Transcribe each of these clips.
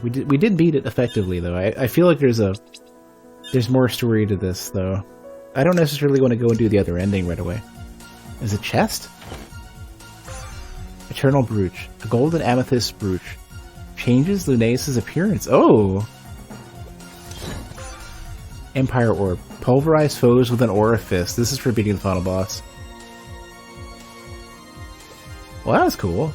we did beat it effectively though. I feel like there's more story to this though. I don't necessarily want to go and do the other ending right away. Is it chest? Eternal brooch, a golden amethyst brooch, changes Lunaeus' appearance. Oh. Empire orb, pulverize foes with an aura fist. This is for beating the final boss. Well, that was cool.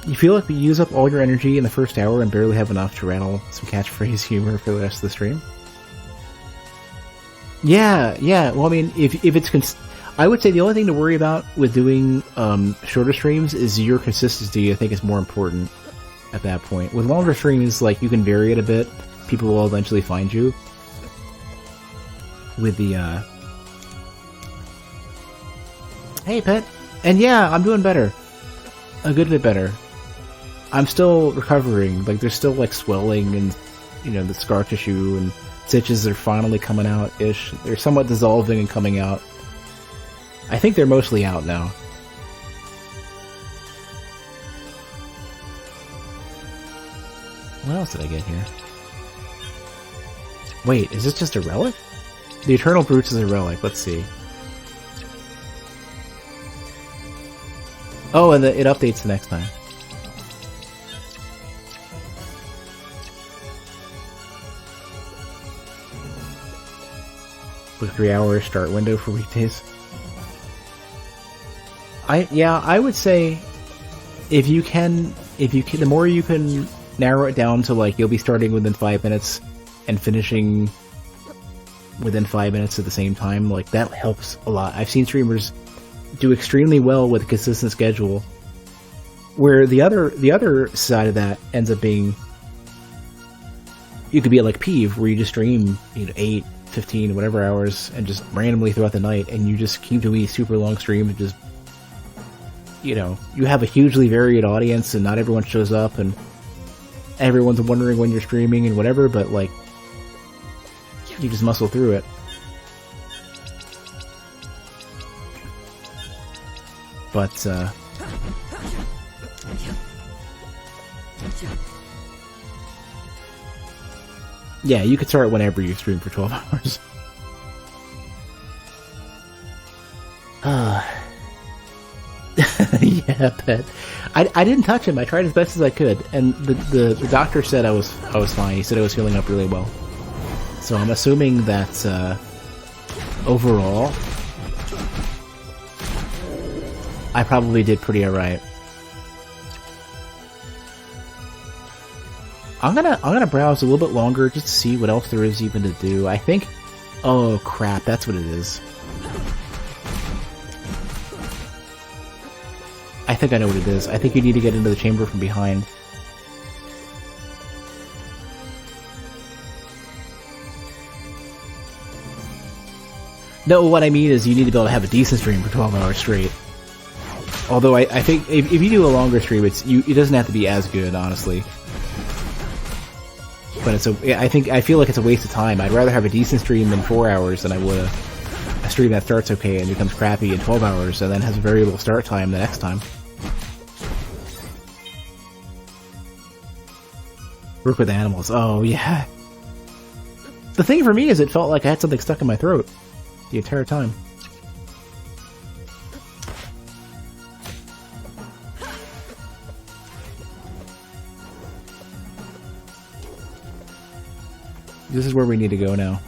You feel like you use up all your energy in the first hour and barely have enough to rattle some catchphrase humor for the rest of the stream. Yeah. Well, I mean, if it's I would say the only thing to worry about with doing shorter streams is your consistency. I think is more important at that point. With longer streams, like you can vary it a bit. People will eventually find you. With the hey, pet. And yeah, I'm doing better. A good bit better. I'm still recovering. Like, there's still, like, swelling and, you know, the scar tissue and stitches are finally coming out-ish. They're somewhat dissolving and coming out. I think they're mostly out now. What else did I get here? Wait, is this just a relic? The Eternal Brooch is a relic. Let's see. Oh, and it updates the next time. With 3-hour start window for weekdays. I would say if you can, the more you can narrow it down to like you'll be starting within 5 minutes and finishing within 5 minutes at the same time, like that helps a lot. I've seen streamers do extremely well with a consistent schedule, where the other side of that ends up being you could be like Peeve, where you just stream 8, 15, whatever hours and just randomly throughout the night, and you just keep doing a super long stream and just you have a hugely varied audience and not everyone shows up and everyone's wondering when you're streaming and whatever, but like you just muscle through it. But, yeah, you could start whenever you stream for 12 hours. Yeah, pet. I didn't touch him. I tried as best as I could, and the doctor said I was fine. He said I was healing up really well. So I'm assuming that overall I probably did pretty alright. I'm gonna browse a little bit longer just to see what else there is even to do. I think... Oh crap, that's what it is. I think I know what it is. I think you need to get into the chamber from behind. No, what I mean is you need to be able to have a decent stream for 12 hours straight. Although I think if you do a longer stream, it doesn't have to be as good, honestly. But I feel like it's a waste of time. I'd rather have a decent stream in 4 hours than I would a stream that starts okay and becomes crappy in 12 hours and then has a very little start time the next time. Work with animals. Oh, yeah. The thing for me is it felt like I had something stuck in my throat the entire time. This is where we need to go now.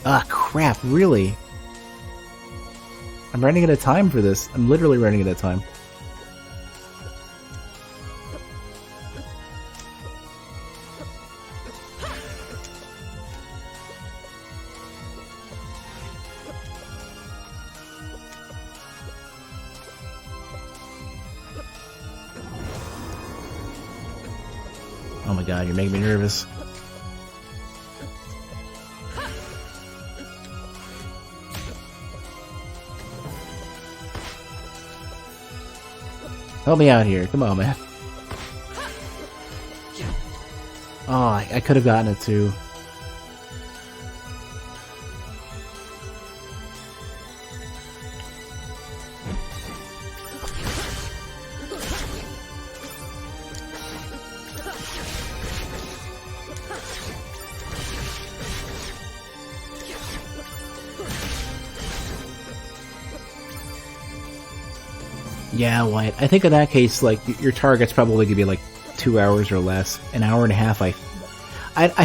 Ah, crap, really? I'm running out of time for this. I'm literally running out of time. Oh my god, you're making me nervous. Help me out here. Come on, man. Oh, I could have gotten it too. Yeah, White. I think in that case, like, your target's probably gonna be like 2 hours or less. An hour and a half, I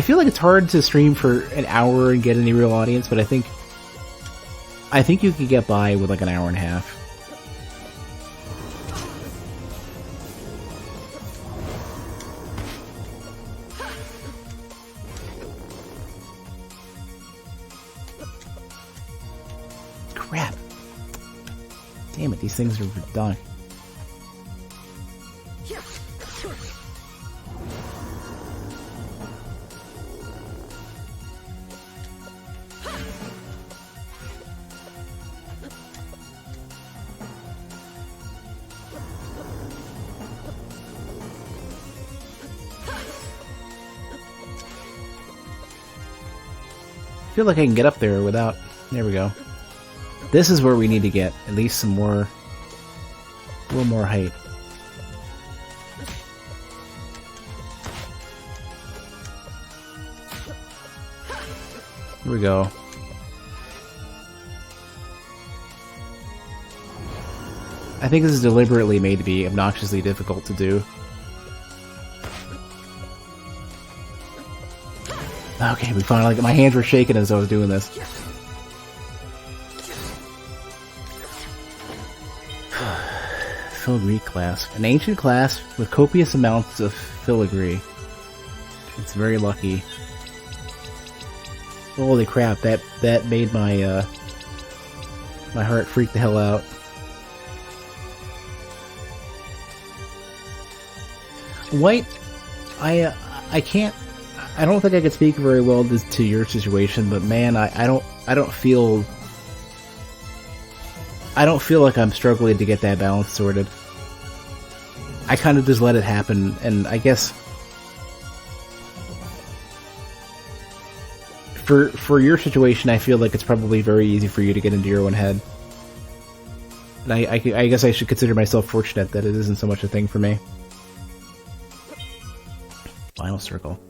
feel like it's hard to stream for an hour and get any real audience, but I think you can get by with like an hour and a half. Crap. Damn it, these things are done. I feel like I can get up there without... There we go. This is where we need to get at least some more... a little more height. Here we go. I think this is deliberately made to be obnoxiously difficult to do. Okay, we finally... My hands were shaking as I was doing this. Filigree clasp. An ancient clasp with copious amounts of filigree. It's very lucky. Holy crap, that made my my heart freak the hell out. White, I can't... I don't think I could speak very well to your situation, but man, I don't feel like I'm struggling to get that balance sorted. I kind of just let it happen, and I guess for your situation, I feel like it's probably very easy for you to get into your own head. And I guess I should consider myself fortunate that it isn't so much a thing for me. Final circle.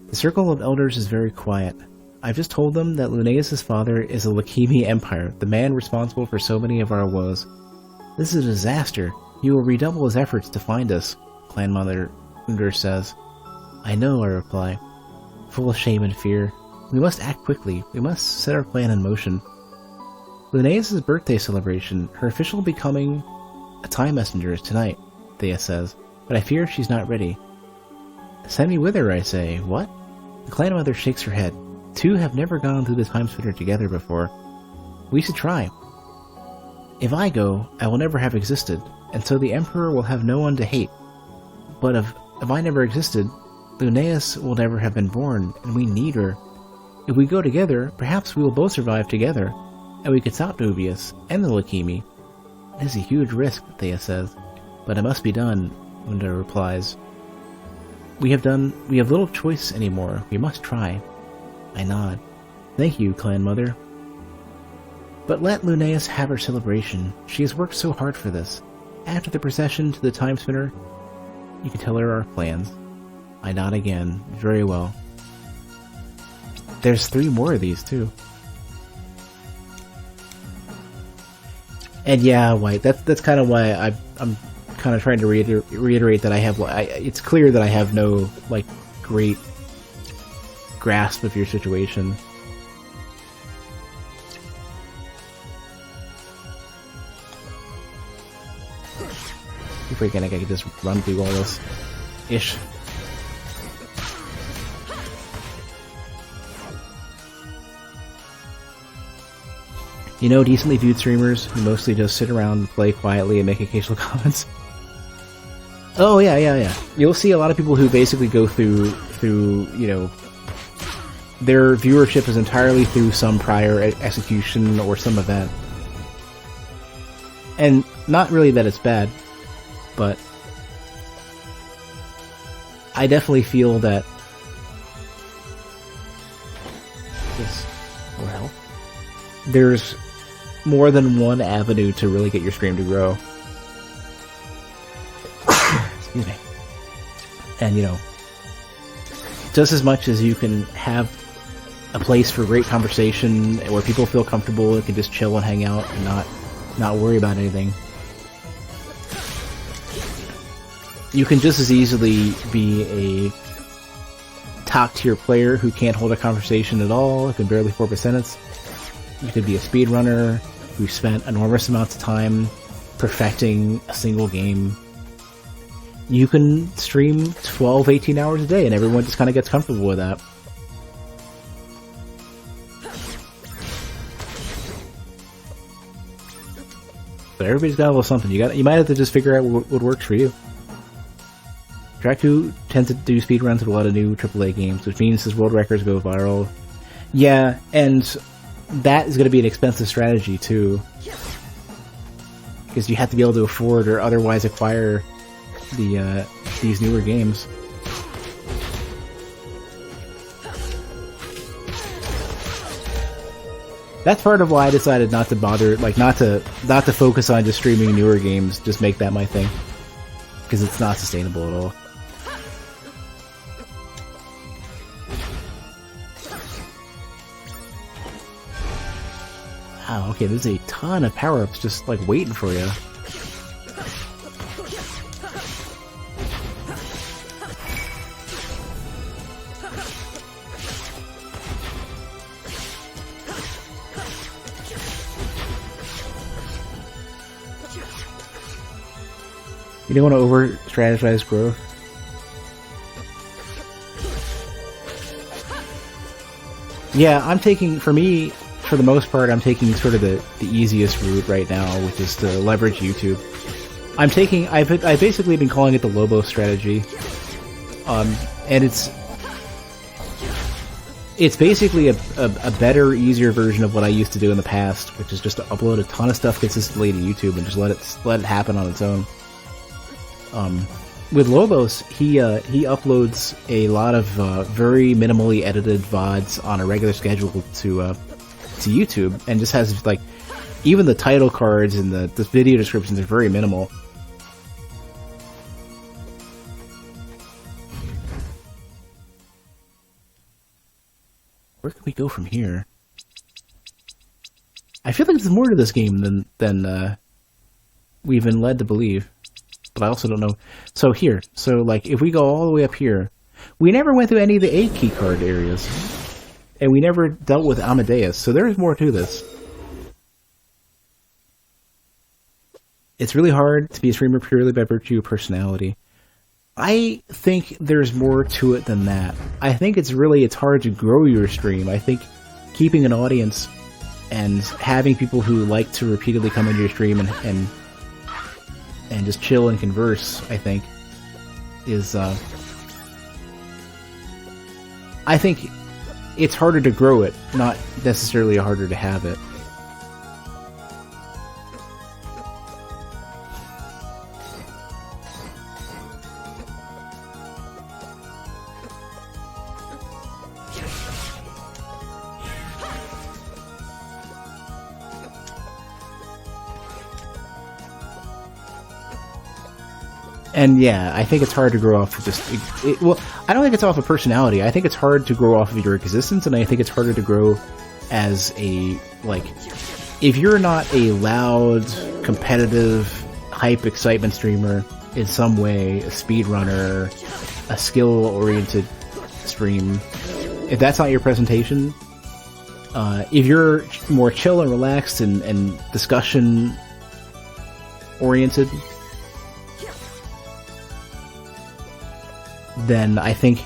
The circle of elders is very quiet. I've just told them that Lunaeus' father is a Leukemia Empire, the man responsible for so many of our woes. This is a disaster. He will redouble his efforts to find us, Clan Mother Unger says. I know, I reply, full of shame and fear. We must act quickly. We must set our plan in motion. Lunaeus' birthday celebration, her official becoming a time messenger, is tonight, Thea says, but I fear she's not ready. Send me with her, I say. What? The Clan Mother shakes her head. Two have never gone through the Timespinner together before. We should try. If I go, I will never have existed, and so the Emperor will have no one to hate. But if I never existed, Lunaeus will never have been born, and we need her. If we go together, perhaps we will both survive together, and we could stop Nubius and the leukemia. It is a huge risk, Thea says, but it must be done, Unda replies. We have little choice anymore. We must try. I nod. Thank you, Clan Mother. But let Lunaeus have her celebration. She has worked so hard for this. After the procession to the Timespinner, you can tell her our plans. I nod again. Very well. There's 3 more of these, too. And yeah, White, that's kind of why I'm kind of trying to reiterate that I have... it's clear that I have no, like, great grasp of your situation. If we can, I could just run through all this ish. You know, decently viewed streamers who mostly just sit around and play quietly and make occasional comments. Oh yeah. You'll see a lot of people who basically go through you know, their viewership is entirely through some prior execution or some event. And not really that it's bad, but I definitely feel that there's more than one avenue to really get your stream to grow. Excuse me. And, you know, just as much as you can have a place for great conversation where people feel comfortable and can just chill and hang out and not worry about anything, You can just as easily be a top-tier player who can't hold a conversation at all, who can barely form a sentence. You could be a speedrunner who spent enormous amounts of time perfecting a single game. You can stream 12, 18 hours a day, and everyone just kind of gets comfortable with that. But everybody's got a little something. You might have to just figure out what works for you. Draku tends to do speedruns with a lot of new AAA games, which means his world records go viral. Yeah, and that is going to be an expensive strategy too, because you have to be able to afford or otherwise acquire these newer games. That's part of why I decided not to bother, like not to focus on just streaming newer games, just make that my thing. Because it's not sustainable at all. Wow, okay, there's a ton of power-ups just like waiting for you. You don't want to over-strategize growth. Yeah, I'm taking, for me, for the most part, I'm taking sort of the easiest route right now, which is to leverage YouTube. I've basically been calling it the Lobo strategy. And it's basically a better, easier version of what I used to do in the past, which is just to upload a ton of stuff consistently to YouTube and just let it happen on its own. With Lobos, he uploads a lot of very minimally edited VODs on a regular schedule to YouTube, and just has like even the title cards and the video descriptions are very minimal. Where can we go from here? I feel like there's more to this game than we've been led to believe. But I also don't know. So here, like if we go all the way up here, we never went through any of the A key card areas, and we never dealt with Amadeus. So there is more to this. It's really hard to be a streamer purely by virtue of personality. I think there's more to it than that. I think it's hard to grow your stream. I think keeping an audience and having people who like to repeatedly come into your stream and just chill and converse, I think, is, I think it's harder to grow it, not necessarily harder to have it. And yeah, I think it's hard to grow off of just... well, I don't think it's off of personality. I think it's hard to grow off of your existence, and I think it's harder to grow as a, like... If you're not a loud, competitive, hype excitement streamer in some way, a speedrunner, a skill-oriented stream, if that's not your presentation, if you're more chill and relaxed and discussion-oriented, then I think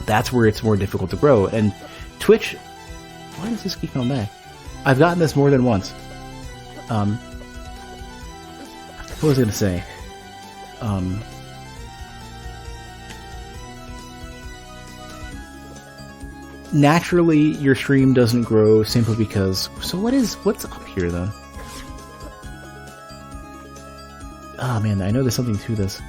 that's where it's more difficult to grow. And Twitch, why does this keep coming back? I've gotten this more than once. What was I going to say? Naturally, your stream doesn't grow simply because... So what's up here, then? Oh man, I know there's something to this.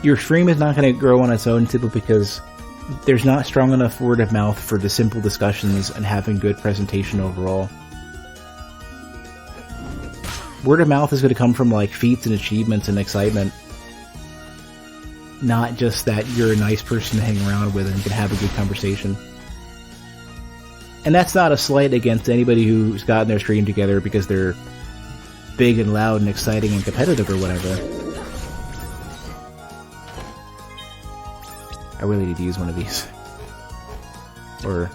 Your stream is not going to grow on its own simply because there's not strong enough word of mouth for the simple discussions and having good presentation overall. Word of mouth is going to come from like feats and achievements and excitement, not just that you're a nice person to hang around with and can have a good conversation. And that's not a slight against anybody who's gotten their stream together because they're big and loud and exciting and competitive or whatever. I really need to use one of these. Or...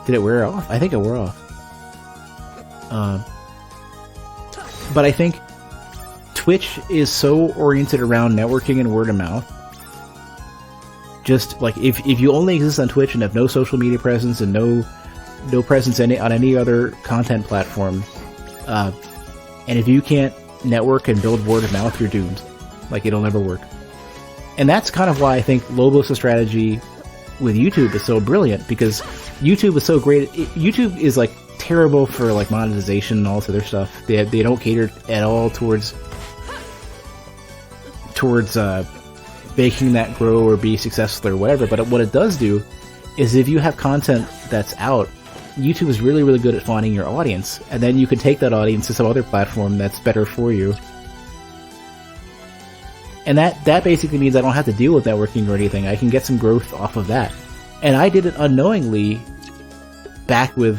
did it wear off? I think it wore off. But I think Twitch is so oriented around networking and word of mouth. Just like if you only exist on Twitch and have no social media presence and no presence on any other content platform, and if you can't network and build word of mouth, you're doomed. Like, it'll never work. And that's kind of why I think Lobos' strategy with YouTube is so brilliant, because YouTube is so great. YouTube is like terrible for like monetization and all this other stuff. They don't cater at all towards making that grow or be successful or whatever. But what it does do is, if you have content that's out, YouTube is really, really good at finding your audience, and then you can take that audience to some other platform that's better for you. And that basically means I don't have to deal with networking or anything. I can get some growth off of that. And I did it unknowingly back with...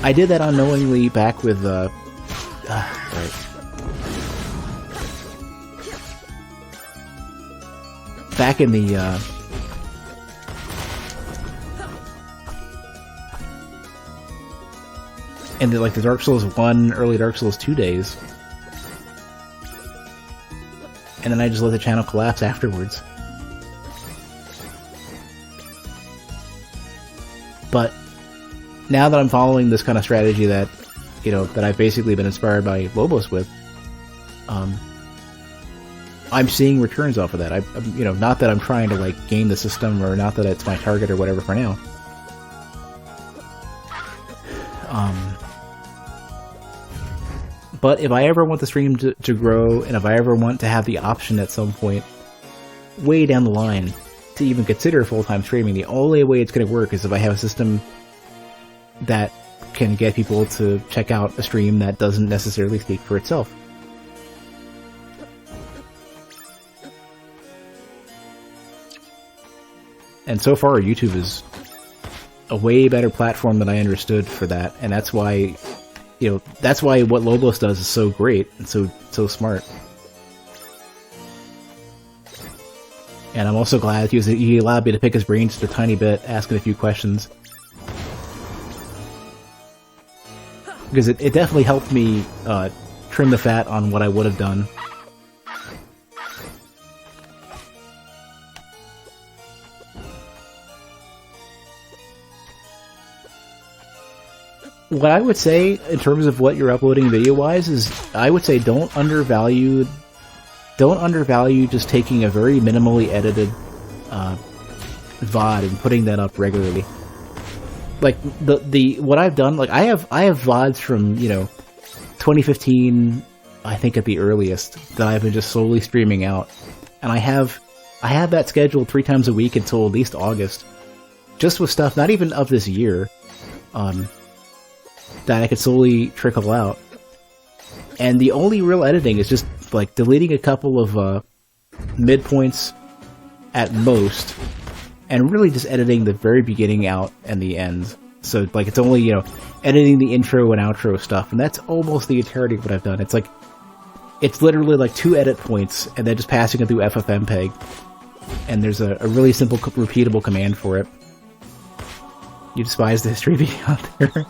I did that unknowingly back with, right. Back in the, like, the Dark Souls 1, early Dark Souls 2 days. And then I just let the channel collapse afterwards. But now that I'm following this kind of strategy that, you know, that I've basically been inspired by Lobos with, I'm seeing returns off of that. You know, not that I'm trying to like game the system, or not that it's my target or whatever for now. But if I ever want the stream to grow, and if I ever want to have the option at some point, way down the line, to even consider full-time streaming, the only way it's going to work is if I have a system that can get people to check out a stream that doesn't necessarily speak for itself. And so far, YouTube is a way better platform than I understood for that, and that's why, you know, that's why what Lobos does is so great and so smart. And I'm also glad he allowed me to pick his brain just a tiny bit, asking a few questions. Because it definitely helped me trim the fat on what I would have done. What I would say in terms of what you're uploading video-wise is, I would say don't undervalue just taking a very minimally edited VOD and putting that up regularly. Like what I've done, like I have VODs from, you know, 2015, I think at the earliest, that I've been just slowly streaming out, and I have that scheduled 3 times a week until at least August, just with stuff not even of this year, that I could slowly trickle out. And the only real editing is just like deleting a couple of midpoints at most, and really just editing the very beginning out and the end. So like it's only, you know, editing the intro and outro stuff, and that's almost the entirety of what I've done. It's like, it's literally like 2 edit points and then just passing it through FFmpeg, and there's a really simple repeatable command for it. You despise the history being out there.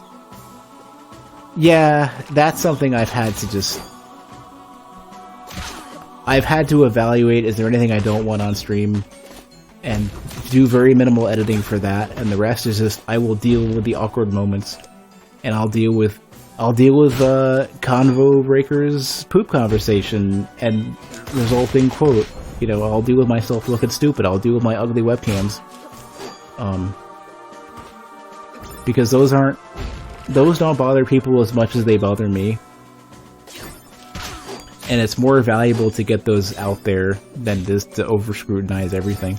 Yeah, that's something I've had to evaluate, is there anything I don't want on stream, and do very minimal editing for that, and the rest is just, I will deal with the awkward moments, and I'll deal with Convo Breaker's poop conversation and resulting quote. You know, I'll deal with myself looking stupid, I'll deal with my ugly webcams. Because those don't bother people as much as they bother me. And it's more valuable to get those out there than it is to over-scrutinize everything.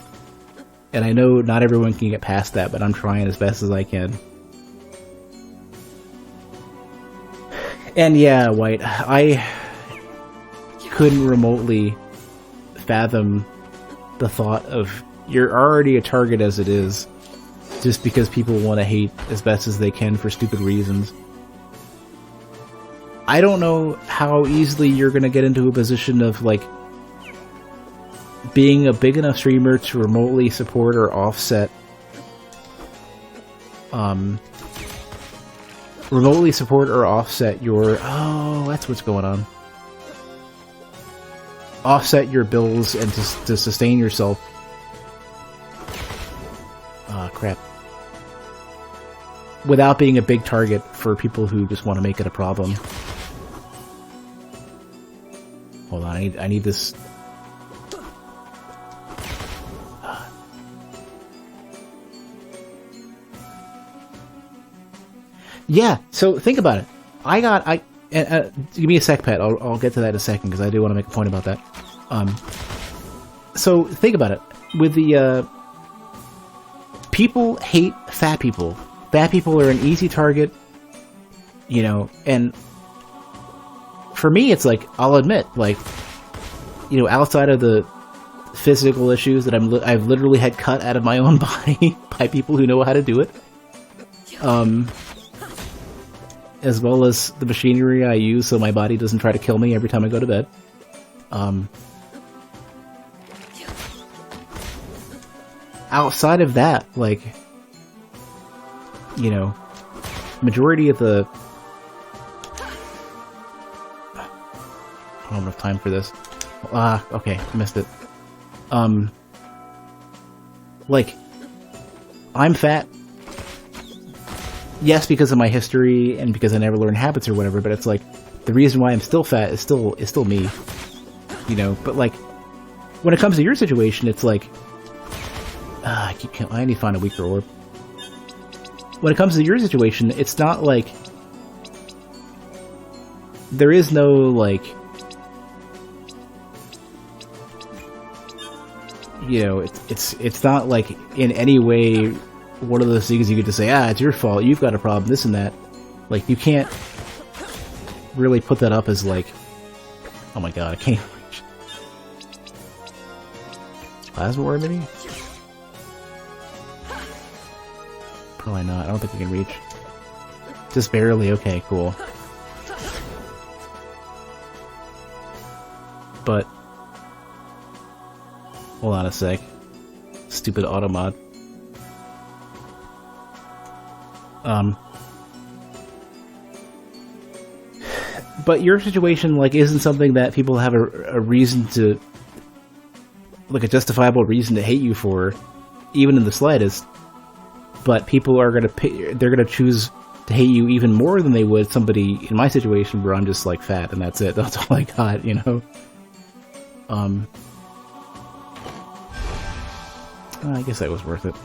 And I know not everyone can get past that, but I'm trying as best as I can. And yeah, White, I couldn't remotely fathom the thought of you're already a target as it is, just because people want to hate as best as they can for stupid reasons. I don't know how easily you're going to get into a position of, like, being a big enough streamer to remotely support or offset your... Oh, that's what's going on. Offset your bills and to sustain yourself. Ah, crap. Without being a big target for people who just want to make it a problem. Hold on, I need this... Yeah, so think about it. Give me a sec, Pat. I'll get to that in a second, because I do want to make a point about that. So think about it. With the people hate fat people. Fat people are an easy target, you know. And for me, it's like, I'll admit, like, you know, outside of the physical issues that I've literally had cut out of my own body by people who know how to do it. As well as the machinery I use so my body doesn't try to kill me every time I go to bed. Outside of that, like, you know, majority of the... I don't have enough time for this. Okay, missed it. Like, I'm fat. Yes, because of my history and because I never learned habits or whatever, but it's like, the reason why I'm still fat is still me. You know, but like, when it comes to your situation, it's like, I need to find a weaker orb. When it comes to your situation, it's not like, there is no, like, you know, it's not like in any way one of those things you get to say, it's your fault, you've got a problem, this and that. Like, you can't really put that up as like, oh my god, I can't reach. Plasma orb, maybe? Probably not, I don't think we can reach. Just barely, okay, cool. But, hold on a sec. Stupid automod. But your situation, like, isn't something that people have a reason to, like, a justifiable reason to hate you for, even in the slightest. But people are they're gonna choose to hate you even more than they would somebody in my situation where I'm just, like, fat and that's it. That's all I got, you know? I guess that was worth it.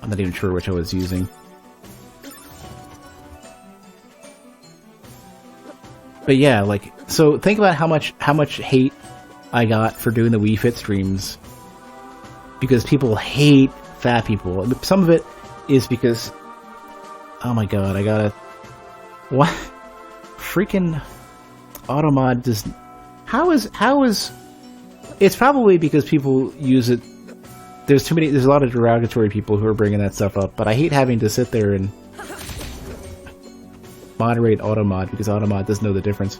I'm not even sure which I was using. But yeah, like, so think about how much hate I got for doing the Wii Fit streams. Because people hate fat people. Some of it is because, oh my god, I gotta... What? Freaking Automod just... How is... It's probably because people use it... There's a lot of derogatory people who are bringing that stuff up, but I hate having to sit there and moderate Automod, because Automod doesn't know the difference.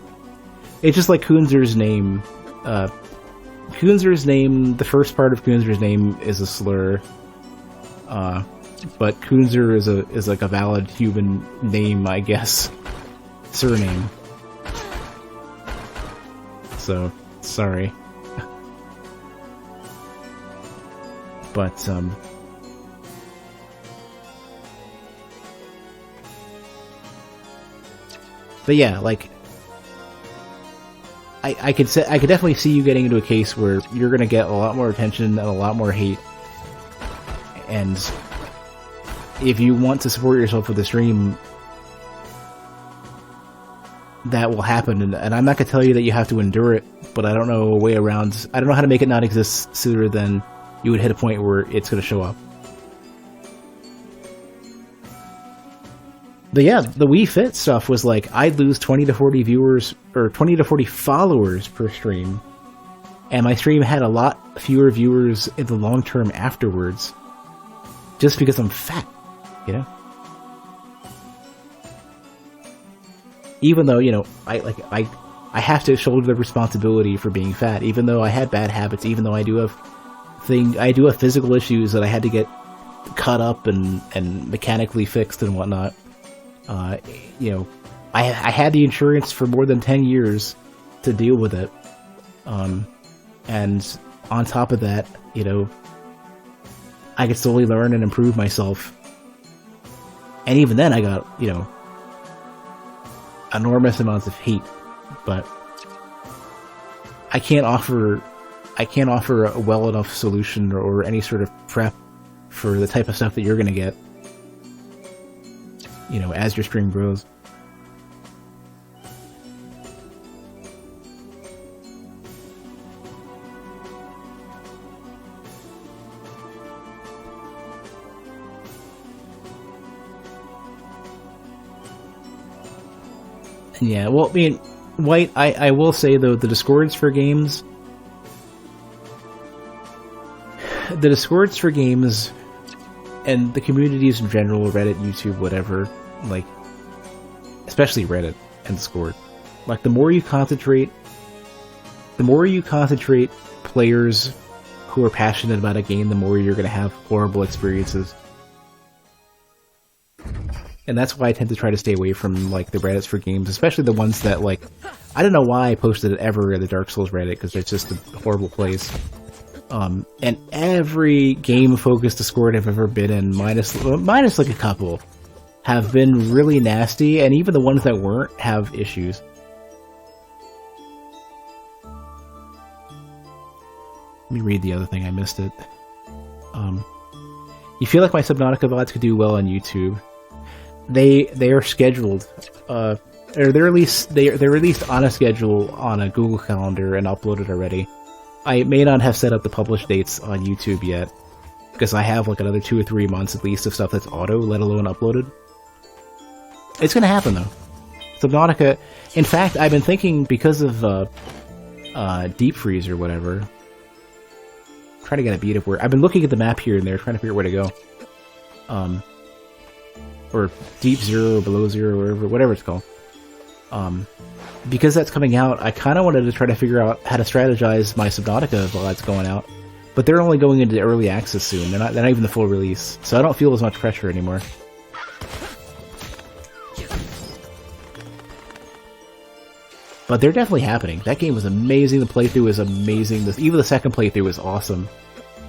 It's just like Kunzer's name. Kunzer's name, the first part of Kunzer's name is a slur. But Kunzer is like a valid human name, I guess. Surname. So, sorry. But, yeah, like, I could definitely see you getting into a case where you're gonna get a lot more attention and a lot more hate. And if you want to support yourself with the stream, that will happen. And I'm not gonna tell you that you have to endure it, but I don't know a way around. I don't know how to make it not exist sooner than you would hit a point where it's gonna show up. But yeah, the Wii Fit stuff was like, I'd lose 20 to 40 viewers, or 20 to 40 followers per stream. And my stream had a lot fewer viewers in the long term afterwards. Just because I'm fat, you know? Even though, you know, I have to shoulder the responsibility for being fat, even though I had bad habits, even though I do have physical issues that I had to get cut up and mechanically fixed and whatnot. You know, I had the insurance for more than 10 years to deal with it. And on top of that, you know, I could slowly learn and improve myself. And even then I got, you know, enormous amounts of hate, but I can't offer a well enough solution or any sort of prep for the type of stuff that you're gonna get, you know, as your stream grows. Yeah, well, I mean, White, I will say, though, the Discords for games and the communities in general, Reddit, YouTube, whatever, like, especially Reddit and Discord, like, the more you concentrate players who are passionate about a game, the more you're going to have horrible experiences. And that's why I tend to try to stay away from, like, the Reddits for games, especially the ones that, like, I don't know why I posted it ever in the Dark Souls Reddit, because it's just a horrible place. And every game-focused Discord I've ever been in, minus like a couple, have been really nasty, and even the ones that weren't have issues. Let me read the other thing, I missed it. You feel like my Subnautica VODs could do well on YouTube. They are scheduled, or they're released on a schedule on a Google Calendar and uploaded already. I may not have set up the publish dates on YouTube yet, because I have like another 2 or 3 months at least of stuff that's auto, let alone uploaded. It's gonna happen though. Subnautica, in fact, I've been thinking, because of Deep Freeze or whatever, trying to get a beat of where I've been looking at the map here and there, trying to figure out where to go. Or Deep Zero, Below Zero, whatever it's called. Because that's coming out, I kind of wanted to try to figure out how to strategize my Subnautica VODs going out. But they're only going into early access soon. They're not even the full release. So I don't feel as much pressure anymore. But they're definitely happening. That game was amazing. The playthrough was amazing. Even the second playthrough was awesome.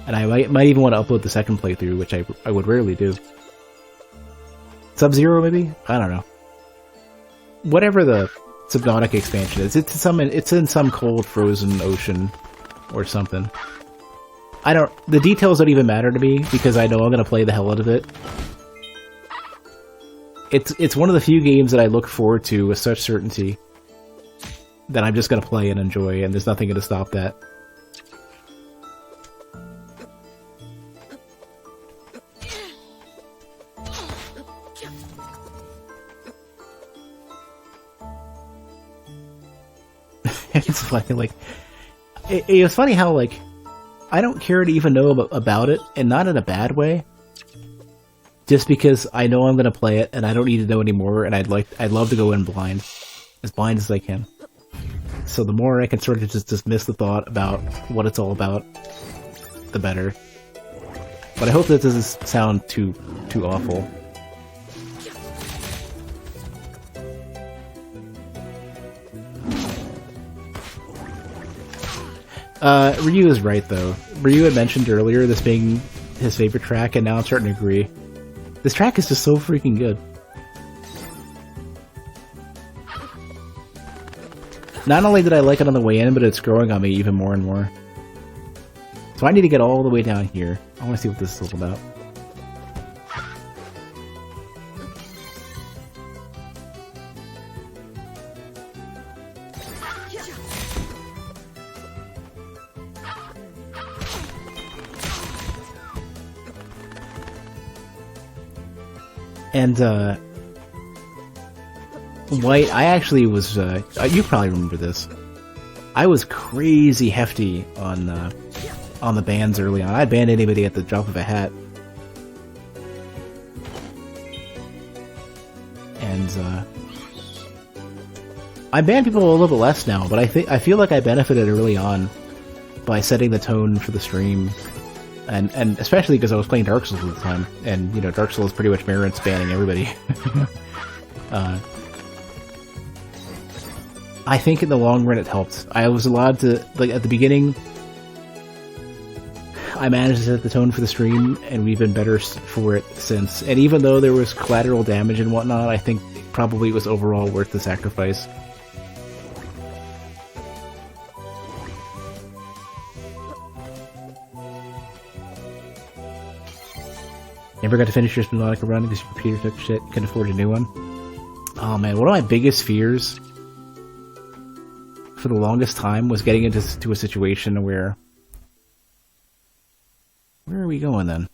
And I might even want to upload the second playthrough, which I would rarely do. Sub-Zero, maybe? I don't know. Whatever the Subnautica expansion is, it's in some cold, frozen ocean or something. The details don't even matter to me, because I know I'm gonna play the hell out of it. It's one of the few games that I look forward to with such certainty that I'm just gonna play and enjoy, and there's nothing gonna stop that. It's funny, like, it was funny how, like, I don't care to even know about it, and not in a bad way, just because I know I'm gonna play it, and I don't need to know anymore, and I'd love to go in blind as I can. So the more I can sort of just dismiss the thought about what it's all about, the better. But I hope that doesn't sound too awful. Ryu is right, though. Ryu had mentioned earlier this being his favorite track, and now I'm starting to agree. This track is just so freaking good. Not only did I like it on the way in, but it's growing on me even more and more. So I need to get all the way down here. I want to see what this is all about. And, White, I actually was, you probably remember this. I was crazy hefty on the bans early on. I'd ban anybody at the drop of a hat. And, I ban people a little bit less now, but I feel like I benefited early on by setting the tone for the stream. And especially because I was playing Dark Souls at the time, and, you know, Dark Souls pretty much merits banning everybody. I think in the long run it helped. I was allowed to, like, at the beginning, I managed to set the tone for the stream, and we've been better for it since. And even though there was collateral damage and whatnot, I think probably it was overall worth the sacrifice. Never got to finish your Spinotica run because your computer took shit, couldn't afford a new one. Oh man, one of my biggest fears for the longest time was getting into a situation where... Where are we going then?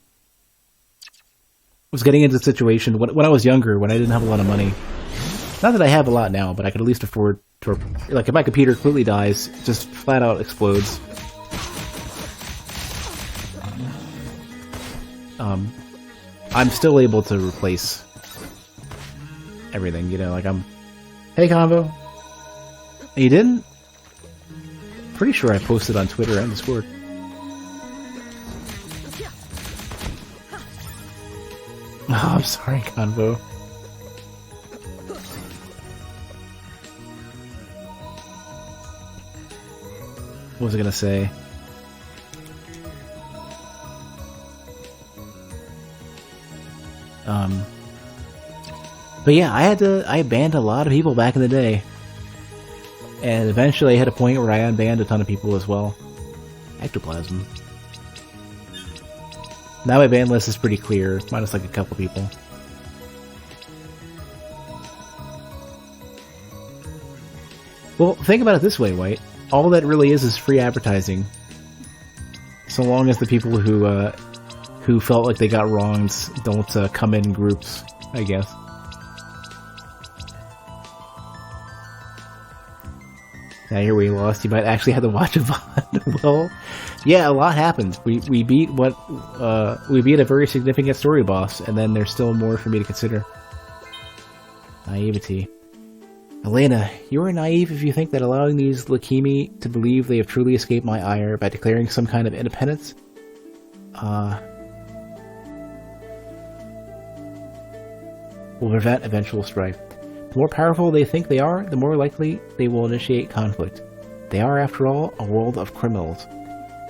Was getting into a situation when I was younger, when I didn't have a lot of money. Not that I have a lot now, but I could at least afford to... Like, if my computer completely dies, just flat out explodes. I'm still able to replace everything, you know, like I'm... Hey, Convo! You didn't? Pretty sure I posted on Twitter and Discord. Oh, I'm sorry, Convo. What was I gonna say? But yeah, I banned a lot of people back in the day. And eventually I hit a point where I unbanned a ton of people as well. Ectoplasm. Now my ban list is pretty clear, minus like a couple people. Well, think about it this way, White. All that really is free advertising. So long as the people who felt like they got wronged don't come in groups, I guess. Now here we lost. You might actually have to watch a VOD. Well, yeah, a lot happened. We beat we beat a very significant story boss, and then there's still more for me to consider. Naivety. Elena, you are naive if you think that allowing these Lakimi to believe they have truly escaped my ire by declaring some kind of independence, will prevent eventual strife. The more powerful they think they are, the more likely they will initiate conflict. They are, after all, a world of criminals.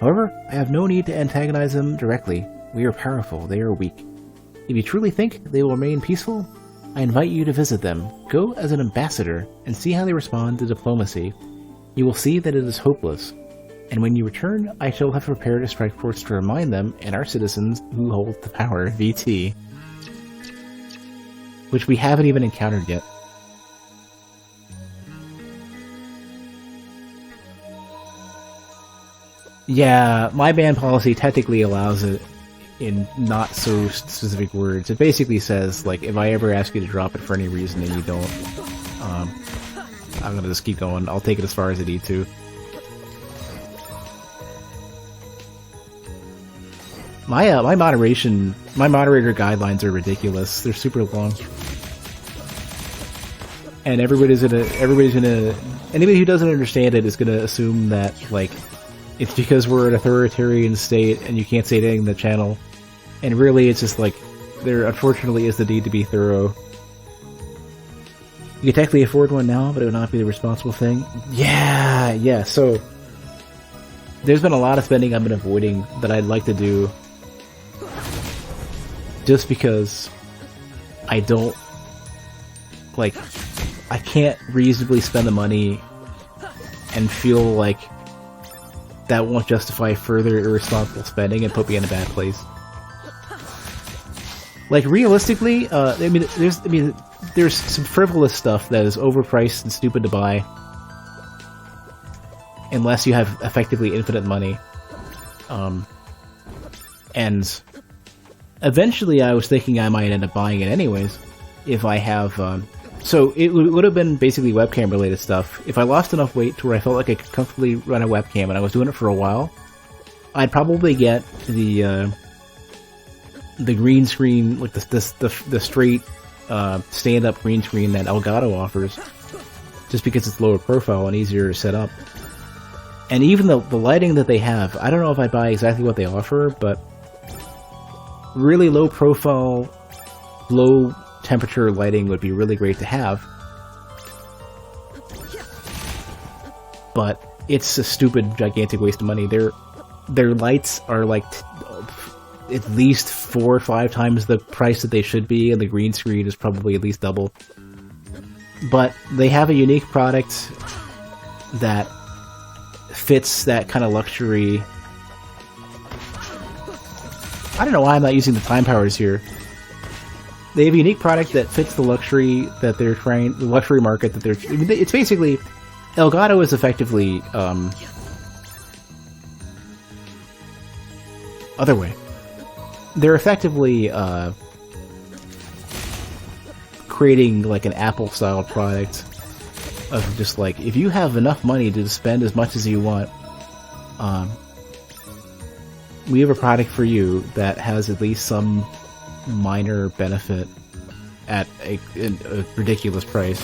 However, I have no need to antagonize them directly. We are powerful, they are weak. If you truly think they will remain peaceful, I invite you to visit them. Go as an ambassador and see how they respond to diplomacy. You will see that it is hopeless. And when you return, I shall have prepared a strike force to remind them and our citizens who hold the power, VT. Which we haven't even encountered yet. Yeah, my ban policy technically allows it in not so specific words. It basically says, like, if I ever ask you to drop it for any reason and you don't, I'm gonna just keep going. I'll take it as far as I need to. My moderator guidelines are ridiculous. They're super long. And anybody who doesn't understand it is gonna assume that, like, it's because we're an authoritarian state and you can't say anything in the channel. And really, it's just like, there unfortunately is the need to be thorough. You can technically afford one now, but it would not be the responsible thing. Yeah, so... There's been a lot of spending I've been avoiding that I'd like to do. Just because I don't... Like, I can't reasonably spend the money and feel like that won't justify further irresponsible spending and put me in a bad place. Like, realistically, there's some frivolous stuff that is overpriced and stupid to buy. Unless you have effectively infinite money. And eventually I was thinking I might end up buying it anyways, if I have So it would have been basically webcam related stuff. If I lost enough weight to where I felt like I could comfortably run a webcam and I was doing it for a while, I'd probably get the green screen, like the straight stand-up green screen that Elgato offers, just because it's lower profile and easier to set up. And even the lighting that they have, I don't know if I'd buy exactly what they offer, but really low profile, low temperature lighting would be really great to have. But it's a stupid, gigantic waste of money. Their lights are like at least 4 or 5 times the price that they should be, and the green screen is probably at least double. But they have a unique product that fits that kind of luxury. I don't know why I'm not using the time powers here. They have a unique product that fits the luxury that they're trying, the luxury market that they're. I mean, it's basically Elgato is effectively other way. They're effectively creating like an Apple-style product of just like, if you have enough money to spend as much as you want, we have a product for you that has at least some minor benefit at a ridiculous price.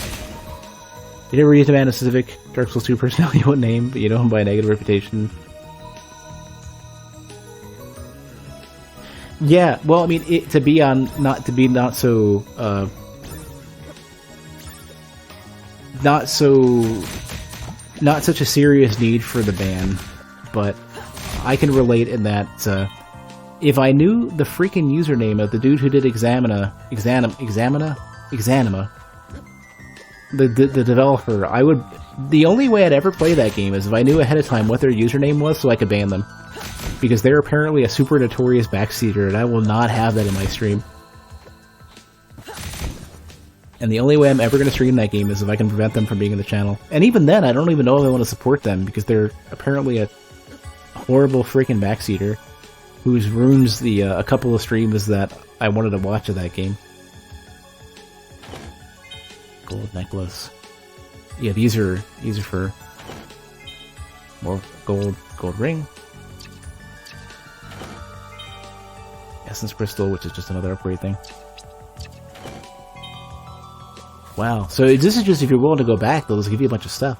You never use a man a specific Dark Souls 2 personality you won't name, but you know him by a negative reputation. Yeah, well, I mean, not such a serious need for the ban, but I can relate in that if I knew the freaking username of the dude who did Exanima, the developer, I would. The only way I'd ever play that game is if I knew ahead of time what their username was, so I could ban them, because they're apparently a super notorious backseater, and I will not have that in my stream. And the only way I'm ever going to stream that game is if I can prevent them from being in the channel. And even then, I don't even know if I want to support them, because they're apparently a horrible freaking backseater who ruins a couple of streams that I wanted to watch of that game. Gold necklace. Yeah, these are for more gold ring. Essence crystal, which is just another upgrade thing. Wow. So this is just if you're willing to go back, they'll just give you a bunch of stuff.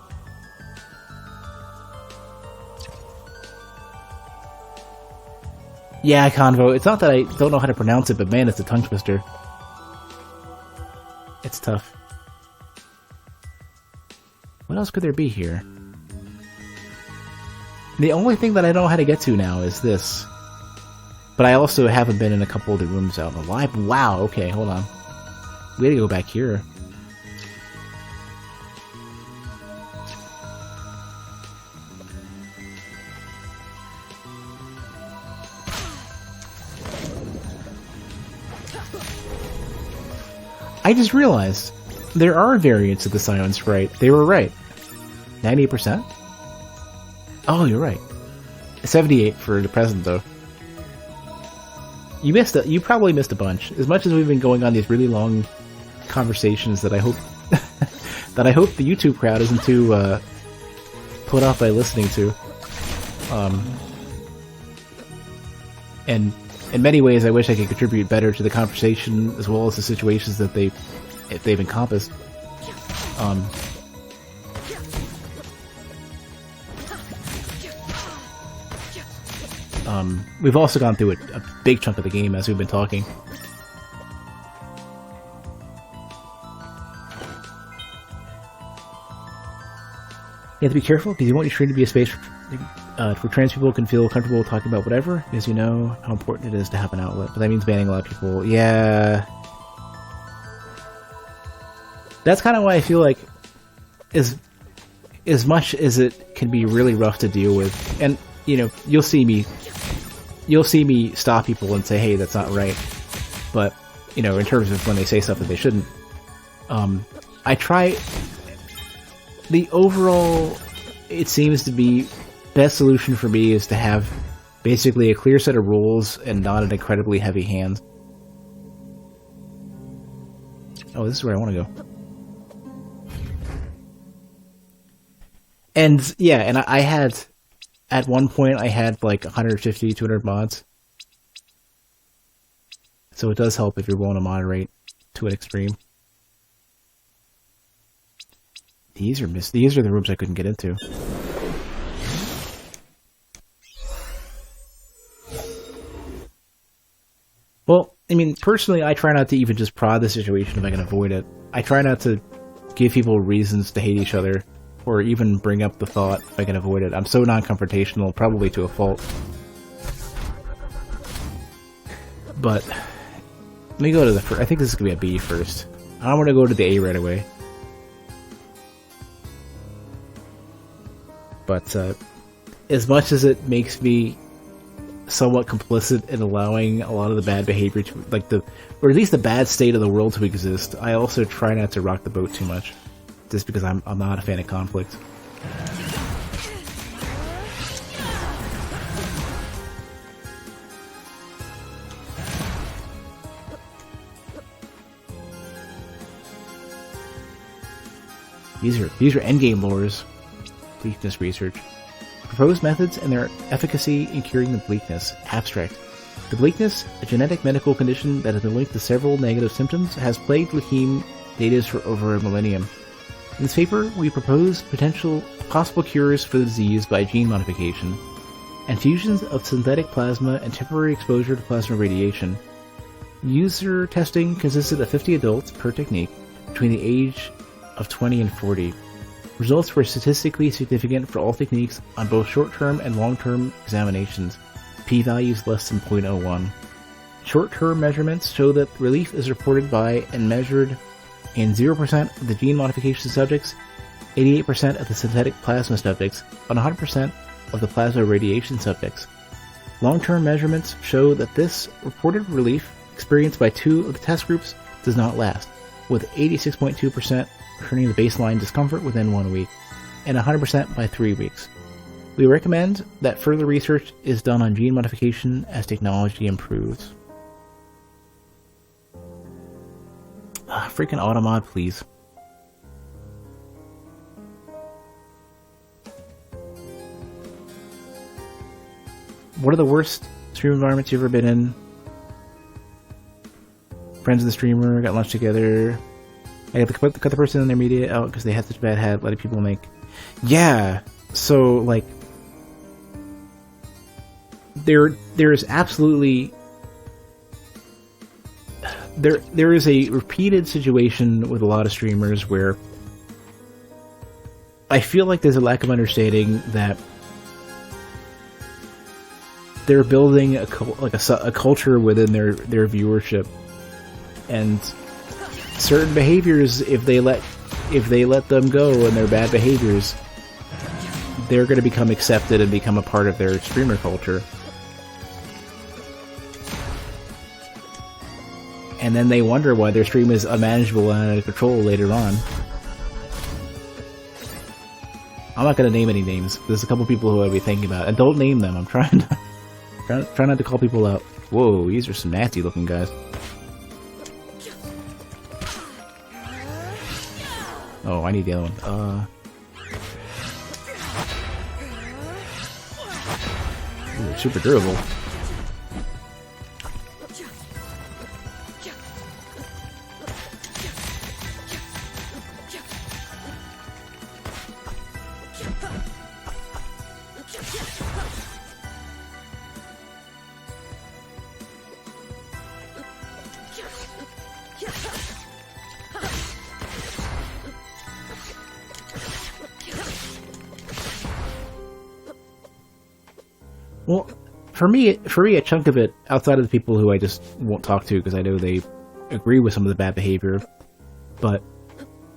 Yeah, Convo. It's not that I don't know how to pronounce it, but man, it's a tongue twister. It's tough. What else could there be here? The only thing that I don't know how to get to now is this. But I also haven't been in a couple of the rooms out in the live. Wow, okay, hold on. We gotta go back here. I just realized there are variants of the Scion Sprite. They were right. 98%? Oh, you're right. 78 for the present, though. You probably missed a bunch. As much as we've been going on these really long conversations that I hope that I hope the YouTube crowd isn't too put off by listening to. And in many ways, I wish I could contribute better to the conversation as well as the situations that they've encompassed. We've also gone through a big chunk of the game as we've been talking. You have to be careful because you want your stream to be a space where trans people can feel comfortable talking about whatever, because you know how important it is to have an outlet. But that means banning a lot of people. Yeah. That's kind of why I feel like as much as it can be really rough to deal with, and you know, you'll see me stop people and say, hey, that's not right. But, you know, in terms of when they say stuff that they shouldn't, I try. The overall, it seems to be, best solution for me is to have basically a clear set of rules and not an incredibly heavy hand. Oh, this is where I want to go. And yeah, and I had, at one point, I had like 150, 200 mods. So it does help if you're willing to moderate to an extreme. These are the rooms I couldn't get into. Well, I mean, personally, I try not to even just prod the situation if I can avoid it. I try not to give people reasons to hate each other, or even bring up the thought if I can avoid it. I'm so non-confrontational, probably to a fault. But let me go to the first. I think this is going to be a B first. I don't want to go to the A right away. But as much as it makes me somewhat complicit in allowing a lot of the bad behavior to, or at least the bad state of the world to exist, I also try not to rock the boat too much, just because I'm not a fan of conflict. These are endgame lores. Bleakness research. Proposed methods and their efficacy in curing the bleakness. Abstract. The bleakness, a genetic medical condition that has been linked to several negative symptoms, has plagued leukemia natives for over a millennium. In this paper, we propose possible cures for the disease by gene modification, and fusions of synthetic plasma and temporary exposure to plasma radiation. User testing consisted of 50 adults per technique between the age of 20 and 40. Results were statistically significant for all techniques on both short-term and long-term examinations. P-values less than 0.01. Short-term measurements show that relief is reported by and measured in 0% of the gene modification subjects, 88% of the synthetic plasma subjects, and 100% of the plasma radiation subjects. Long-term measurements show that this reported relief experienced by 2 of the test groups does not last, with 86.2% returning to baseline discomfort within 1 week, and 100% by 3 weeks. We recommend that further research is done on gene modification as technology improves. Freaking Automod, please. What are the worst stream environments you've ever been in? Friends of the streamer, got lunch together. I got to cut the person in their media out because they had such a bad habit letting people make. Yeah, so like, there's absolutely there is a repeated situation with a lot of streamers where I feel like there's a lack of understanding that they're building a culture within their viewership, and certain behaviors, if they let them go and their bad behaviors, they're going to become accepted and become a part of their streamer culture. And then they wonder why their stream is unmanageable and out of control later on. I'm not going to name any names. There's a couple people who I'd be thinking about, and don't name them. I'm trying not to call people out. Whoa, these are some nasty looking guys. Oh, I need the other one. Ooh, super durable. Well, for me, a chunk of it, outside of the people who I just won't talk to because I know they agree with some of the bad behavior, but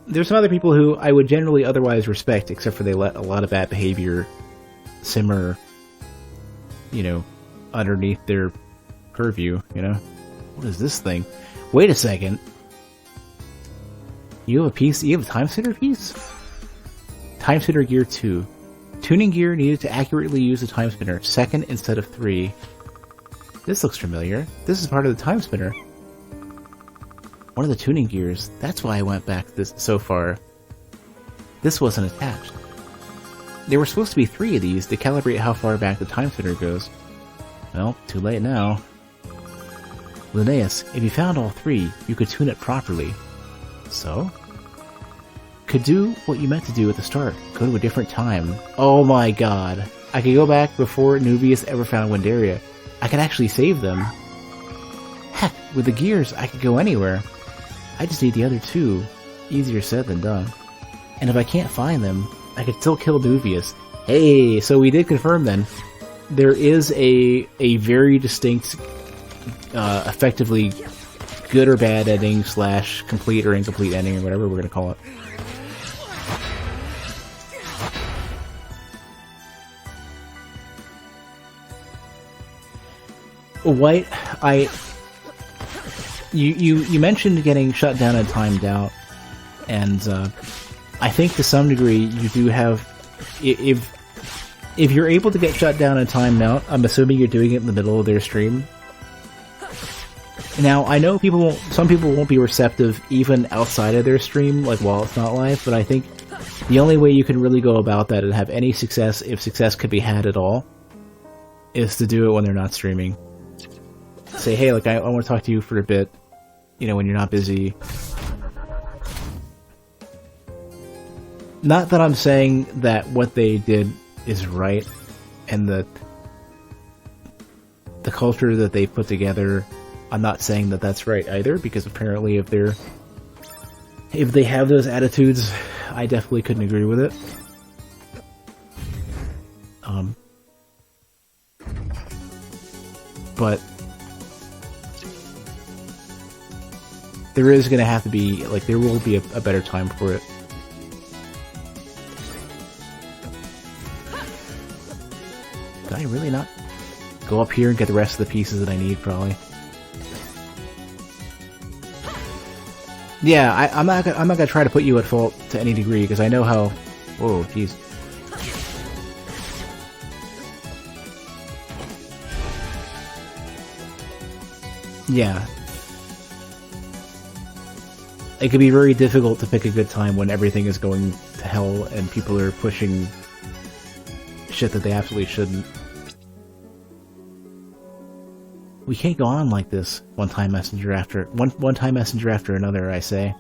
there's some other people who I would generally otherwise respect, except for they let a lot of bad behavior simmer, underneath their purview, What is this thing? Wait a second. You have a piece? You have a Timespinner piece? Timespinner Gear 2. Tuning gear needed to accurately use the Timespinner, second instead of 3. This looks familiar. This is part of the Timespinner. One of the tuning gears. That's why I went back so far. This wasn't attached. There were supposed to be 3 of these to calibrate how far back the Timespinner goes. Well, too late now. Linnaeus, if you found all 3, you could tune it properly. So? Could do what you meant to do at the start. Go to a different time. Oh my god. I could go back before Nuvius ever found Windaria. I could actually save them. Heck, with the gears, I could go anywhere. I just need the other 2. Easier said than done. And if I can't find them, I could still kill Nuvius. Hey, so we did confirm then. There is a very distinct, effectively good or bad ending / complete or incomplete ending or whatever we're gonna call it. White, you mentioned getting shut down and timed out, and I think to some degree you do have, if you're able to get shut down and timed out, I'm assuming you're doing it in the middle of their stream. Now, I know some people won't be receptive even outside of their stream, like while it's not live, but I think the only way you can really go about that and have any success, if success could be had at all, is to do it when they're not streaming. Say, hey, like, I want to talk to you for a bit, you know, when you're not busy. Not that I'm saying that what they did is right, and the culture that they put together, I'm not saying that that's right either, because apparently if they have those attitudes, I definitely couldn't agree with it. But there is going to have to be, like, there will be a better time for it. Did I really not go up here and get the rest of the pieces that I need, probably? Yeah, I'm not gonna try to put you at fault to any degree, because I know how... Whoa, jeez. Yeah. It can be very difficult to pick a good time when everything is going to hell and people are pushing shit that they absolutely shouldn't. We can't go on like this, one time messenger after another, I say.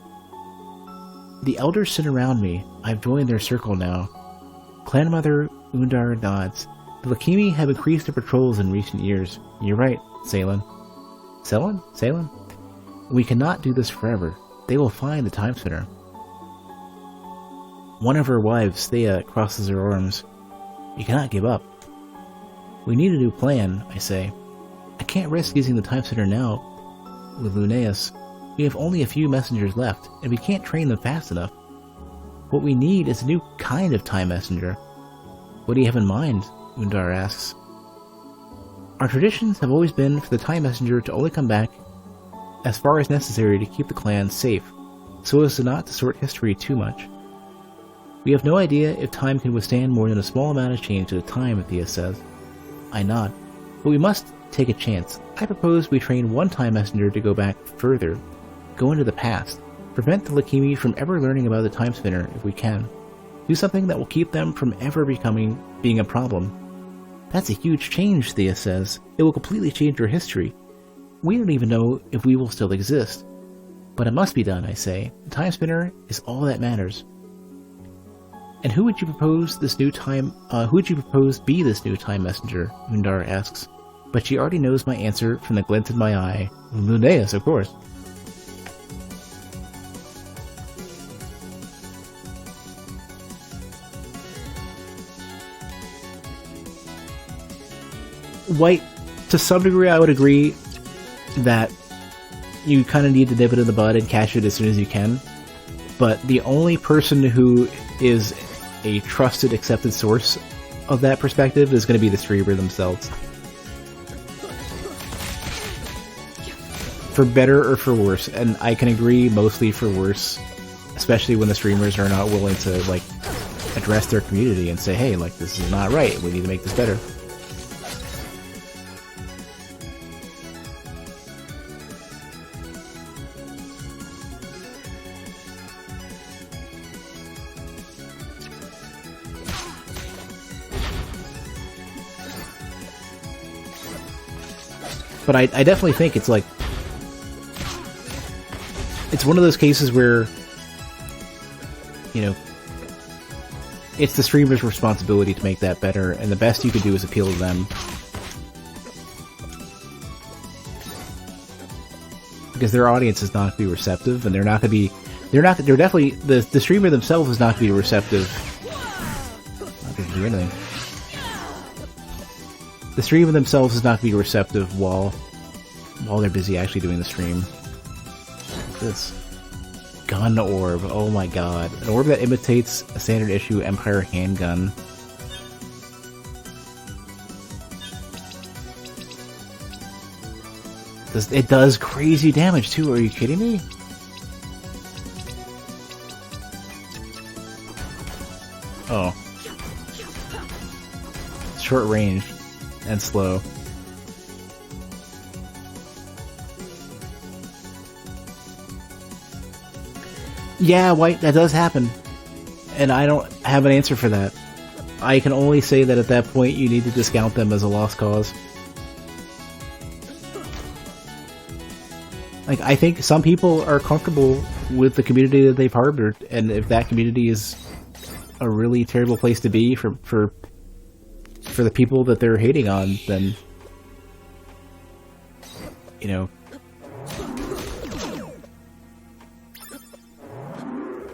The elders sit around me. I've joined their circle now. Clanmother Undar nods. The Lakimi have increased their patrols in recent years. You're right, Salen. Salen? We cannot do this forever. They will find the Timespinner. One of her wives, Thea, crosses her arms. You cannot give up. We need a new plan, I say. I can't risk using the Timespinner now with Linnaeus. We have only a few messengers left, and we can't train them fast enough. What we need is a new kind of time messenger. What do you have in mind? Undar asks. Our traditions have always been for the time messenger to only come back as far as necessary to keep the clan safe, so as to not distort history too much. We have no idea if time can withstand more than a small amount of change at a time, Thea says. I nod. But we must take a chance. I propose we train one time messenger to go back further, go into the past, prevent the Lakimi from ever learning about the Timespinner if we can. Do something that will keep them from ever being a problem. That's a huge change, Thea says. It will completely change our history. We don't even know if we will still exist. But it must be done, I say. The Timespinner is all that matters. And who would you propose be this new time messenger? Undar asks. But she already knows my answer from the glint in my eye. Linnaeus, of course. White, to some degree I would agree that you kind of need to nip it in the bud and catch it as soon as you can. But the only person who is a trusted, accepted source of that perspective is going to be the streamer themselves. For better or for worse, and I can agree mostly for worse, especially when the streamers are not willing to, like, address their community and say, hey, like, this is not right, we need to make this better. But I definitely think it's like... It's one of those cases where, you know, it's the streamer's responsibility to make that better, and the best you can do is appeal to them. Because their audience is not going to be receptive, and they're not going to be... They're definitely... The streamer themselves is not going to be receptive. Not going to do anything. The streamer themselves is not going to be receptive while they're busy actually doing the stream. This gun orb, oh my god. An orb that imitates a standard issue Empire handgun. It does crazy damage too, are you kidding me? Oh. Short range and slow. Yeah, White, that does happen. And I don't have an answer for that. I can only say that at that point you need to discount them as a lost cause. Like, I think some people are comfortable with the community that they've harbored, and if that community is a really terrible place to be for the people that they're hating on, then, you know,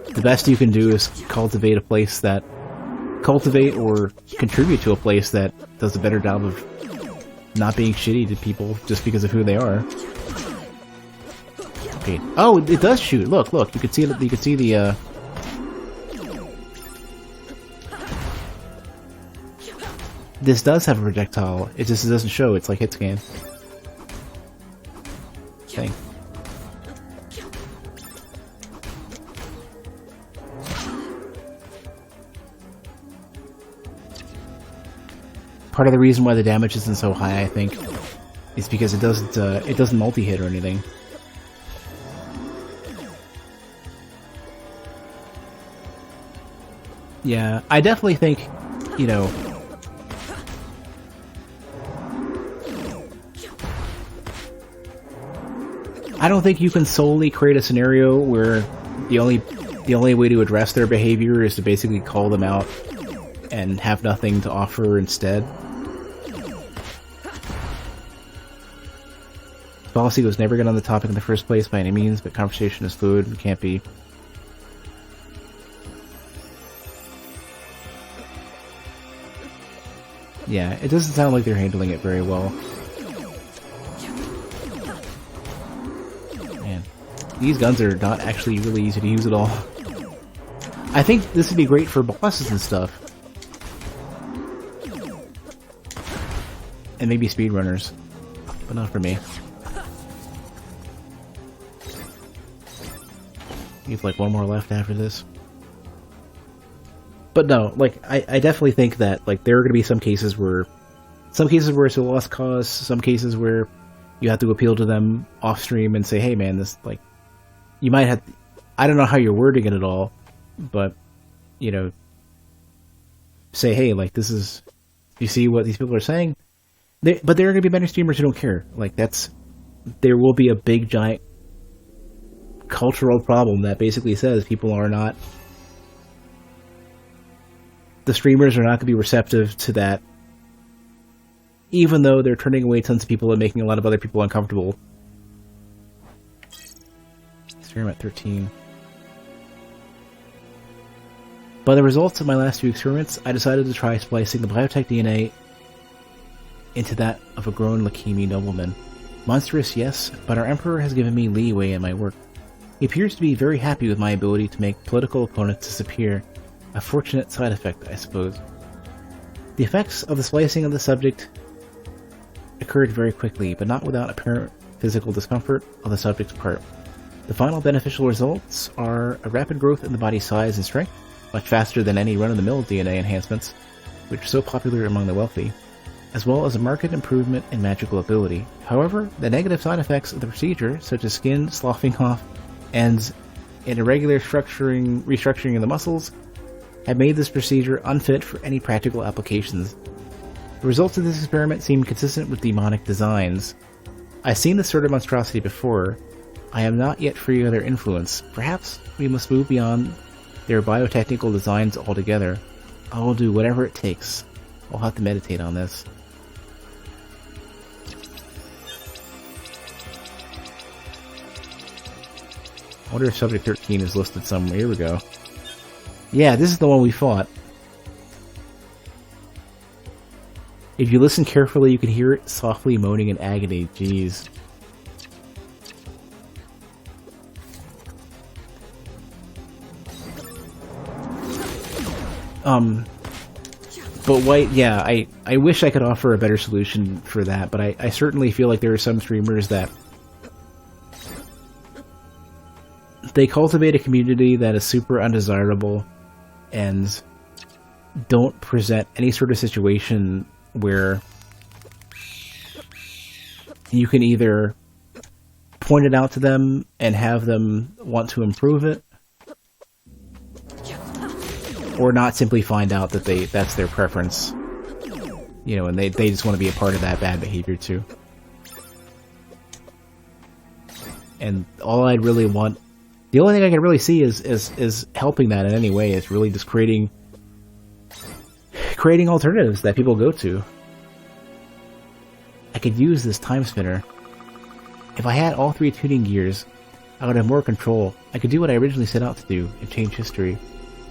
the best you can do is cultivate or contribute to a place that does a better job of not being shitty to people just because of who they are. Okay. Oh, it does shoot. Look, you can see the this does have a projectile. It just doesn't show. It's like hit scan. Thing. Part of the reason why the damage isn't so high, I think, is because it doesn't multi-hit or anything. Yeah, I definitely think, you know, I don't think you can solely create a scenario where the only way to address their behavior is to basically call them out and have nothing to offer instead. Policy was never good on the topic in the first place by any means, but conversation is fluid and can't be. Yeah, it doesn't sound like they're handling it very well. Man, these guns are not actually really easy to use at all. I think this would be great for bosses and stuff. And maybe speedrunners. But not for me. You have like one more left after this. But no, like, I definitely think that, like, there are going to be some cases where it's a lost cause, some cases where you have to appeal to them off stream and say, hey man, this, like, you might have, I don't know how you're wording it at all, but, you know, say, hey, like, this is, you see what these people are saying? But there are going to be many streamers who don't care. Like, there will be a big, giant cultural problem that basically says people are not, the streamers are not going to be receptive to that, even though they're turning away tons of people and making a lot of other people uncomfortable. Experiment 13. By the results of my last few experiments, I decided to try splicing the biotech DNA into that of a grown Lakimi nobleman. Monstrous, yes, but our Emperor has given me leeway in my work. He appears to be very happy with my ability to make political opponents disappear. A fortunate side effect, I suppose. The effects of the splicing of the subject occurred very quickly, but not without apparent physical discomfort on the subject's part. The final beneficial results are a rapid growth in the body's size and strength, much faster than any run-of-the-mill DNA enhancements, which are so popular among the wealthy, as well as a marked improvement in magical ability. However, the negative side effects of the procedure, such as skin sloughing off and an irregular restructuring of the muscles, have made this procedure unfit for any practical applications. The results of this experiment seem consistent with demonic designs. I've seen this sort of monstrosity before. I am not yet free of their influence. Perhaps we must move beyond their biotechnical designs altogether. I will do whatever it takes. I'll have to meditate on this. I wonder if Subject 13 is listed somewhere. Here we go. Yeah, this is the one we fought. If you listen carefully, you can hear it softly moaning in agony. Jeez. But White, yeah, I wish I could offer a better solution for that, but I certainly feel like there are some streamers that they cultivate a community that is super undesirable and don't present any sort of situation where you can either point it out to them and have them want to improve it, or not simply find out that that's their preference, you know, and they just want to be a part of that bad behavior too. And all I'd really want, the only thing I can really see is helping that in any way is really just creating alternatives that people go to. I could use this Timespinner. If I had all 3 tuning gears, I would have more control. I could do what I originally set out to do and change history.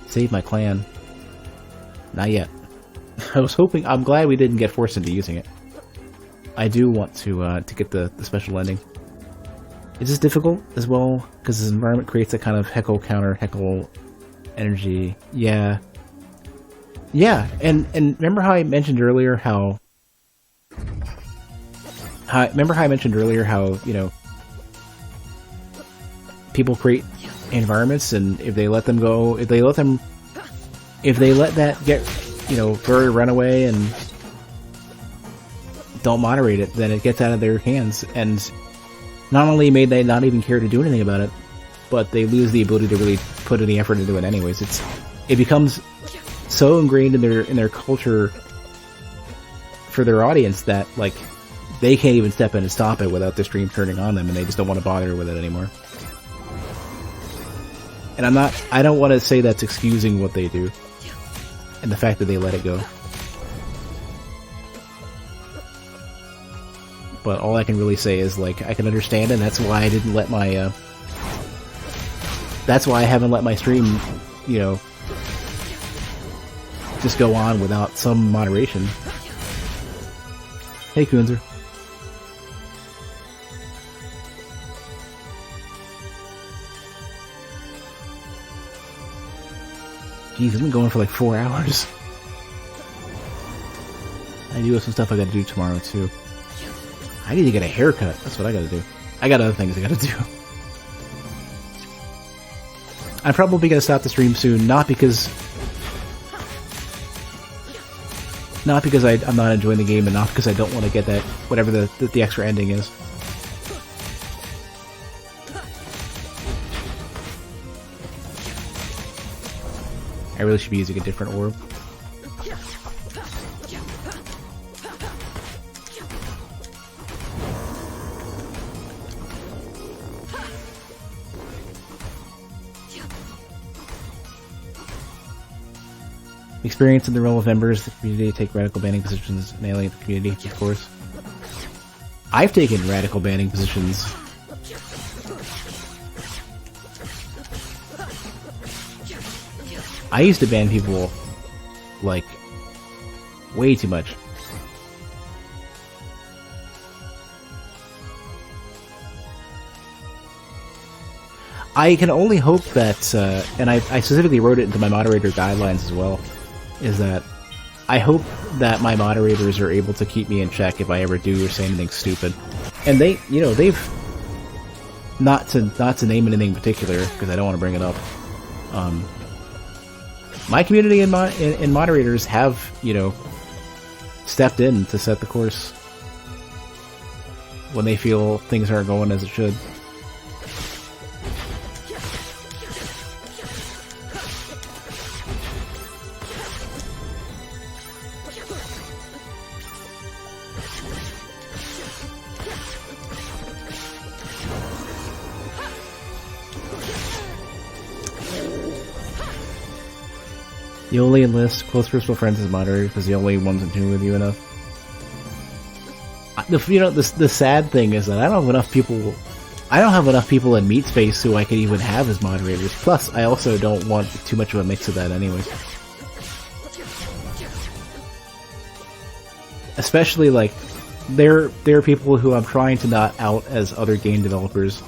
Save my clan. Not yet. I was hoping, I'm glad we didn't get forced into using it. I do want to get the special ending. Is this difficult as well? Because this environment creates a kind of heckle counter heckle energy. Yeah. Yeah, and remember how I mentioned earlier how you know, people create environments, and if they let them go, if they let that get, you know, very runaway and don't moderate it, then it gets out of their hands, and not only may they not even care to do anything about it, but they lose the ability to really put any effort into it anyways. It becomes so ingrained in their culture for their audience that, like, they can't even step in and stop it without the stream turning on them, and they just don't want to bother with it anymore. And I don't want to say that's excusing what they do and the fact that they let it go. But all I can really say is, like, I can understand, and that's why I didn't let my that's why I haven't let my stream, you know, just go on without some moderation. Hey, Kunzer. Jeez, I've been going for like 4 hours. I do have some stuff I gotta do tomorrow, too. I need to get a haircut. That's what I gotta do. I got other things I gotta do. I'm probably gonna stop the stream soon, not because I'm not enjoying the game, and not because I don't want to get that, whatever the extra ending is. I really should be using a different orb. Experience in the realm of members, the community take radical banning positions and alienate the community, of course. I've taken radical banning positions. I used to ban people, like, way too much. I can only hope that, and I specifically wrote it into my moderator guidelines as well, is that I hope that my moderators are able to keep me in check if I ever do or say anything stupid. And they, you know, they've, not to name anything in particular, because I don't want to bring it up, my community and moderators have, you know, stepped in to set the course when they feel things aren't going as it should. You only enlist close personal friends as moderators because the only ones in tune with you enough. The sad thing is that I don't have enough people. I don't have enough people in Meat Space who I could even have as moderators. Plus, I also don't want too much of a mix of that anyways. Especially, like, there are people who I'm trying to not out as other game developers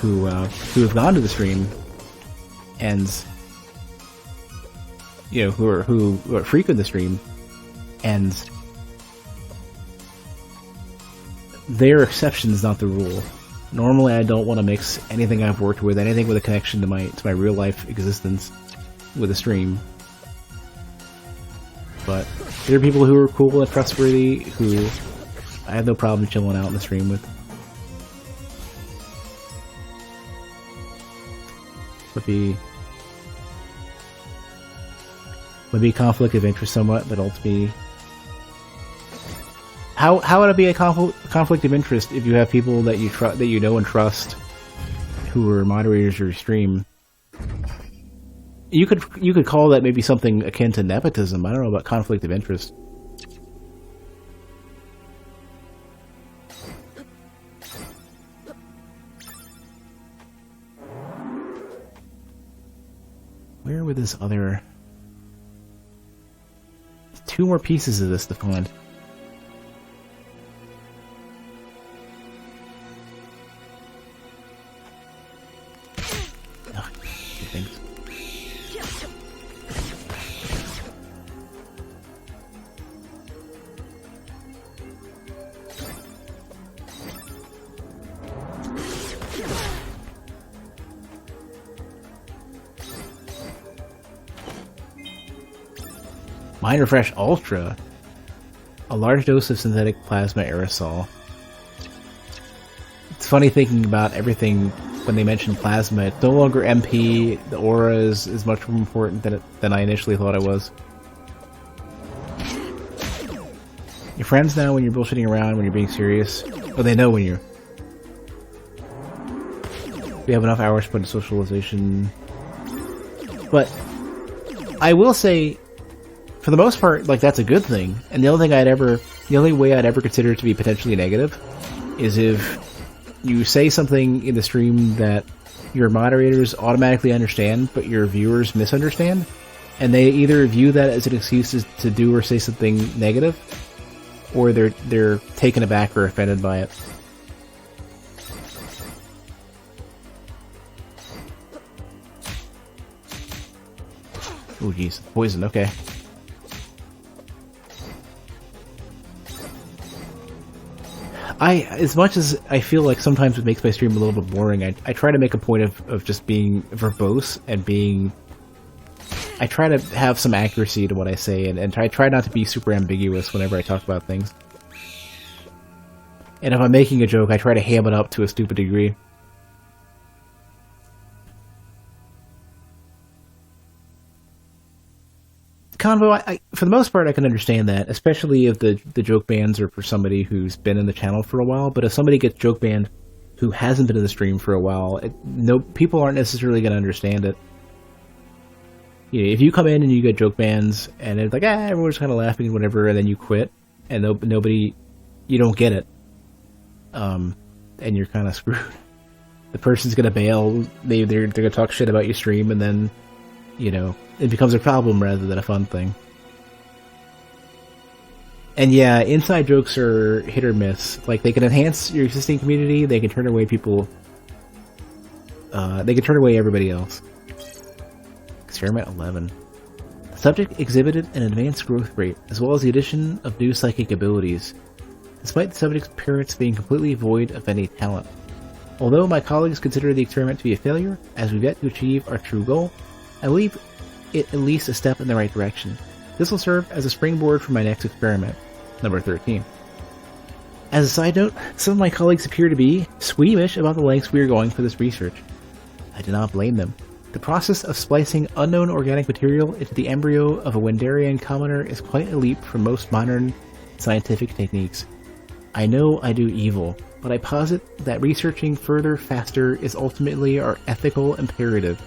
who have gone to the stream and, you know, who frequent the stream, and their exceptions, not the rule. Normally, I don't want to mix anything I've worked with, anything with a connection to my real life existence, with a stream. But there are people who are cool and trustworthy who I have no problem chilling out in the stream with. Would be conflict of interest somewhat, but ultimately, how would it be a conflict of interest if you have people that you know and trust who are moderators of your stream? You could call that maybe something akin to nepotism. I don't know about conflict of interest. Where would this other... 2 more pieces of this to find. Oh, things. Mind Refresh Ultra. A large dose of synthetic plasma aerosol. It's funny thinking about everything when they mention plasma. It's no longer MP. The aura is much more important than I initially thought it was. Your friends now when you're bullshitting around, when you're being serious. Oh, they know when you're... We have enough hours to put into socialization. But I will say, for the most part, like, that's a good thing. And the only way I'd ever consider it to be potentially negative is if you say something in the stream that your moderators automatically understand, but your viewers misunderstand, and they either view that as an excuse to do or say something negative, or they're taken aback or offended by it. Oh jeez, poison, okay. As much as I feel like sometimes it makes my stream a little bit boring, I try to make a point of just being verbose and being... I try to have some accuracy to what I say, and I try not to be super ambiguous whenever I talk about things. And if I'm making a joke, I try to ham it up to a stupid degree. Convo, for the most part, I can understand that, especially if the joke bans are for somebody who's been in the channel for a while. But if somebody gets joke banned who hasn't been in the stream for a while, people aren't necessarily going to understand it. You know, if you come in and you get joke bans, and it's like, everyone's kind of laughing and whatever, and then you quit, and nobody, you don't get it, and you're kind of screwed. The person's going to bail, they're going to talk shit about your stream, and then, you know, it becomes a problem rather than a fun thing. And yeah, inside jokes are hit or miss. Like, they can enhance your existing community, they can turn away people, they can turn away everybody else. Experiment 11. The subject exhibited an advanced growth rate, as well as the addition of new psychic abilities, despite the subject's appearance being completely void of any talent. Although my colleagues consider the experiment to be a failure, as we've yet to achieve our true goal, I believe it at least a step in the right direction. This will serve as a springboard for my next experiment, number 13. As a side note, some of my colleagues appear to be squeamish about the lengths we are going for this research. I do not blame them. The process of splicing unknown organic material into the embryo of a Wenderian commoner is quite a leap from most modern scientific techniques. I know I do evil, but I posit that researching further faster is ultimately our ethical imperative.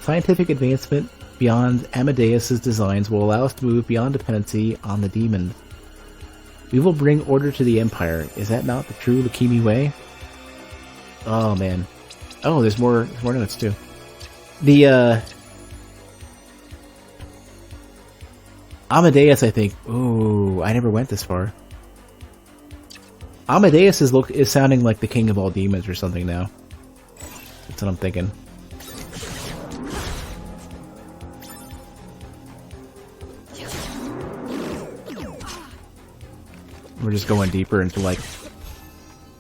Scientific advancement beyond Amadeus's designs will allow us to move beyond dependency on the demon. We will bring order to the Empire. Is that not the true Lakimi way? Oh, man. Oh, there's more notes, too. The, Amadeus, I think. Ooh, I never went this far. Amadeus is sounding like the king of all demons or something now. That's what I'm thinking. We're just going deeper into, like,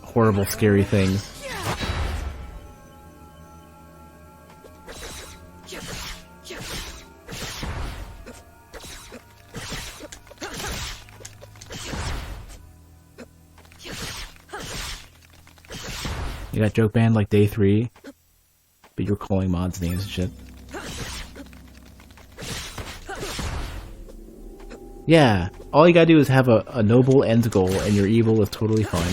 horrible, scary things. You got joke banned like day 3, but you're calling mods names and shit. Yeah, all you gotta do is have a noble end goal and your evil is totally fine.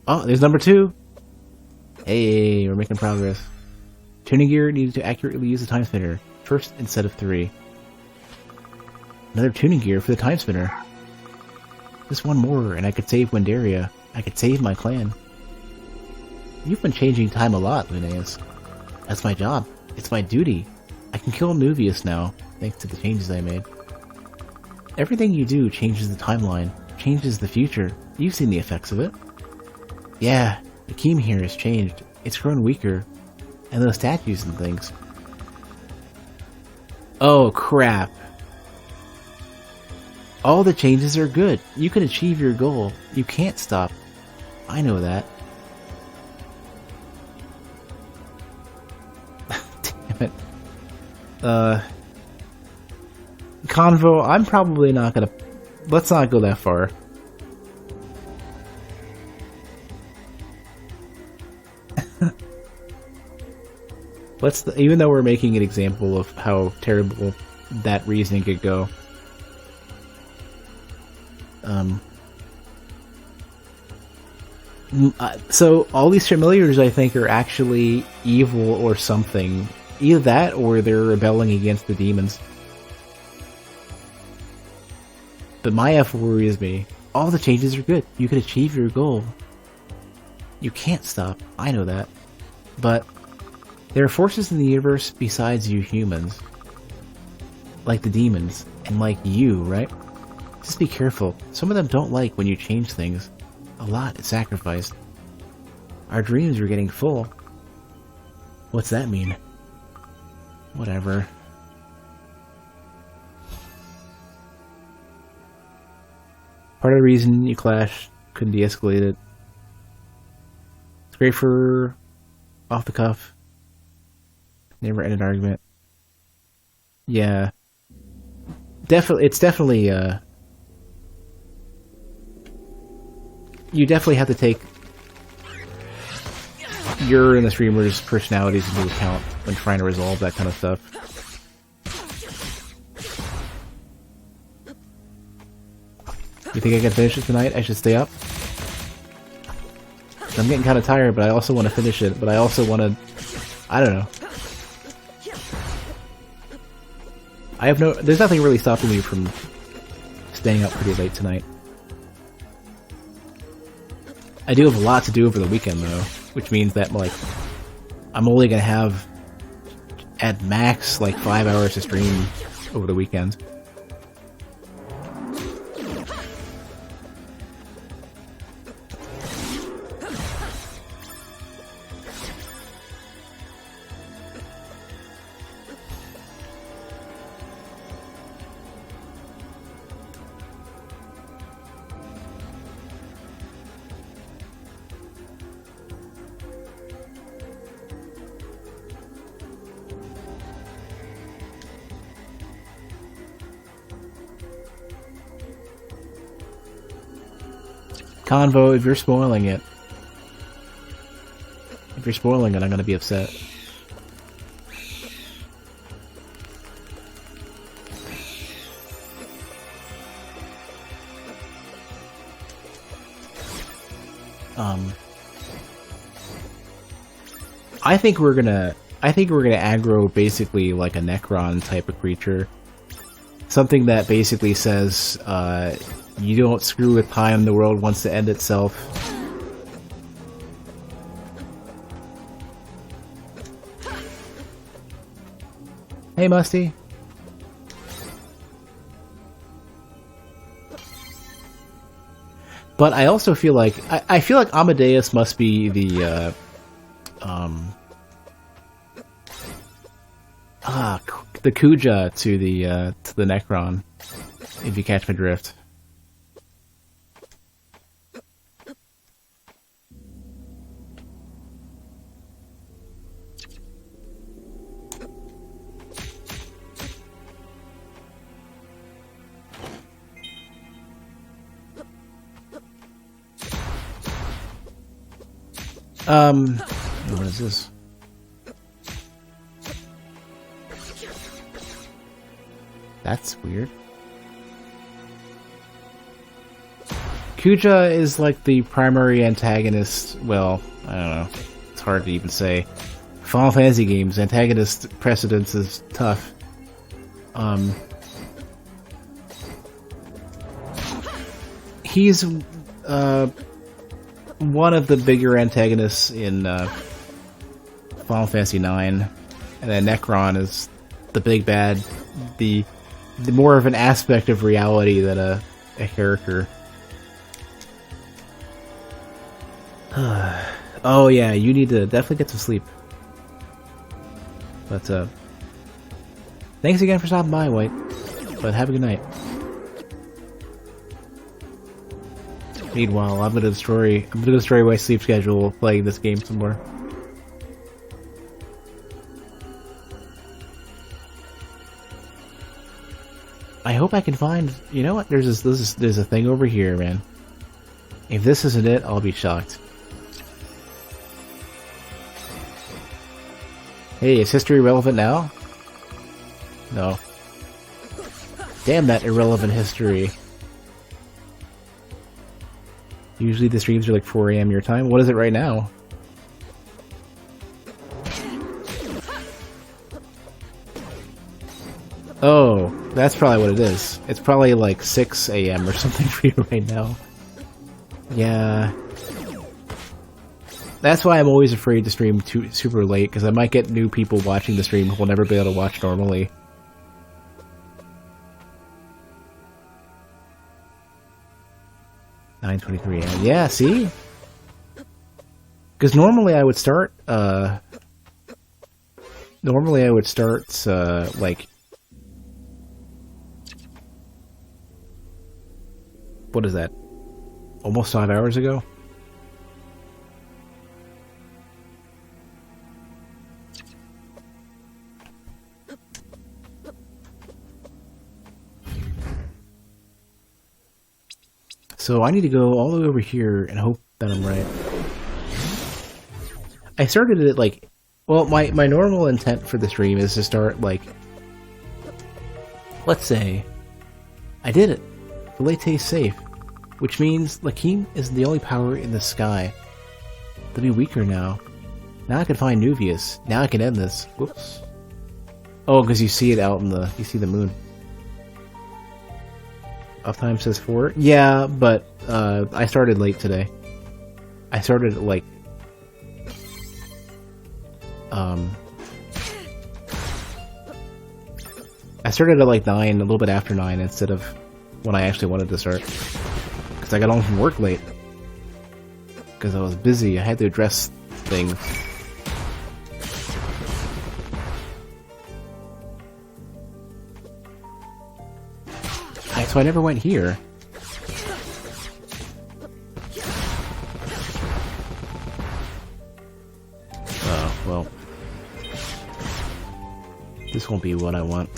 Oh, there's number 2! Hey, we're making progress. Tuning gear needed to accurately use the Timespinner, first instead of 3. Another tuning gear for the Timespinner. Just one more, and I could save Wendaria. I could save my clan. You've been changing time a lot, Linnaeus. That's my job. It's my duty. I can kill Nuvius now, thanks to the changes I made. Everything you do changes the timeline, changes the future. You've seen the effects of it. Yeah, the Keem here has changed. It's grown weaker. And those statues and things. Oh, crap. All the changes are good. You can achieve your goal. You can't stop. I know that. Damn it. Convo, I'm probably not gonna... Let's not go that far. Even though we're making an example of how terrible that reasoning could go. So all these familiars, I think, are actually evil or something. Either that, or they're rebelling against the demons. But Maya worries me. All the changes are good. You can achieve your goal. You can't stop. I know that. But there are forces in the universe besides you humans. Like the demons. And like you, right? Just be careful. Some of them don't like when you change things. A lot is sacrificed. Our dreams are getting full. What's that mean? Whatever. Part of the reason you clashed, couldn't de-escalate it. It's great for off the cuff. Never ended argument. Yeah. It's definitely, you definitely have to take your and the streamer's personalities into account when trying to resolve that kind of stuff. You think I can finish it tonight? I should stay up? I'm getting kind of tired, but I also want to finish it, but I also want to... I don't know. There's nothing really stopping me from staying up pretty late tonight. I do have a lot to do over the weekend, though, which means that, like, I'm only gonna have, at max, like, 5 hours to stream over the weekend. Convo, if you're spoiling it. If you're spoiling it, I'm gonna be upset. I think we're gonna aggro basically like a Necron type of creature. Something that basically says, you don't screw with time, the world wants to end itself. Hey, Musty. But I also feel like I feel like Amadeus must be the the Kuja to the Necron, if you catch my drift. What is this? That's weird. Kuja is like the primary antagonist. Well, I don't know. It's hard to even say. Final Fantasy games, antagonist precedence is tough. He's one of the bigger antagonists in Final Fantasy IX, and then Necron is the big bad, the more of an aspect of reality than a character. Oh yeah, you need to definitely get some sleep. But thanks again for stopping by, White. But have a good night. Meanwhile, I'm gonna destroy my sleep schedule playing this game some more. I hope I can find. You know what? There's a thing over here, man. If this isn't it, I'll be shocked. Hey, is history relevant now? No. Damn that irrelevant history. Usually the streams are like 4 AM your time. What is it right now? Oh, that's probably what it is. It's probably like 6 AM or something for you right now. Yeah. That's why I'm always afraid to stream super late, because I might get new people watching the stream who will never be able to watch normally. $9:23 AM. Yeah, see? Because normally I would start, like... What is that? Almost 5 hours ago? So I need to go all the way over here and hope that I'm right. I started it like... Well, my normal intent for the stream is to start like... Let's say... I did it! The Late is safe. Which means Lakeem is the only power in the sky. They'll be weaker now. Now I can find Nuvius. Now I can end this. Whoops. Oh, because you see it out in the... You see the moon. Uptime says 4. Yeah, but I started late today. I started at like... I started at like 9, a little bit after 9, instead of when I actually wanted to start. Because I got home from work late. Because I was busy, I had to address things. So I never went here. Oh, well. This won't be what I want.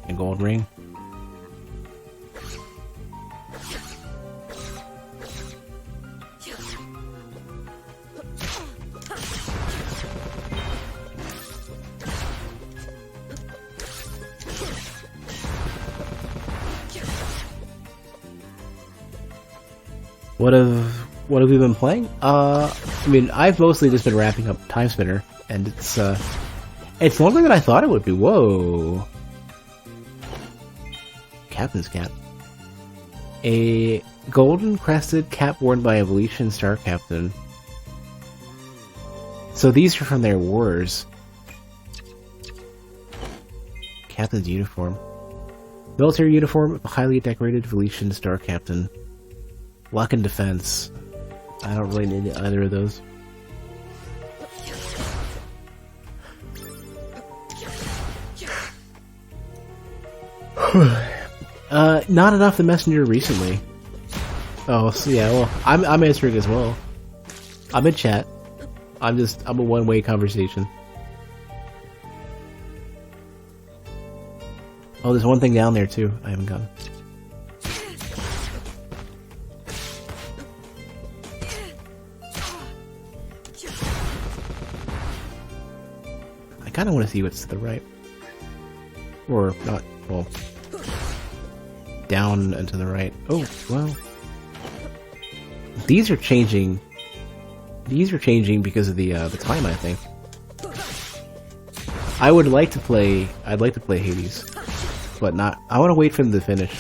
A gold ring. What have we been playing? I mean, I've mostly just been wrapping up Timespinner, and it's longer than I thought it would be. Whoa. Captain's cap. A golden crested cap worn by Evolution Star Captain. So these are from their wars. Captain's uniform. Military uniform of a highly decorated Evolution Star Captain. Luck and defense. I don't really need either of those. Not enough the messenger recently. Oh, so yeah, well, I'm answering as well. I'm in chat. I'm a one-way conversation. Oh, there's one thing down there too. I haven't gotten. I kind of want to see what's to the right. Or not, well, down and to the right. Oh, well. These are changing. These are changing because of the time, I think. I'd like to play Hades, but not. I want to wait for them to finish.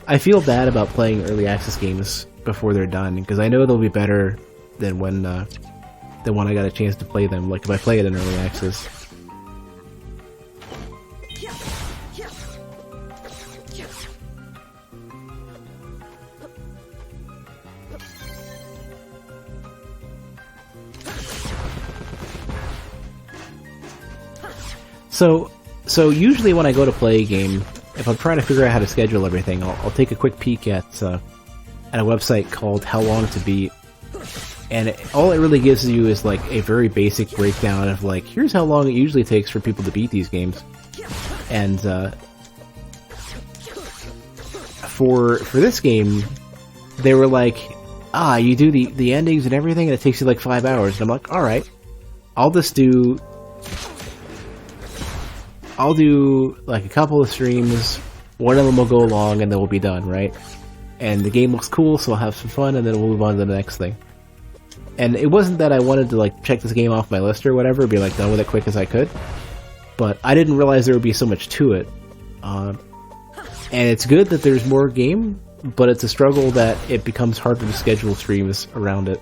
I feel bad about playing early access games before they're done because I know they'll be better than when I got a chance to play them. Like if I play it in early access. So usually when I go to play a game, if I'm trying to figure out how to schedule everything, I'll take a quick peek at a website called How Long to Beat, and all it really gives you is like a very basic breakdown of like, here's how long it usually takes for people to beat these games, and for this game, they were like, you do the endings and everything, and it takes you like 5 hours, and I'm like, all right, I'll do like a couple of streams, one of them will go long and then we'll be done, right? And the game looks cool, so I'll have some fun and then we'll move on to the next thing. And it wasn't that I wanted to like check this game off my list or whatever, be like done with it quick as I could, but I didn't realize there would be so much to it. And it's good that there's more game, but it's a struggle that it becomes harder to schedule streams around it.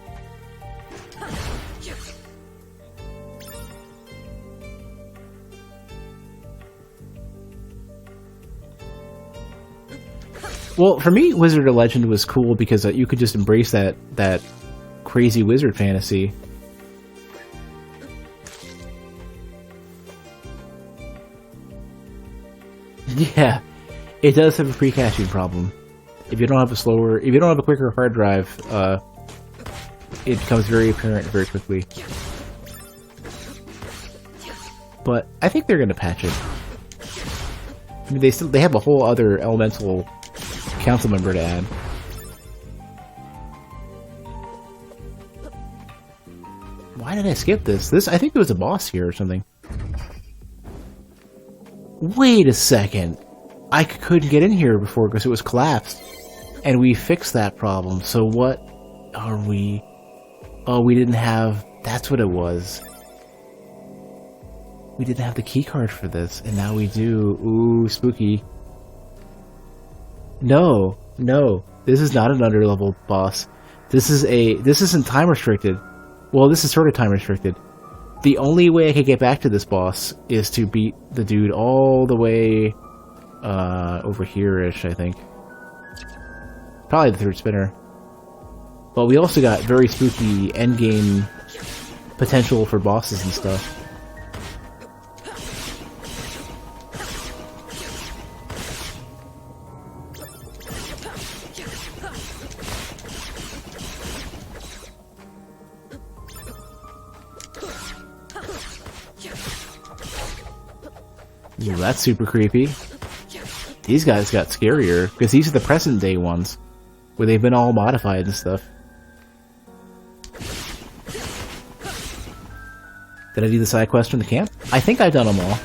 Well, for me, Wizard or Legend was cool because you could just embrace that crazy wizard fantasy. Yeah, it does have a pre-caching problem. If you don't have a quicker hard drive, it becomes very apparent very quickly. But I think they're gonna patch it. I mean, they have a whole other elemental council member to add. Why did I skip this? I think there was a boss here or something. Wait a second. I couldn't get in here before because it was collapsed. And we fixed that problem. So what are we... Oh, we didn't have... That's what it was. We didn't have the keycard for this, and now we do. Ooh, spooky. No, this is not an underlevel boss. This isn't time restricted. Well, this is sort of time restricted. The only way I could get back to this boss is to beat the dude all the way over here-ish, I think. Probably the third spinner. But we also got very spooky endgame potential for bosses and stuff. Ooh, that's super creepy. These guys got scarier, because these are the present day ones, where they've been all modified and stuff. Did I do the side quest from the camp? I think I've done them all.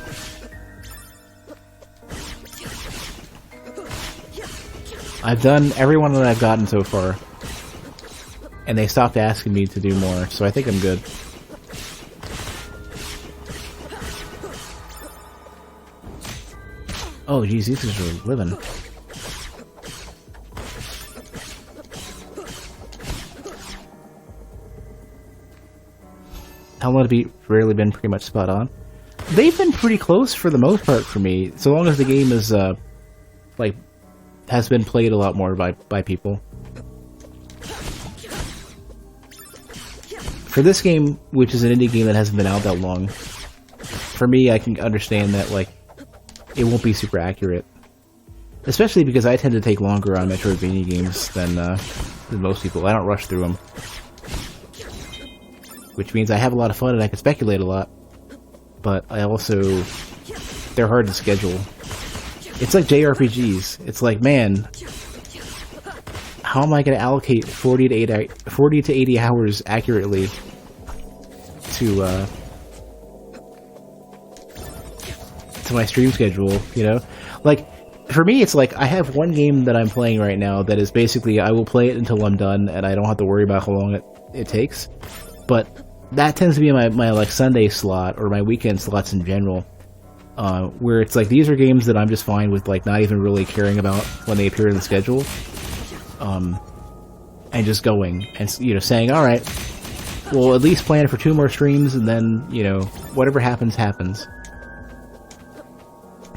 I've done every one that I've gotten so far. and they stopped asking me to do more, so I think I'm good. Oh, jeez, these guys are living. How long have you rarely been pretty much spot on? They've been pretty close for the most part for me, so long as the game is, like, has been played a lot more by people. For this game, which is an indie game that hasn't been out that long, for me, I can understand that, like, it won't be super accurate. Especially because I tend to take longer on Metroidvania games than most people. I don't rush through them. Which means I have a lot of fun and I can speculate a lot. But I also... they're hard to schedule. It's like JRPGs. It's like, man... how am I going to allocate 40 to 80 hours accurately to my stream schedule, you know? Like, for me, it's like, I have one game that I'm playing right now that is basically, I will play it until I'm done, and I don't have to worry about how long it takes. But that tends to be my like, Sunday slot, or my weekend slots in general, where it's like, these are games that I'm just fine with, like, not even really caring about when they appear in the schedule. And just going, and, you know, saying, alright, we'll at least plan for 2 more streams, and then, you know, whatever happens, happens.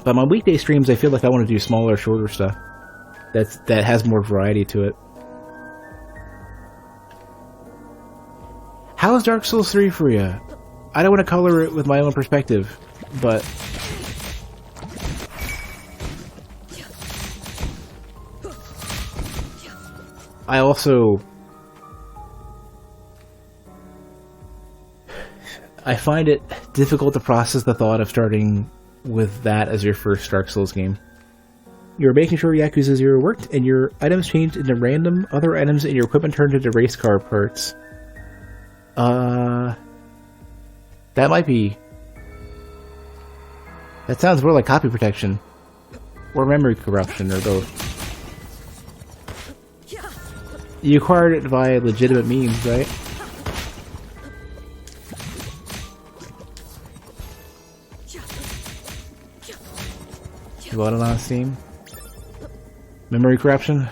But my weekday streams, I feel like I want to do smaller, shorter stuff. That has more variety to it. How's Dark Souls 3 for you? I don't want to color it with my own perspective, but... I also... I find it difficult to process the thought of starting with that as your first Dark Souls game. You're making sure Yakuza 0 worked, and your items changed into random other items, and your equipment turned into race car parts. That might be... that sounds more like copy protection. Or memory corruption, or both. You acquired it via legitimate means, right? You bought it on Steam? Memory corruption?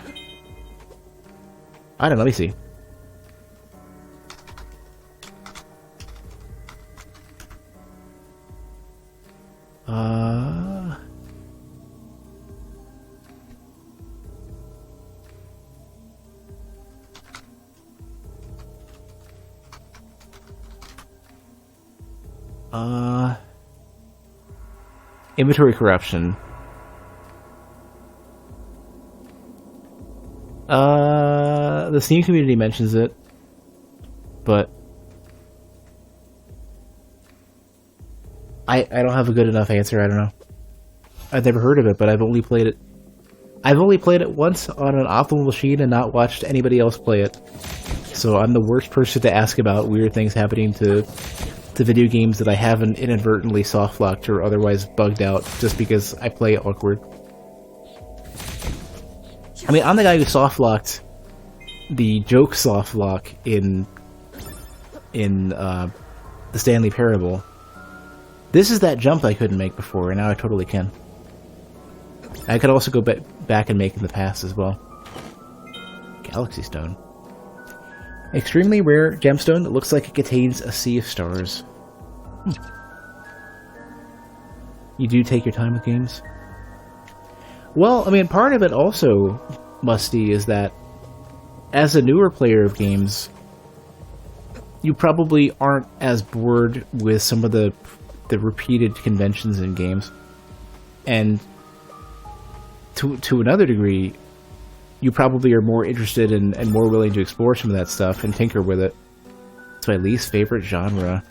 I don't know, let me see. Inventory corruption. The Steam community mentions it, but I don't have a good enough answer. I don't know. I've never heard of it, but I've only played it. I've only played it once on an optimal machine and not watched anybody else play it. So I'm the worst person to ask about weird things happening to video games that I haven't inadvertently soft-locked or otherwise bugged out just because I play it awkward. I mean, I'm the guy who soft-locked the joke soft-lock in the Stanley Parable. This is that jump I couldn't make before, and now I totally can. I could also go back and make in the past as well. Galaxy Stone. Extremely rare gemstone that looks like it contains a sea of stars. You do take your time with games? Well, I mean, part of it also, Musty, is that as a newer player of games, you probably aren't as bored with some of the repeated conventions in games. And to another degree, you probably are more interested in and more willing to explore some of that stuff and tinker with it. It's my least favorite genre.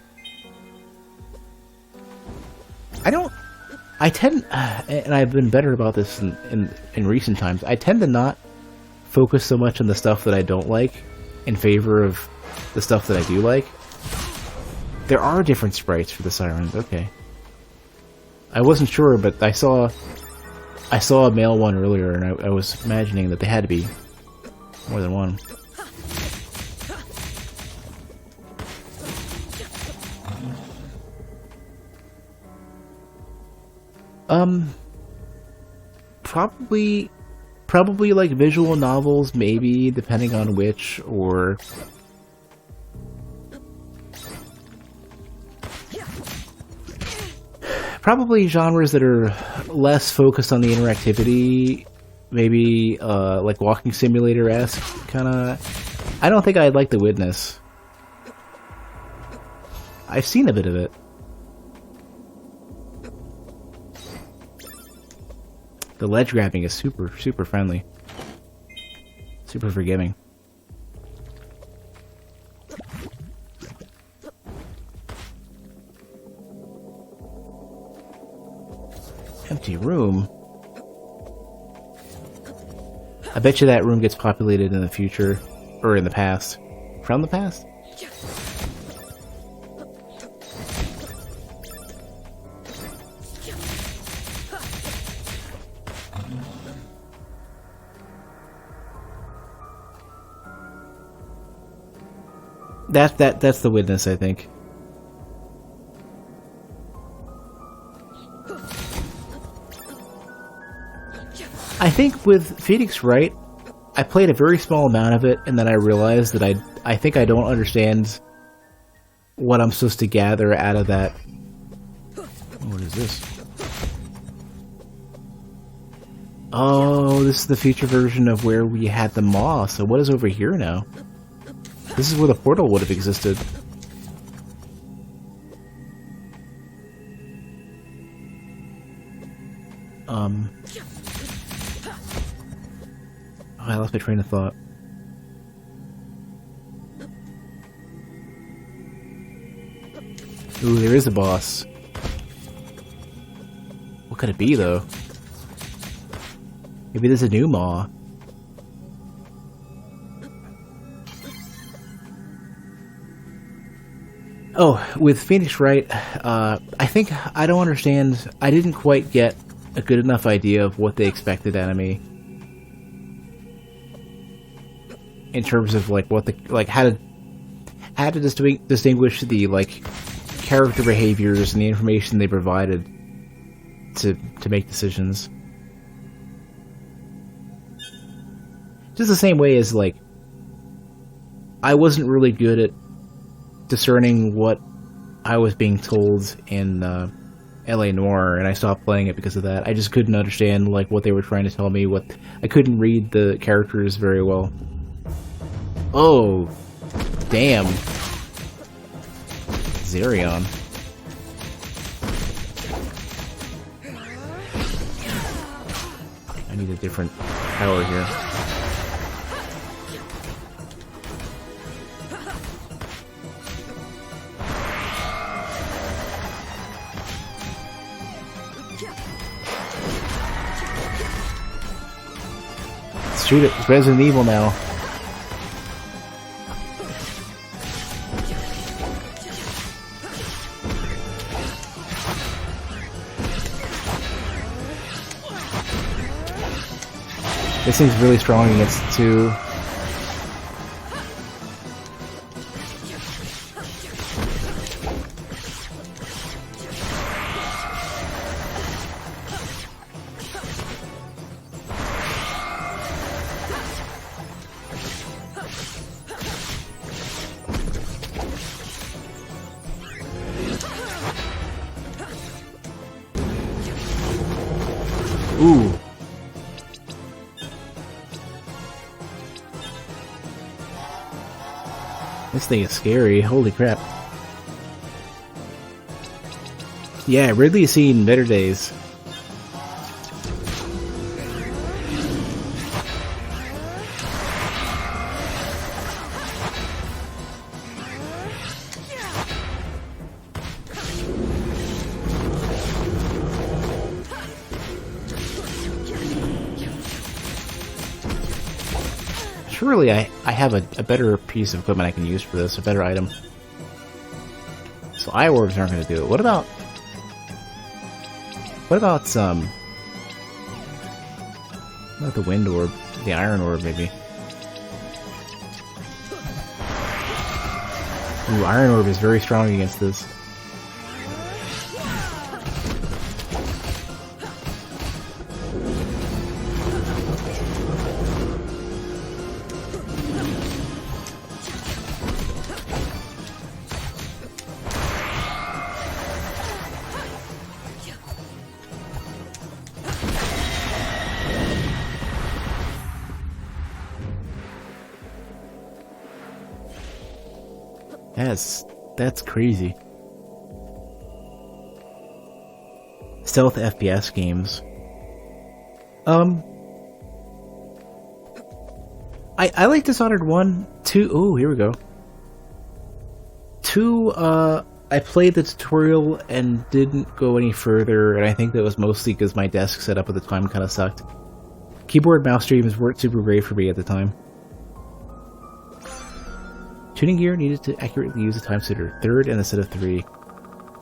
I tend, and I've been better about this in recent times, I tend to not focus so much on the stuff that I don't like in favor of the stuff that I do like. There are different sprites for the sirens, okay. I wasn't sure, but I saw a male one earlier, and I was imagining that they had to be more than one. Probably like visual novels, maybe, depending on which, or probably genres that are less focused on the interactivity, maybe like walking simulator-esque kind of. I don't think I'd like The Witness. I've seen a bit of it. The ledge grabbing is super friendly. Super forgiving. Empty room? I bet you that room gets populated in the future. Or in the past. From the past? That's The Witness, I think. I think with Phoenix Wright, I played a very small amount of it, and then I realized that I think I don't understand what I'm supposed to gather out of that. What is this? Oh, this is the future version of where we had the Maw, so what is over here now? This is where the portal would have existed. Oh, I lost my train of thought. Ooh, there is a boss. What could it be, though? Maybe there's a new Maw. Oh, with Phoenix Wright, I think I don't understand. I didn't quite get a good enough idea of what they expected out of me. In terms of like what the how to distinguish the like character behaviors and the information they provided to make decisions. Just the same way as like I wasn't really good at discerning what I was being told in L.A. Noire, and I stopped playing it because of that. I just couldn't understand like what they were trying to tell me. I couldn't read the characters very well. Oh, damn. Zerion. I need a different power here. Let's shoot it. It's Resident Evil now. This thing's really strong against 2. Ooh. This thing is scary. Holy crap. Yeah, Ridley's seen better days. Surely I have a better piece of equipment I can use for this, a better item. So eye orbs aren't going to do it. What about the wind orb, the iron orb maybe? Ooh, iron orb is very strong against this. That's crazy. Stealth FPS games. I like Dishonored 1, 2, oh, here we go. 2, I played the tutorial and didn't go any further, and I think that was mostly because my desk setup at the time kind of sucked. Keyboard mouse streams weren't super great for me at the time. Tuning gear needed to accurately use the time spinner, third instead of 3.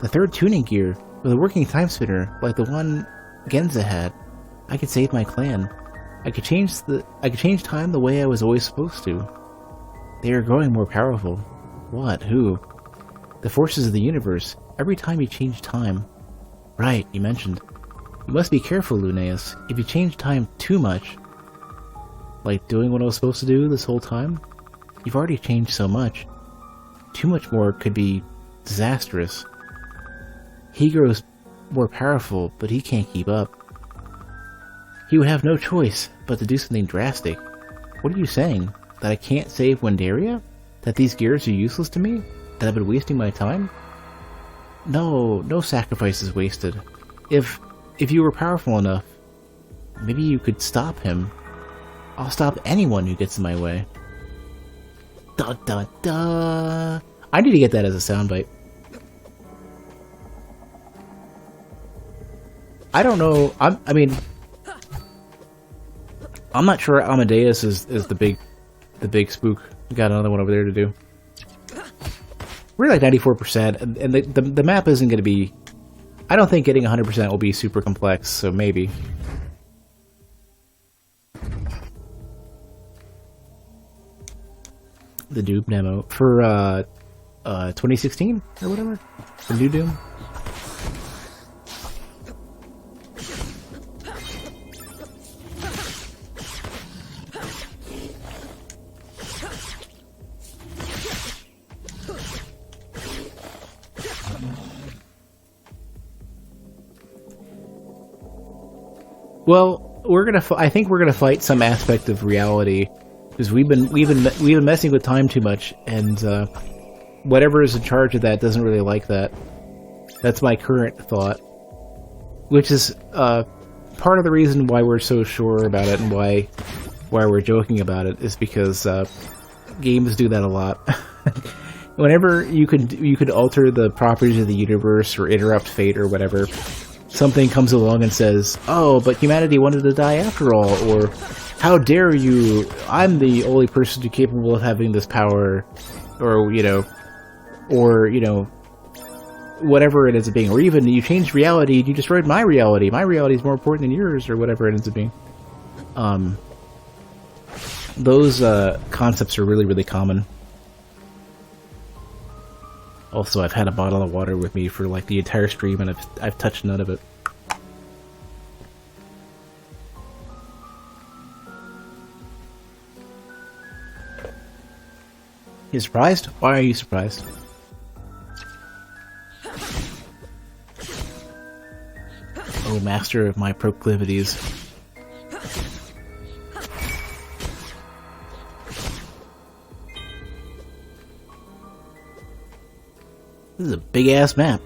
The third tuning gear, with a working time spinner, like the one Genza had, I could save my clan. I could change time the way I was always supposed to. They are growing more powerful. What? Who? The forces of the universe. Every time you change time. Right, you mentioned. You must be careful, Lunaeus. If you change time too much, like doing what I was supposed to do this whole time, you've already changed so much. Too much more could be disastrous. He grows more powerful, but he can't keep up. He would have no choice but to do something drastic. What are you saying? That I can't save Wendaria? That these gears are useless to me? That I've been wasting my time? No sacrifice is wasted. If you were powerful enough, maybe you could stop him. I'll stop anyone who gets in my way. Da da da. I need to get that as a soundbite. I don't know. I'm not sure Amadeus is the big spook. We got another one over there to do. We're like 94%, and the map isn't going to be... I don't think getting 100% will be super complex, so maybe. The Doom demo for 2016 or whatever. The new Doom. Well, I think we're gonna fight some aspect of reality because we've been messing with time too much, and whatever is in charge of that doesn't really like that. That's my current thought, which is part of the reason why we're so sure about it and why we're joking about it is because games do that a lot. Whenever you could alter the properties of the universe or interrupt fate or whatever, something comes along and says, "Oh, but humanity wanted to die after all," or "How dare you? I'm the only person capable of having this power," or whatever it ends up being, or even you changed reality, you destroyed my reality. My reality is more important than yours, or whatever it ends up being. Those concepts are really, really common. Also, I've had a bottle of water with me for like the entire stream, and I've touched none of it. You surprised? Why are you surprised? Oh, master of my proclivities. This is a big-ass map.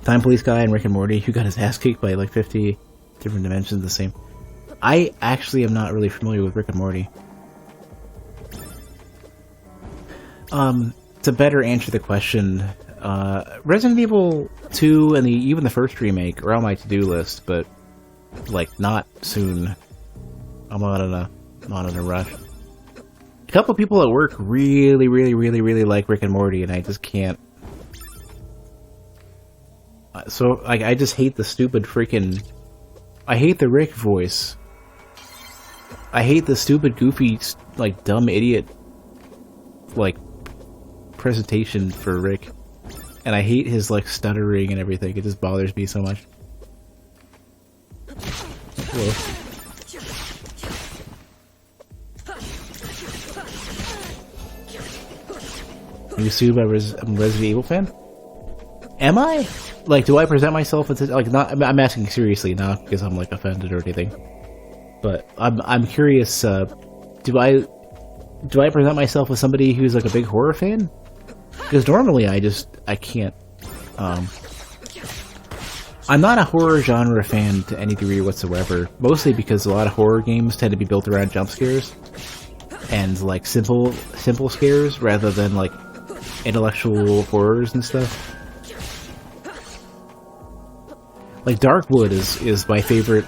Time Police guy and Rick and Morty, who got his ass kicked by like 50 different dimensions the same. I actually am not really familiar with Rick and Morty. To better answer the question, Resident Evil 2 and even the first remake are on my to-do list, but like not soon. I'm not in a rush. A couple people at work really, really, really, really like Rick and Morty, and I just can't. So, like, I just hate the stupid freaking... I hate the Rick voice. I hate the stupid, goofy, like, dumb idiot, like, presentation for Rick. And I hate his, like, stuttering and everything. It just bothers me so much. Whoa. You assume I'm a Resident Evil fan? Am I? Like, do I present myself as like not? I'm asking seriously, not because I'm like offended or anything. But I'm curious. Do I do I present myself as somebody who's like a big horror fan? Because normally I can't. I'm not a horror genre fan to any degree whatsoever, mostly because a lot of horror games tend to be built around jump scares and like simple scares rather than like intellectual horrors and stuff. Like Darkwood is my favorite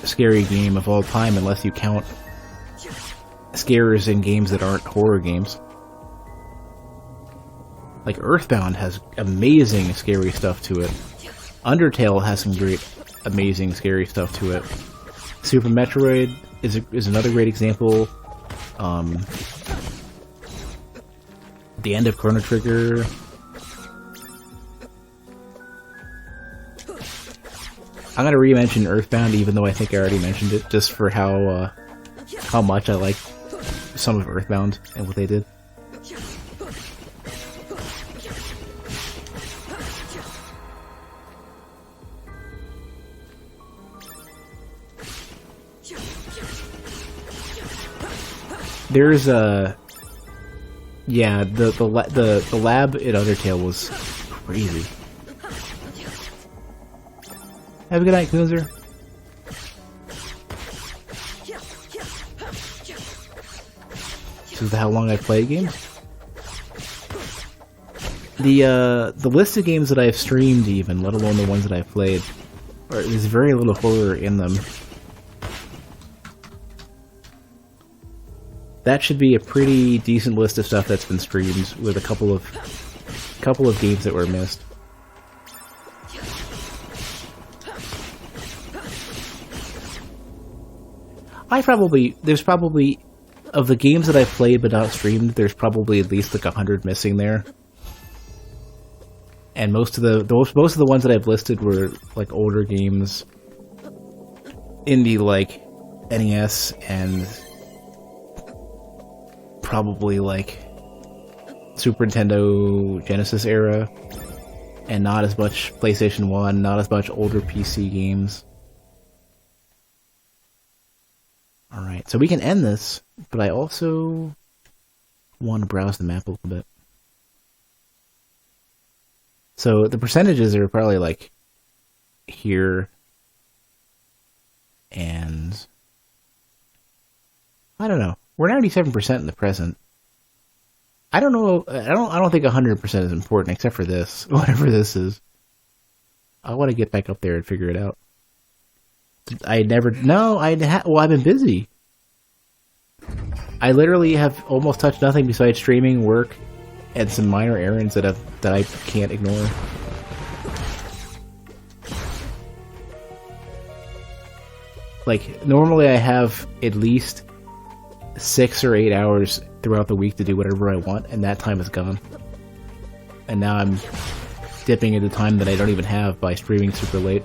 scary game of all time, unless you count scares in games that aren't horror games. Like Earthbound has amazing scary stuff to it. Undertale has some great, amazing scary stuff to it. Super Metroid is another great example. The end of Chrono Trigger. I'm gonna re-mention Earthbound, even though I think I already mentioned it, just for how much I like some of Earthbound and what they did. There's the lab in Undertale was crazy. Have a good night, Cruiser. This is how long I've played games. The list of games that I've streamed, even, let alone the ones that I've played, there's very little horror in them. That should be a pretty decent list of stuff that's been streamed, with a couple of games that were missed. There's probably of the games that I've played but not streamed, there's probably at least like 100 missing there. And most of the ones that I've listed were like older games in the like NES and probably like Super Nintendo Genesis era, and not as much PlayStation 1, not as much older PC games. Alright, so we can end this, but I also want to browse the map a little bit. So the percentages are probably like here, and I don't know. We're 97% in the present. I don't know. I don't think 100% is important, except for this, whatever this is. I want to get back up there and figure it out. I've been busy. I literally have almost touched nothing besides streaming, work, and some minor errands that I can't ignore. Like, normally I have at least 6 or 8 hours throughout the week to do whatever I want, and that time is gone. And now I'm dipping into time that I don't even have by streaming super late.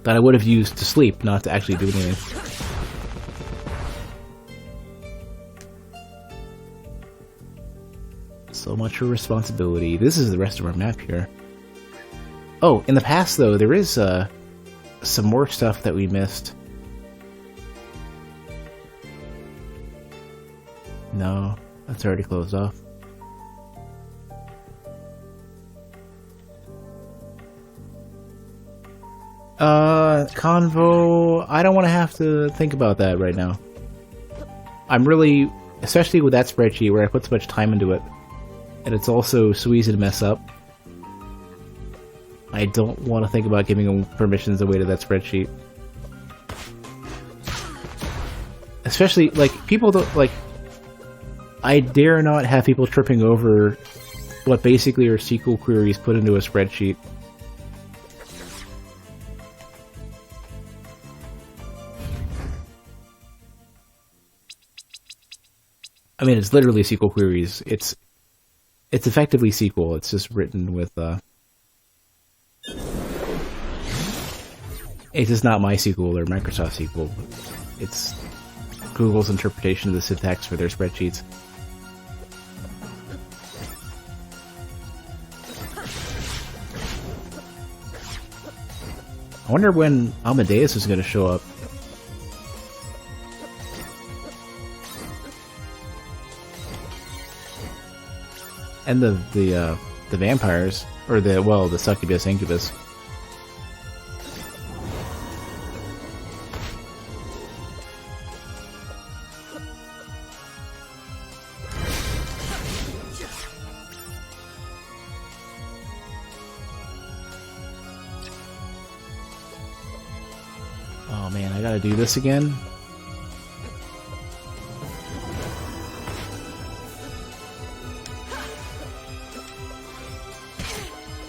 That I would have used to sleep, not to actually do anything. So much for responsibility. This is the rest of our map here. Oh, in the past though, there is some more stuff that we missed. No, that's already closed off. Convo, I don't want to have to think about that right now. I'm really, especially with that spreadsheet where I put so much time into it, and it's also so easy to mess up. I don't want to think about giving permissions away to that spreadsheet. Especially, like, people don't, like, I dare not have people tripping over what basically are SQL queries put into a spreadsheet. I mean, it's literally SQL queries. It's effectively SQL. It's just written with it's just not MySQL or Microsoft SQL. It's Google's interpretation of the syntax for their spreadsheets. I wonder when Amadeus is going to show up. And the vampires, or the succubus, incubus. Oh man, I gotta do this again.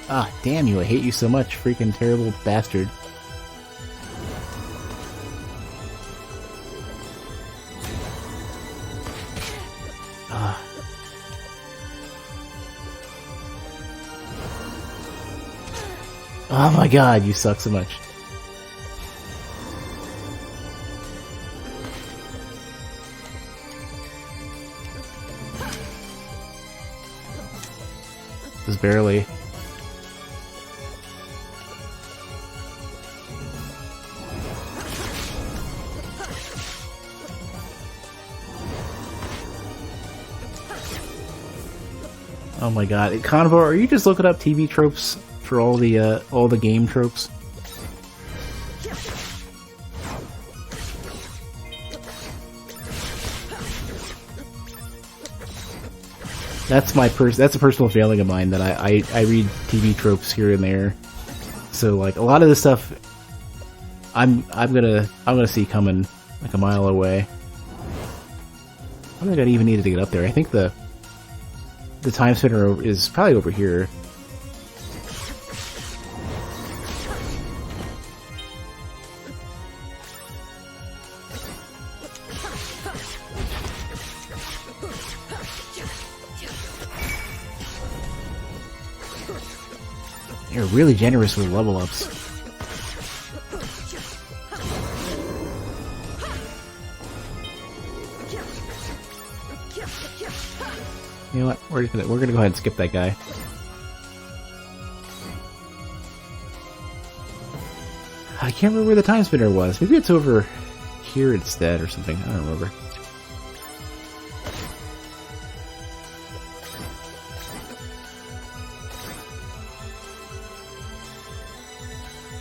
Ah, damn you, I hate you so much, freaking terrible bastard. Ah. Oh my god, you suck so much. Just barely. Oh my god, Convo, are you just looking up TV tropes for all the game tropes? That's a personal failing of mine that I read TV tropes here and there. So like a lot of this stuff I'm gonna see coming like a mile away. I don't think I even needed to get up there. I think the Timespinner is probably over here. You're really generous with level ups. You know what? We're gonna go ahead and skip that guy. I can't remember where the Timespinner was. Maybe it's over here instead or something. I don't remember.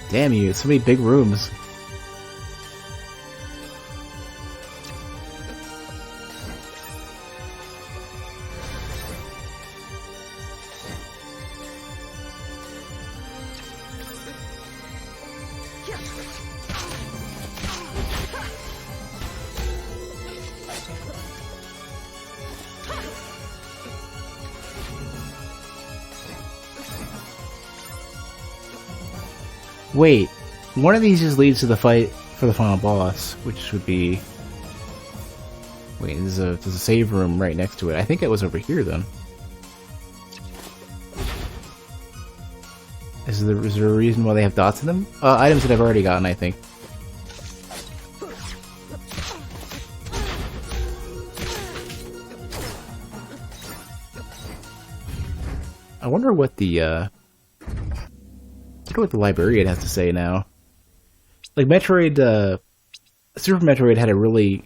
Damn you, so many big rooms. Wait, one of these just leads to the fight for the final boss, which would be... Wait, there's a save room right next to it. I think it was over here then. Is there a reason why they have dots in them? Items that I've already gotten, I think. I wonder what the librarian has to say now. Like Metroid, Super Metroid had a really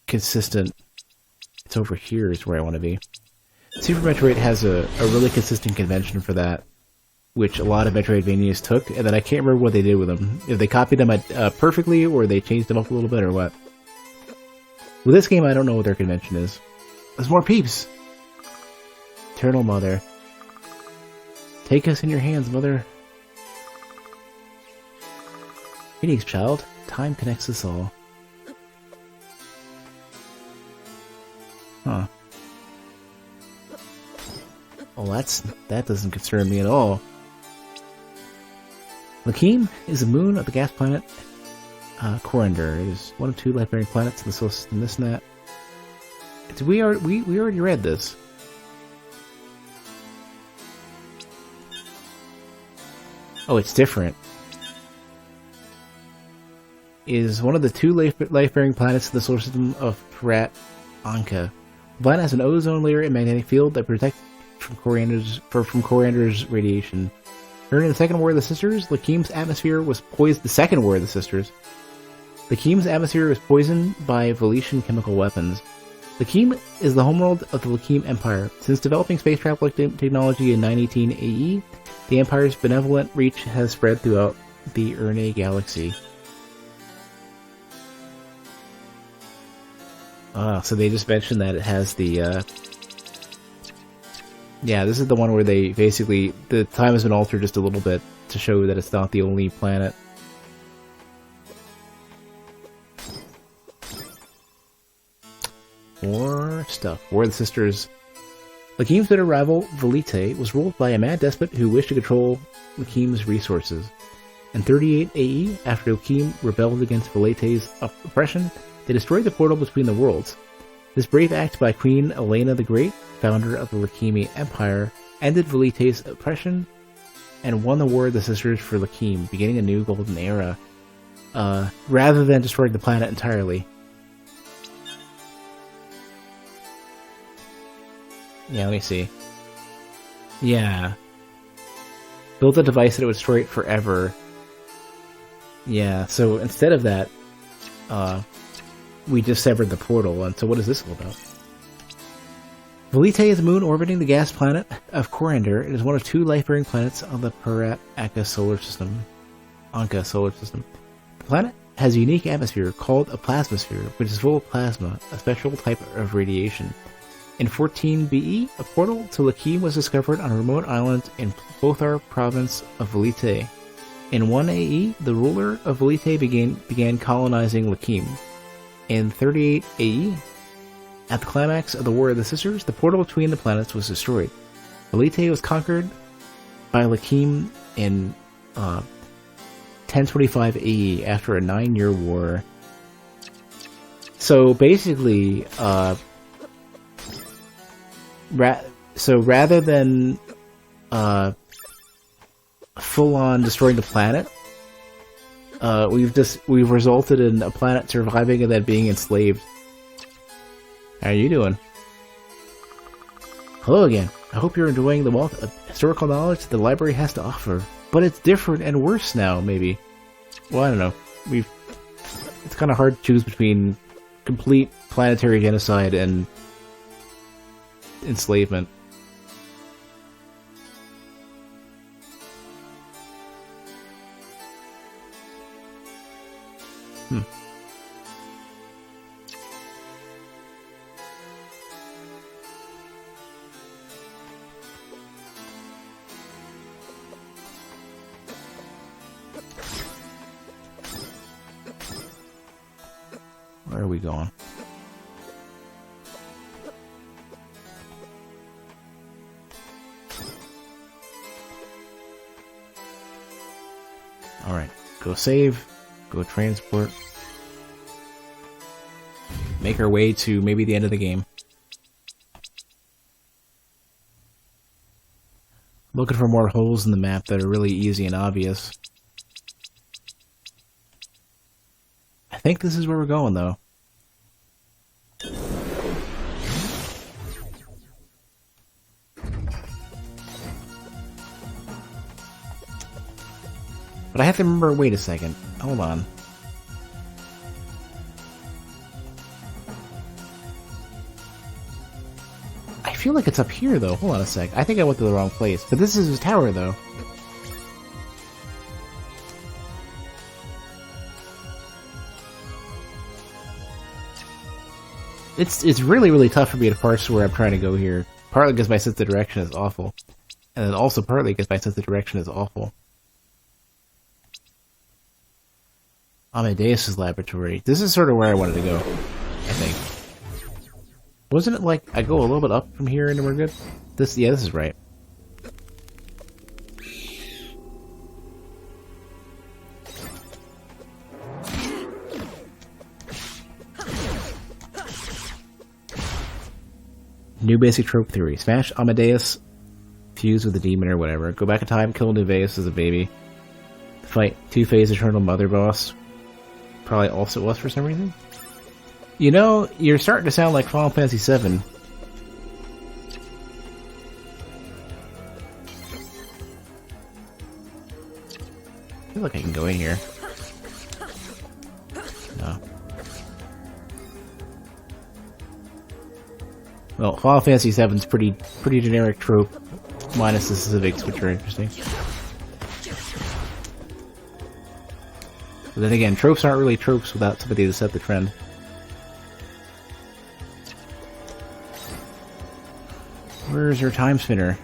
consistent... It's over here is where I want to be. Super Metroid has a really consistent convention for that, which a lot of Metroidvanias took, and then I can't remember what they did with them. If they copied them perfectly, or they changed them up a little bit, or what. With this game, I don't know what their convention is. There's more peeps! Eternal Mother. Take us in your hands, Mother. Greetings, child. Time connects us all. Huh. Well, that doesn't concern me at all. Lakeem is a moon of the gas planet Coriander. It is one of two life-bearing planets in the solar system. This and that. We already read this. Oh, it's different. Is one of the two life-bearing planets in the solar system of Prat Anka. The planet has an ozone layer and magnetic field that protect from Coriander's radiation. During the Second War of the Sisters, Lakeem's atmosphere was poisoned. The Second War of the Sisters. Lakeem's atmosphere was poisoned by Veletian chemical weapons. Lakim is the homeworld of the Lakim Empire. Since developing space travel technology in 918 AE, the Empire's benevolent reach has spread throughout the Erne galaxy. So they just mentioned that it has the, yeah, this is the one where they basically, the time has been altered just a little bit to show that it's not the only planet. More stuff. War of the Sisters. Lakim's bitter rival, Velite, was ruled by a mad despot who wished to control Lakim's resources. In 38 AE, after Lakim rebelled against Velite's oppression, they destroyed the portal between the worlds. This brave act by Queen Elena the Great, founder of the Lakimi Empire, ended Velite's oppression and won the War of the Sisters for Lakim, beginning a new golden era, rather than destroying the planet entirely. Yeah, let me see. Yeah. Build a device that would destroy it forever. Yeah, so instead of that, we just severed the portal, and so what is this all about? Velite is a moon orbiting the gas planet of Coriander. It is one of 2 life-bearing planets on the Anka solar system. The planet has a unique atmosphere called a plasmasphere, which is full of plasma, a special type of radiation. In 14 BE, a portal to Lakim was discovered on a remote island in Lothar province of Velite. In 1 AE, the ruler of Velite began colonizing Lakim. In 38 AE, at the climax of the War of the Sisters, the portal between the planets was destroyed. Velite was conquered by Lakim in 1025 AE after a 9-year war. So basically, rather than full-on destroying the planet, we've resulted in a planet surviving and then being enslaved. How are you doing? Hello again. I hope you're enjoying the wealth of historical knowledge the library has to offer. But it's different and worse now, maybe. Well, I don't know. It's kind of hard to choose between complete planetary genocide and enslavement. Where are we going? Alright, go save, go transport, make our way to maybe the end of the game. Looking for more holes in the map that are really easy and obvious. I think this is where we're going, though. But I have to remember, wait a second, hold on. I feel like it's up here, though. Hold on a sec. I think I went to the wrong place. But this is his tower, though. It's really, really tough for me to parse where I'm trying to go here. Partly because my sense of direction is awful. And then also partly because my sense of direction is awful. Amadeus' laboratory. This is sort of where I wanted to go, I think. Wasn't it like I go a little bit up from here and then we're good? Yeah, this is right. New basic trope theory. Smash Amadeus, fuse with the demon or whatever. Go back in time, kill Nuvaeus as a baby. Fight Two-Phase Eternal Mother Boss. Probably also was for some reason. You know, you're starting to sound like Final Fantasy VII. I feel like I can go in here. No. Well, Final Fantasy VII's pretty generic trope, minus the specifics, which are interesting. But then again, tropes aren't really tropes without somebody to set the trend. Where's your Timespinner?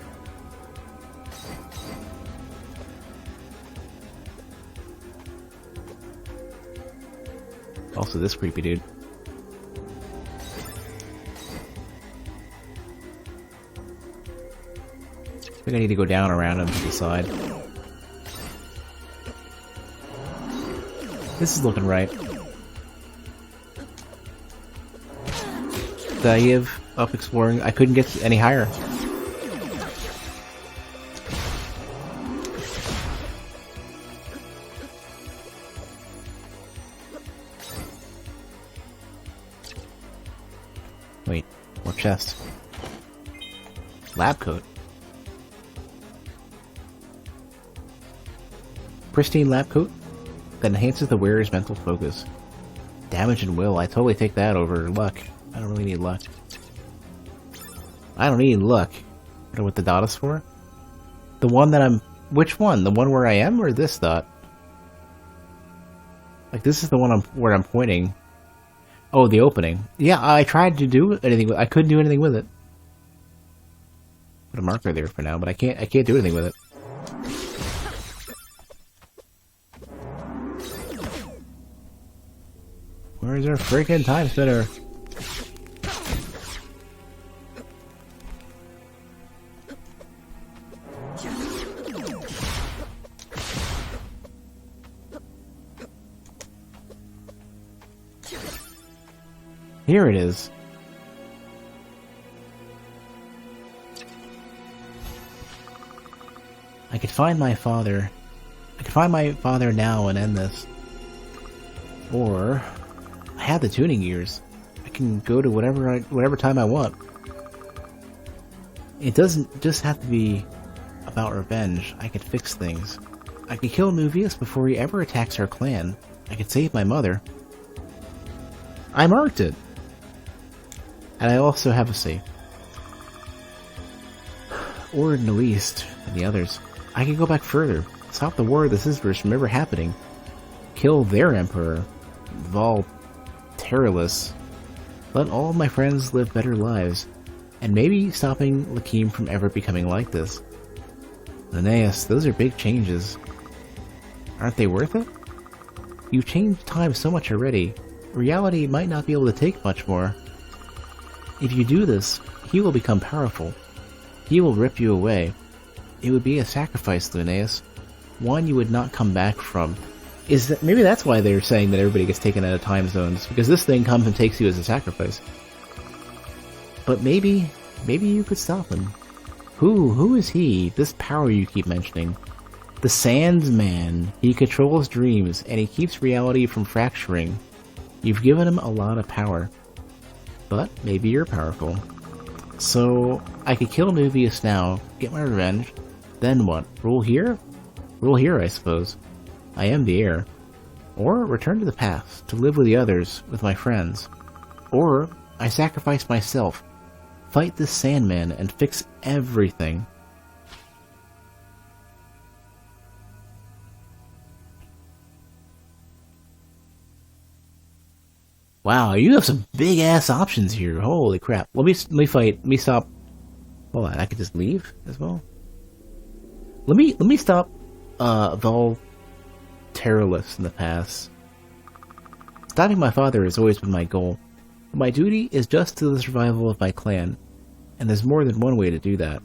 Also this creepy dude. I think I need to go down around him to the side. This is looking right. Did I give up exploring? I couldn't get any higher. Wait, more chest. Lab coat. Pristine lab coat that enhances the wearer's mental focus. Damage and will. I totally take that over luck. I don't really need luck. I don't need luck. I don't know what the dot is for. The one that I'm... Which one? The one where I am or this dot? Like this is the one where I'm pointing. Oh, the opening. Yeah, I tried to do anything with I couldn't do anything with it. Put a marker there for now, but I can't do anything with it. Where's our freaking Timespinner? Here it is. I could find my father. I could find my father now and end this. Or I have the tuning gears. I can go to whatever time I want. It doesn't just have to be about revenge. I could fix things. I could kill Nuvius before he ever attacks our clan. I could save my mother. I marked it! And I also have a save. Or in the least, than the others. I could go back further. Stop the War of the Scissors from ever happening. Kill their emperor. Vol Terrorless. Let all of my friends live better lives. And maybe stopping Lakeem from ever becoming like this. Linnaeus, those are big changes. Aren't they worth it? You've changed time so much already. Reality might not be able to take much more. If you do this, he will become powerful. He will rip you away. It would be a sacrifice, Linnaeus. One you would not come back from. Maybe that's why they're saying that everybody gets taken out of time zones, because this thing comes and takes you as a sacrifice. But maybe you could stop him. Who is he? This power you keep mentioning. The Sandman. He controls dreams, and he keeps reality from fracturing. You've given him a lot of power. But maybe you're powerful. So, I could kill Nuvius now, get my revenge, then what? Rule here? Rule here, I suppose. I am the heir. Or return to the past, to live with the others, with my friends. Or, I sacrifice myself, fight this Sandman, and fix everything. Wow, you have some big ass options here. Holy crap. Let me fight. Let me stop. Hold on, I could just leave as well. Let me stop Vol Terrorless in the past. Stopping my father has always been my goal. But my duty is just to the survival of my clan, and there's more than one way to do that.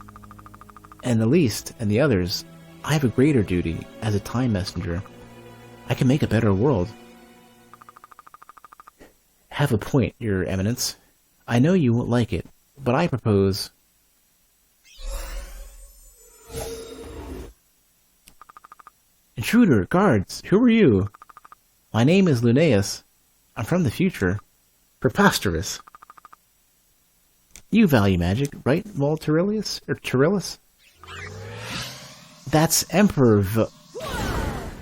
And the least, and the others, I have a greater duty as a time messenger. I can make a better world. Have a point, Your Eminence. I know you won't like it, but I propose... Intruder, guards, who are you? My name is Linnaeus. I'm from the future. Preposterous. You value magic, right, Vol Terrellus? Or Terrellus? That's Emperor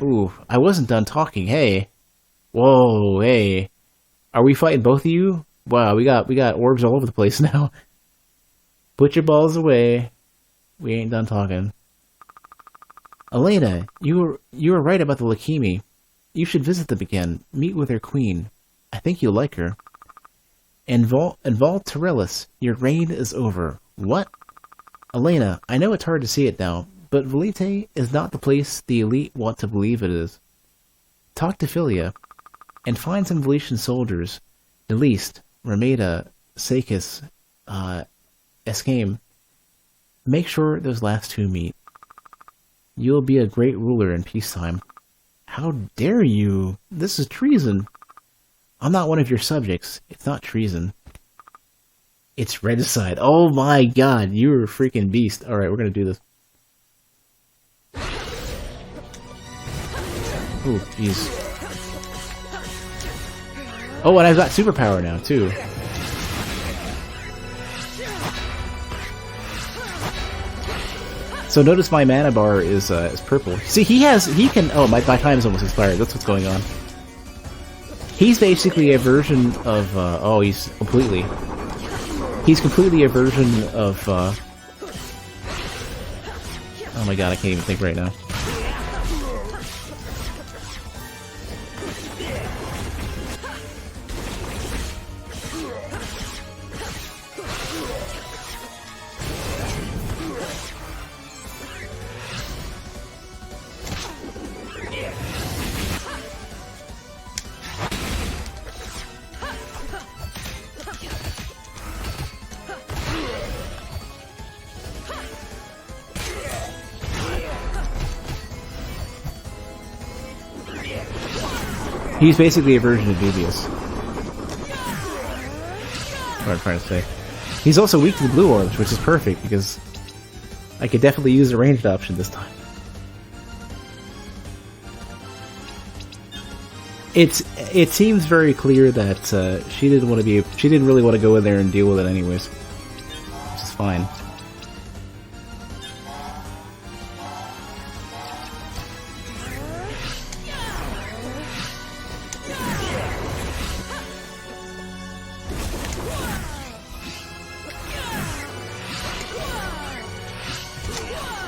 Ooh, I wasn't done talking, hey. Whoa, hey. Are we fighting both of you? Wow, we got orbs all over the place now. Put your balls away. We ain't done talking. Elena, you were right about the Lakimi. You should visit them again. Meet with their queen. I think you'll like her. And Vol Torellis, your reign is over. What? Elena, I know it's hard to see it now, but Velite is not the place the elite want to believe it is. Talk to Philia, and find some Velitian soldiers. At least, Rameda, Sakis, Escame. Make sure those last two meet. You'll be a great ruler in peacetime. How dare you? This is treason. I'm not one of your subjects. It's not treason. It's regicide. Oh my god, you're a freaking beast. Alright, we're gonna do this. Oh, jeez. Oh, and I've got superpower now, too. So notice my mana bar is purple. See, he can... Oh, my time's almost expired. That's what's going on. He's basically a version of... oh, he's completely a version of... oh my god, I can't even think right now. He's basically a version of Dubious. What I'm trying to say. He's also weak to the blue orbs, which is perfect, because I could definitely use the ranged option this time. It seems very clear that she didn't really want to go in there and deal with it anyways. Which is fine.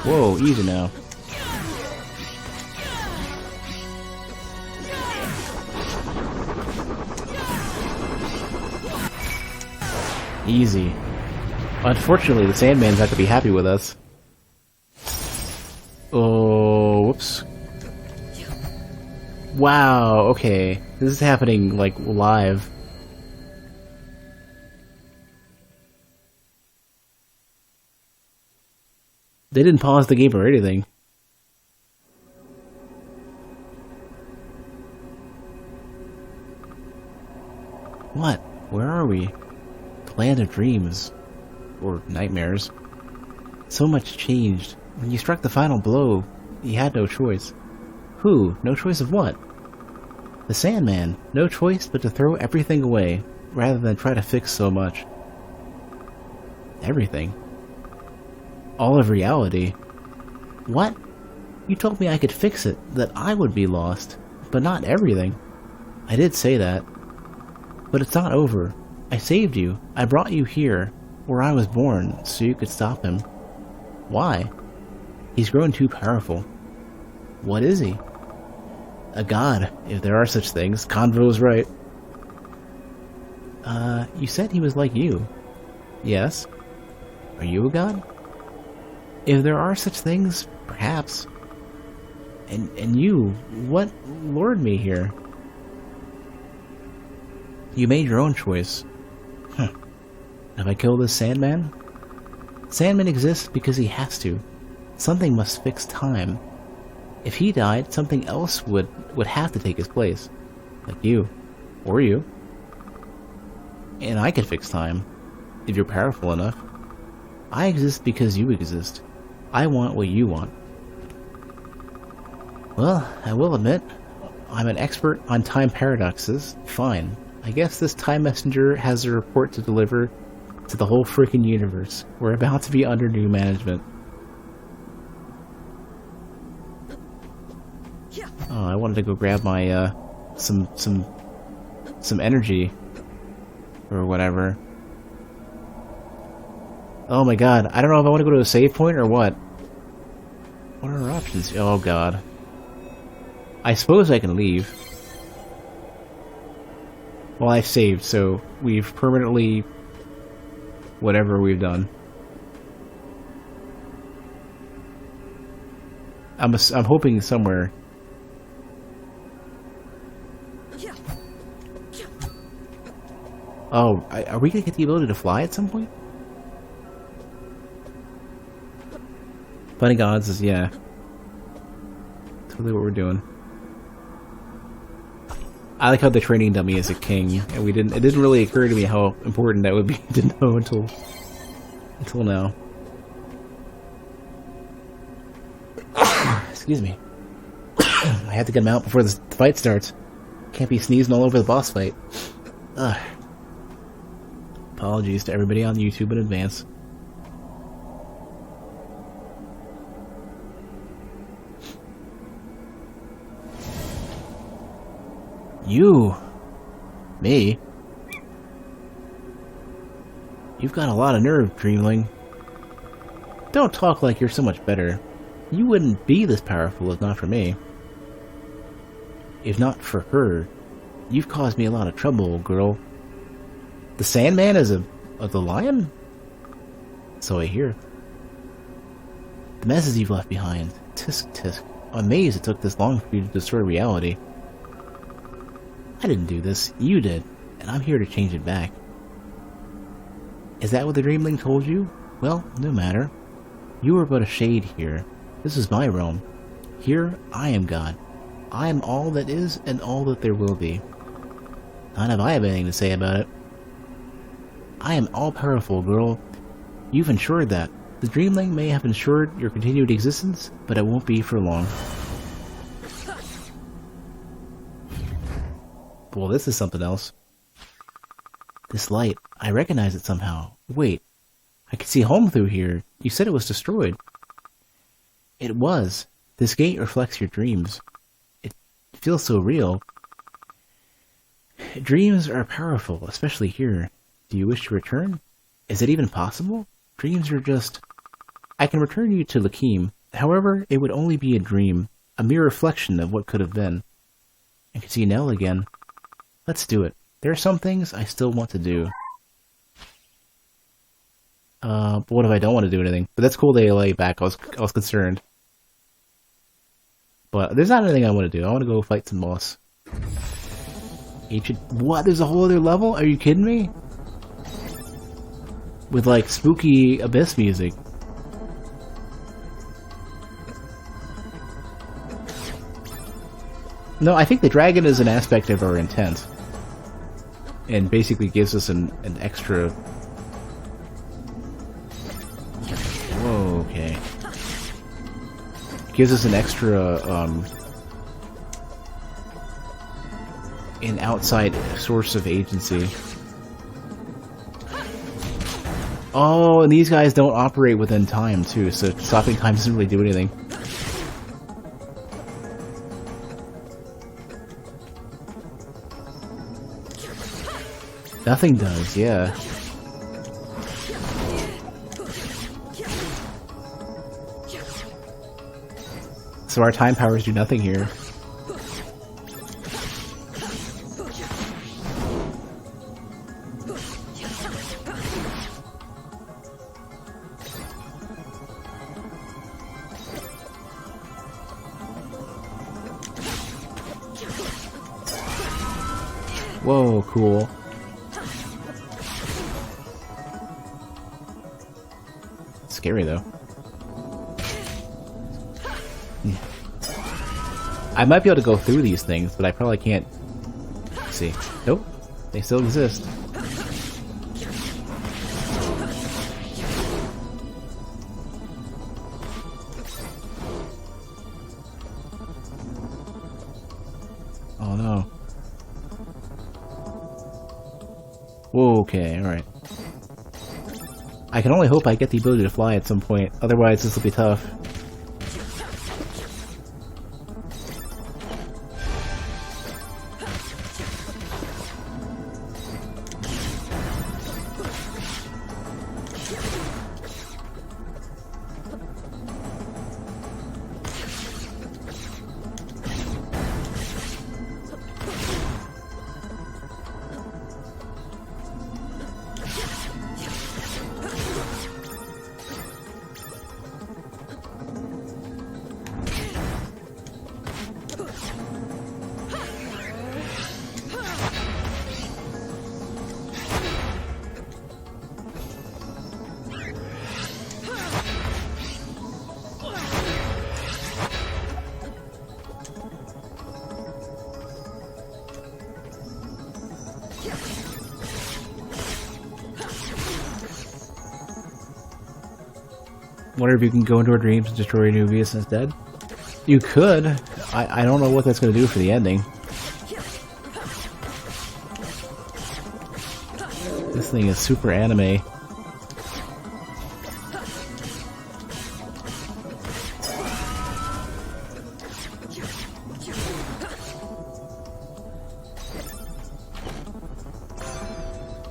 Whoa, easy now. Easy. Unfortunately, the Sandman's not gonna be happy with us. Oh, whoops. Wow, okay. This is happening, like, live. They didn't pause the game or anything. What? Where are we? The land of dreams. Or nightmares. So much changed. When you struck the final blow, you had no choice. Who? No choice of what? The Sandman. No choice but to throw everything away, rather than try to fix so much. Everything? All of reality. What? You told me I could fix it, that I would be lost, but not everything. I did say that. But it's not over. I saved you. I brought you here, where I was born, so you could stop him. Why? He's grown too powerful. What is he? A god, if there are such things. Convo's right. You said he was like you. Yes. Are you a god? If there are such things, perhaps. And you, what lured me here? You made your own choice. Have I killed this Sandman? Sandman exists because he has to. Something must fix time. If he died, something else would have to take his place. Like you. Or you. And I could fix time. If you're powerful enough. I exist because you exist. I want what you want. Well, I will admit, I'm an expert on time paradoxes. Fine. I guess this time messenger has a report to deliver to the whole freaking universe. We're about to be under new management. Oh, I wanted to go grab my, some energy. Or whatever. Oh my god, I don't know if I want to go to a save point or what. What are our options? Oh god. I suppose I can leave. Well, I've saved, so we've permanently... whatever we've done. I'm hoping somewhere. Oh, are we gonna get the ability to fly at some point? Funny Gods is, yeah. Totally what we're doing. I like how the training dummy is a king, and it didn't really occur to me how important that would be to know until now. Excuse me. I have to get him out before the fight starts. Can't be sneezing all over the boss fight. Ugh. Apologies to everybody on YouTube in advance. You? Me? You've got a lot of nerve, Dreamling. Don't talk like you're so much better. You wouldn't be this powerful if not for me. If not for her, you've caused me a lot of trouble, old girl. The Sandman is the lion? So I hear. The messes you've left behind. Tisk tisk. I'm amazed it took this long for you to destroy reality. I didn't do this, you did, and I'm here to change it back. Is that what the Dreamling told you? Well, no matter. You are but a shade here. This is my realm. Here, I am God. I am all that is and all that there will be. Not have I have anything to say about it. I am all-powerful, girl. You've ensured that. The Dreamling may have ensured your continued existence, but it won't be for long. Well, this is something else. This light, I recognize it somehow. Wait, I can see home through here. You said it was destroyed. It was. This gate reflects your dreams. It feels so real. Dreams are powerful, especially here. Do you wish to return? Is it even possible? Dreams are just... I can return you to Lakeem. However, it would only be a dream, a mere reflection of what could have been. I can see Nell again. Let's do it. There are some things I still want to do. But what if I don't want to do anything? But that's cool they lay back. I was concerned. But there's not anything I want to do. I want to go fight some boss. Ancient... What? There's a whole other level? Are you kidding me? With like spooky abyss music. No, I think the dragon is an aspect of our intent. And basically gives us an extra... Whoa, okay. Gives us an extra, an outside source of agency. Oh, and these guys don't operate within time, too, so stopping time doesn't really do anything. Nothing does, yeah. So our time powers do nothing here. Whoa, cool. Scary though. I might be able to go through these things, but I probably can't. Let's see. Nope. They still exist. Oh no. Whoa, okay, alright. I can only hope I get the ability to fly at some point, otherwise this will be tough. Wonder if you can go into our dreams and destroy Nubius instead? You could. I don't know what that's going to do for the ending. This thing is super anime.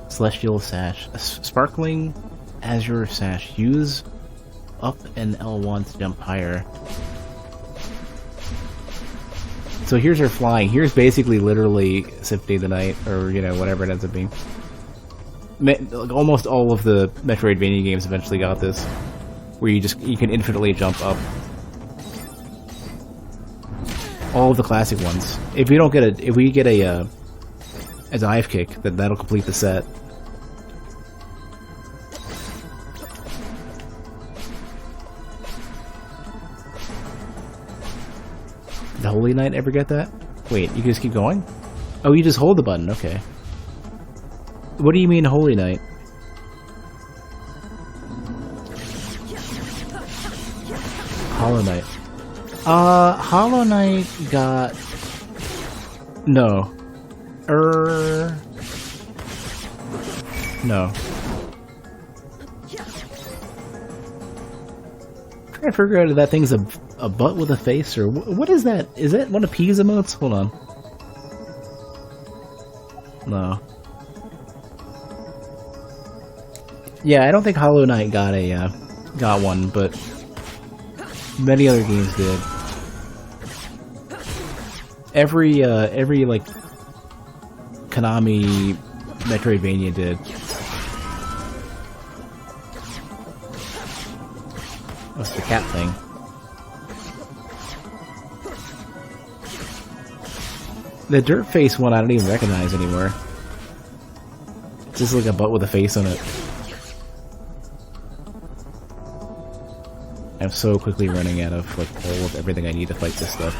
Celestial Sash. A sparkling azure sash. Use up and L1 to jump higher. So here's her flying. Here's basically literally Symphony of the Night, or, you know, whatever it ends up being. Almost all of the Metroidvania games eventually got this, where you can infinitely jump up. All of the classic ones. If we get a dive kick, then that'll complete the set. The Holy Knight ever get that? Wait, you can just keep going? Oh, you just hold the button, okay. What do you mean Holy Knight? Hollow Knight. Hollow Knight got... No. No. I'm trying to figure out if that thing's a butt with a face, or what is that? Is that one of P's emotes? Hold on. No. Yeah, I don't think Hollow Knight got one, but many other games did. Every like Konami Metroidvania did. What's the cat thing? The dirt face one I don't even recognize anymore. It's just like a butt with a face on it. I'm so quickly running out of like all of everything I need to fight this stuff.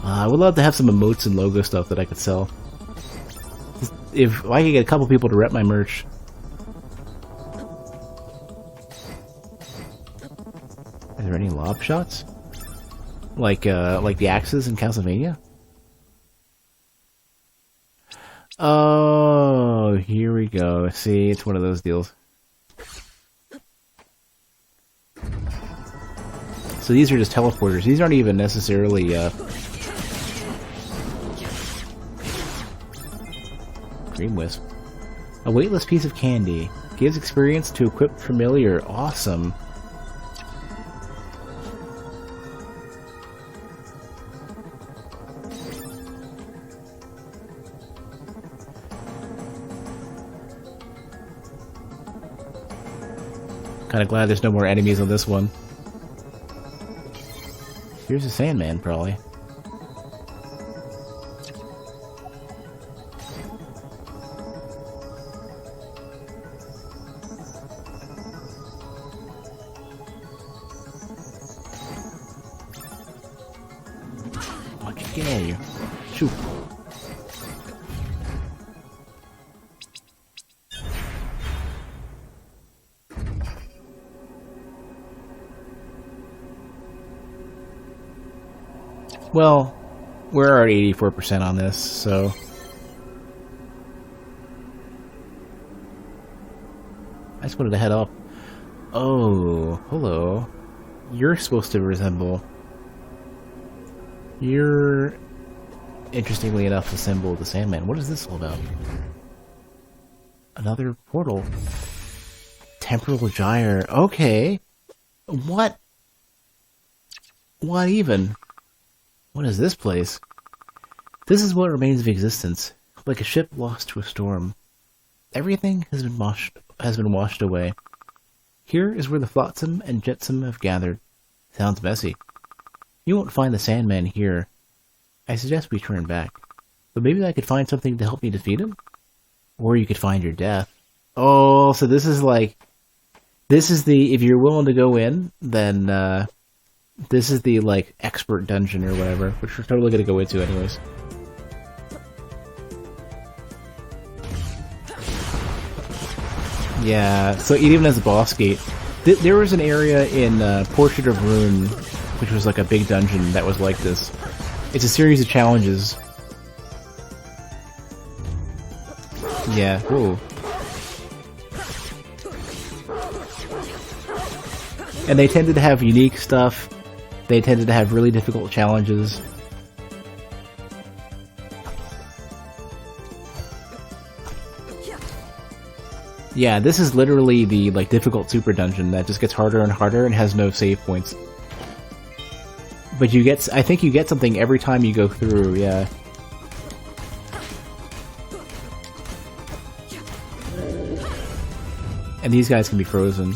I would love to have some emotes and logo stuff that I could sell. If I could get a couple people to rep my merch. Is there any lob shots? Like the axes in Castlevania? Oh, here we go. See, it's one of those deals. So these are just teleporters. These aren't even necessarily, Dream Wisp. A weightless piece of candy. Gives experience to equipped familiar. Awesome. Kinda glad there's no more enemies on this one. Here's a Sandman, probably. Watch it get at you. Shoot. Well, we're already 84% on this, so... I just wanted to head up. Oh, hello. You're supposed to resemble... You're... Interestingly enough, a symbol of the Sandman. What is this all about? Another portal. Temporal Gyre. Okay. What? What even? What is this place? This is what remains of existence, like a ship lost to a storm. Everything has been washed away. Here is where the flotsam and jetsam have gathered. Sounds messy. You won't find the Sandman here. I suggest we turn back. But maybe I could find something to help me defeat him? Or you could find your death. Oh, so this is like... This is the... If you're willing to go in, then... This is the, like, expert dungeon or whatever, which we're totally gonna go into anyways. Yeah, so even as a boss gate, there was an area in Portrait of Ruin, which was like a big dungeon that was like this. It's a series of challenges. Yeah, whoa. And they tended to have unique stuff. They tended to have really difficult challenges. Yeah, this is literally the like difficult super dungeon that just gets harder and harder and has no save points. But you get, I think you get something every time you go through, yeah. And these guys can be frozen.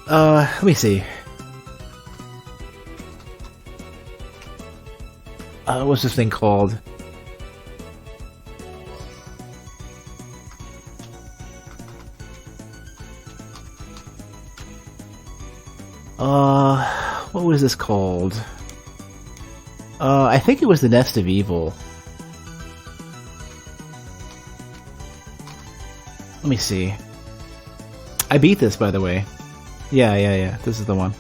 Let me see. What's this thing called? What was this called? I think it was the Nest of Evil. Let me see. I beat this, by the way. Yeah. This is the one.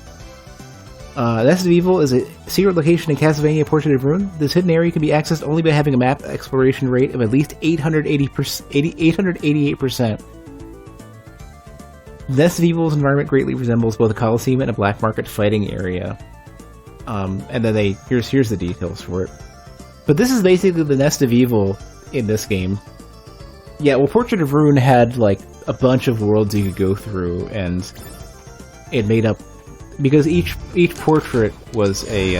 Nest of Evil is a secret location in Castlevania Portrait of Ruin. This hidden area can be accessed only by having a map exploration rate of at least 888%. The Nest of Evil's environment greatly resembles both a Coliseum and a black market fighting area. And then here's the details for it. But this is basically the Nest of Evil in this game. Yeah, well, Portrait of Ruin had like a bunch of worlds you could go through, and it made up because each portrait was a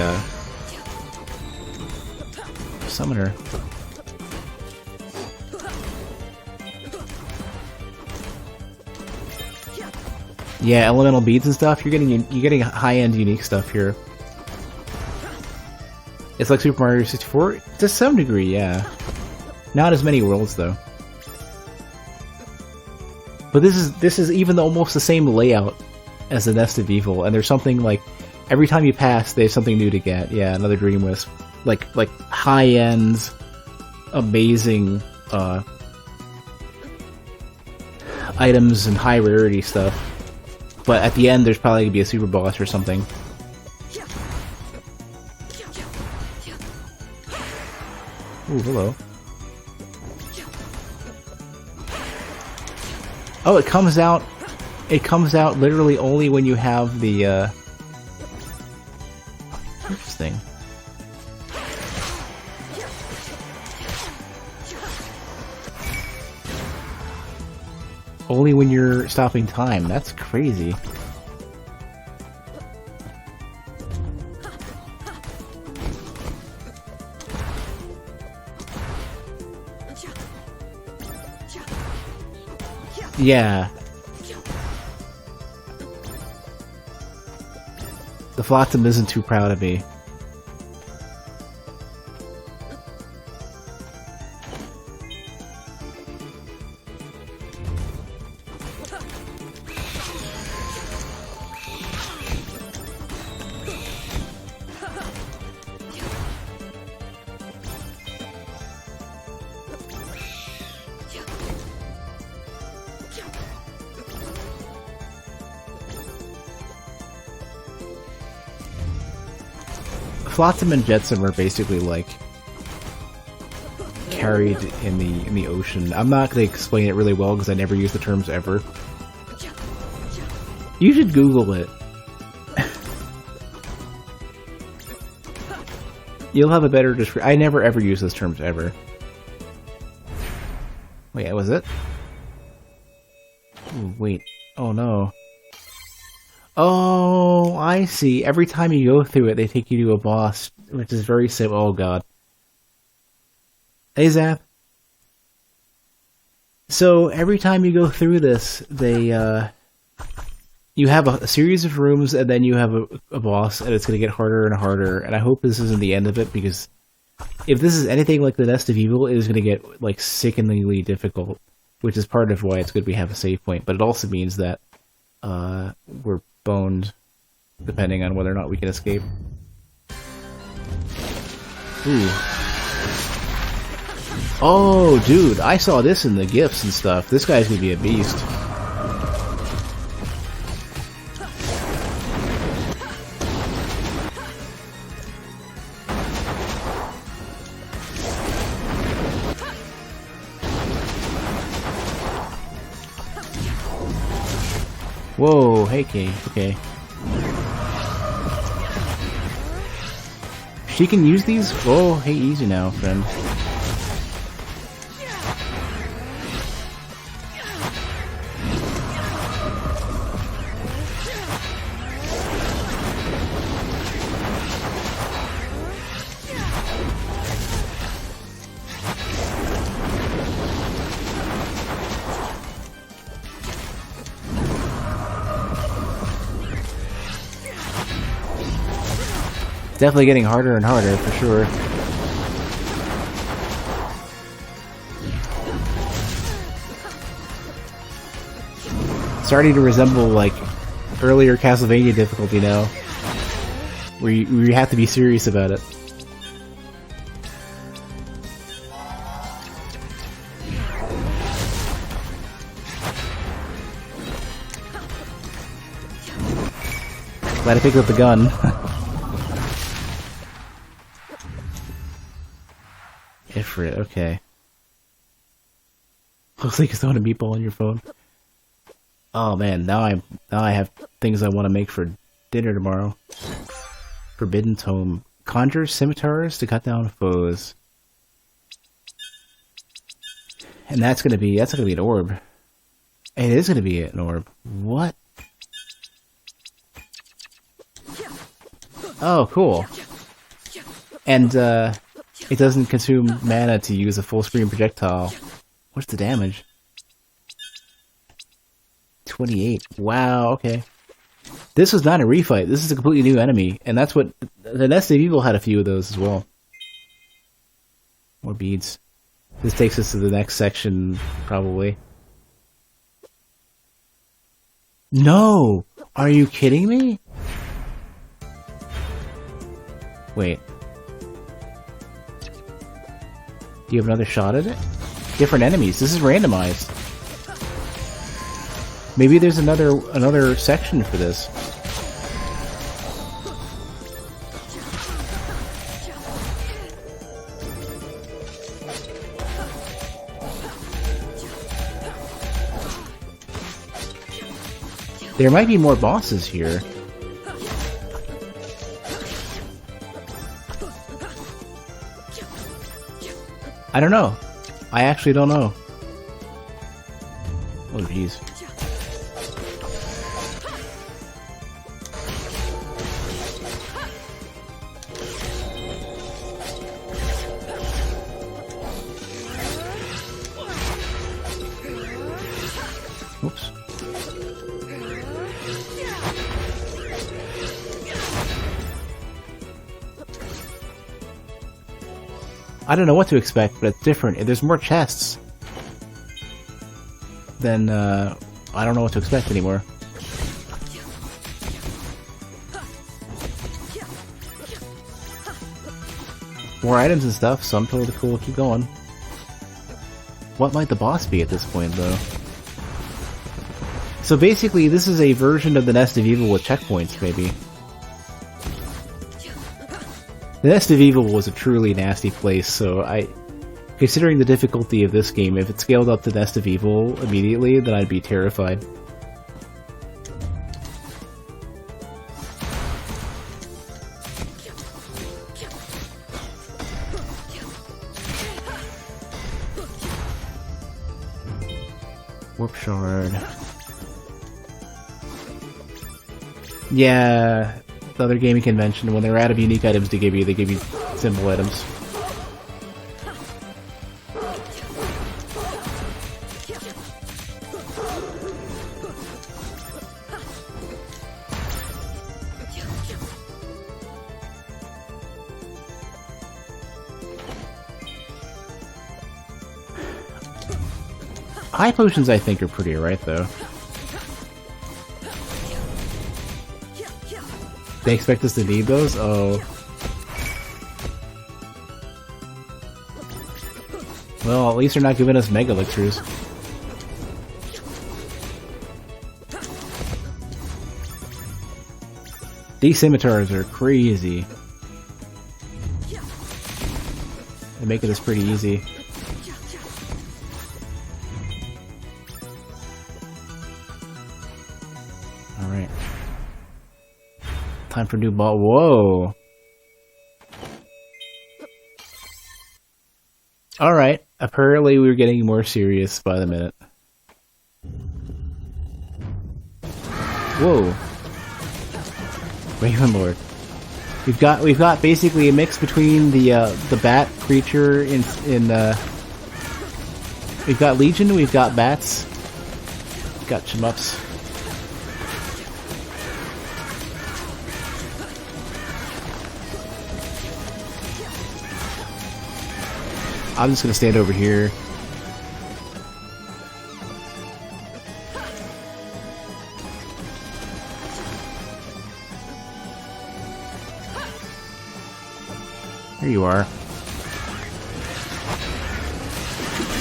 summoner. Yeah, elemental beads and stuff. You're getting high-end unique stuff here. It's like Super Mario 64 to some degree, yeah. Not as many worlds though. But this is even almost the same layout as the Nest of Evil, and there's something like every time you pass, there's something new to get. Yeah, another Dream Wisp, like high-end, amazing items and high rarity stuff. But at the end, there's probably gonna be a super boss or something. Ooh, hello. Oh, it comes out. It comes out literally only when you have the. Interesting. Only when you're stopping time. That's crazy. Yeah. The Flotsam isn't too proud of me. Flotsam and Jetsam are basically like carried in the ocean. I'm not going to explain it really well because I never use the terms ever. You should Google it. You'll have a better description. I never ever use those terms ever. Wait, was it? Ooh, wait. Oh no. Oh, I see. Every time you go through it, they take you to a boss, which is very simple. Oh god. Hey, Zap. So, every time you go through this, they, you have a series of rooms, and then you have a boss, and it's going to get harder and harder, and I hope this isn't the end of it, because if this is anything like the Nest of Evil, it is going to get, like, sickeningly difficult, which is part of why it's good we have a save point, but it also means that, we're boned, depending on whether or not we can escape. Ooh. Oh, dude, I saw this in the GIFs and stuff. This guy's gonna be a beast. Whoa, hey Kay, okay. She can use these? Whoa, hey, easy now, friend. Definitely getting harder and harder, for sure. Starting to resemble, like, earlier Castlevania difficulty now. Where you have to be serious about it. Glad I picked up the gun. Ifrit, okay. Looks like you're throwing a meatball on your phone. Oh man, now I have things I want to make for dinner tomorrow. Forbidden Tome. Conjure scimitars to cut down foes. And that's gonna be an orb. It is gonna be an orb. What? Oh, cool. And it doesn't consume mana to use a full screen projectile. What's the damage? 28. Wow, okay. This was not a refight. This is a completely new enemy. And that's what... The Nest of Evil had a few of those as well. More beads. This takes us to the next section, probably. No! Are you kidding me? Wait. Do you have another shot at it? Different enemies. This is randomized. Maybe there's another section for this. There might be more bosses here. I don't know. I actually don't know. Oh, jeez. Oops. I don't know what to expect, but it's different. If there's more chests, then I don't know what to expect anymore. More items and stuff, so I'm totally cool. Keep going. What might the boss be at this point, though? So basically, this is a version of the Nest of Evil with checkpoints, maybe. The Nest of Evil was a truly nasty place, so considering the difficulty of this game, if it scaled up to Nest of Evil immediately, then I'd be terrified. Warp Shard. Yeah, the other gaming convention, when they're out of unique items to give you, they give you symbol items. High potions, I think, are pretty right, though. They expect us to need those? Oh. Well, at least they're not giving us mega elixirs. These scimitars are crazy. They're making this pretty easy. Alright. Time for new ball. Whoa! Alright. Apparently we're getting more serious by the minute. Whoa. Raven Lord. We've got basically a mix between the bat creature in we've got Legion, we've got bats, we've got shmups. I'm just gonna stand over here. Here you are.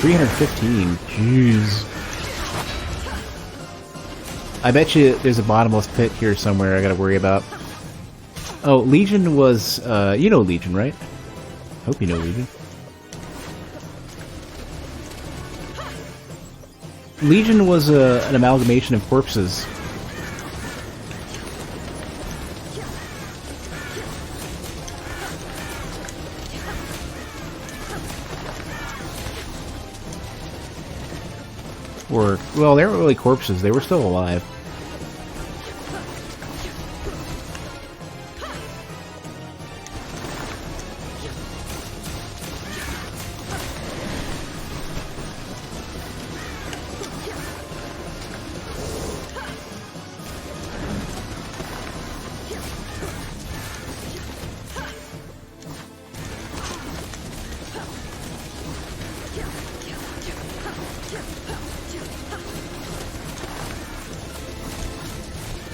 315. Jeez. I bet you there's a bottomless pit here somewhere I gotta worry about. Oh, Legion was, you know Legion, right? Hope you know Legion. Legion was an amalgamation of corpses. Or, well, they weren't really corpses, they were still alive.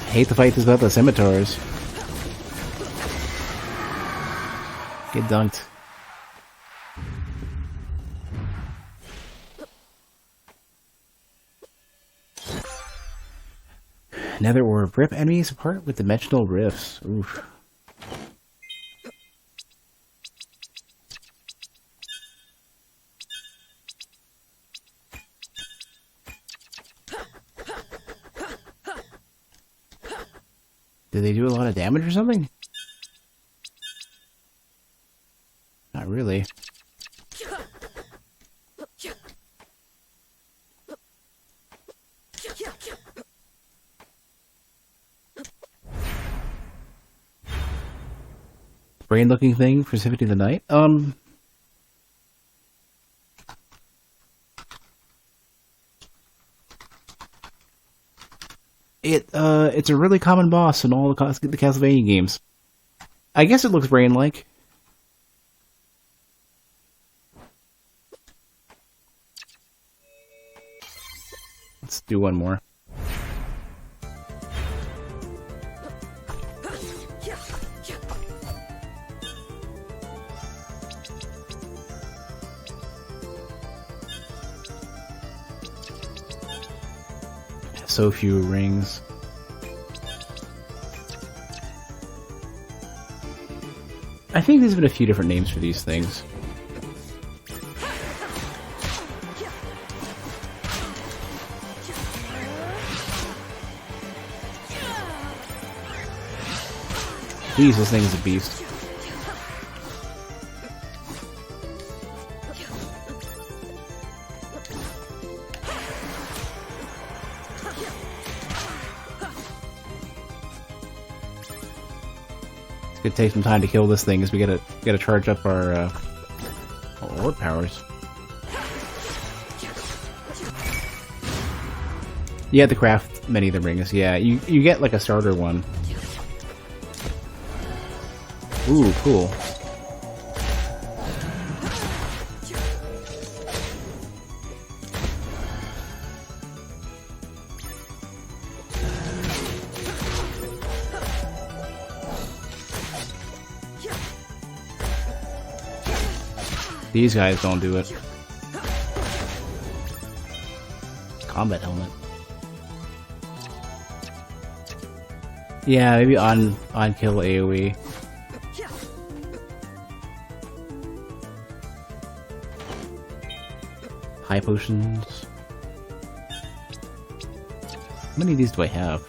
I hate to fight this about the scimitars. Get dunked. Nether orb. Rip enemies apart with dimensional rifts. Oof. Did they do a lot of damage or something? Not really. Brain-looking thing for Symphony of the Night? It's a really common boss in all the Castlevania games. I guess it looks brain-like. Let's do one more. So few rings. I think there's been a few different names for these things. Jeez, this thing is a beast. It's gonna take some time to kill this thing, as we gotta charge up our orb powers. You have to craft many of the rings. Yeah, you get like a starter one. Ooh, cool. These guys don't do it. combat helmet. Yeah, maybe on kill AoE. High potions. How many of these do I have?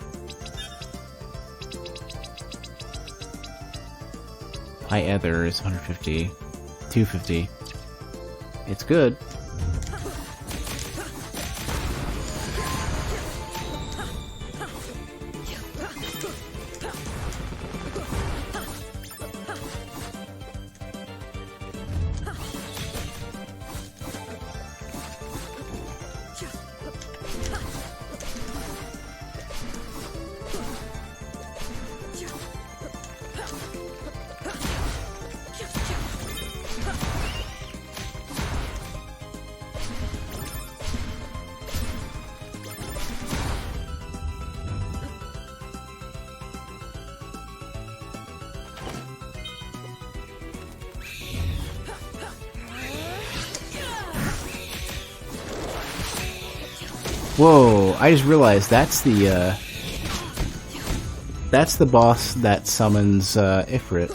High Ether is 150. 250. It's good. Whoa, I just realized that's the boss that summons Ifrit.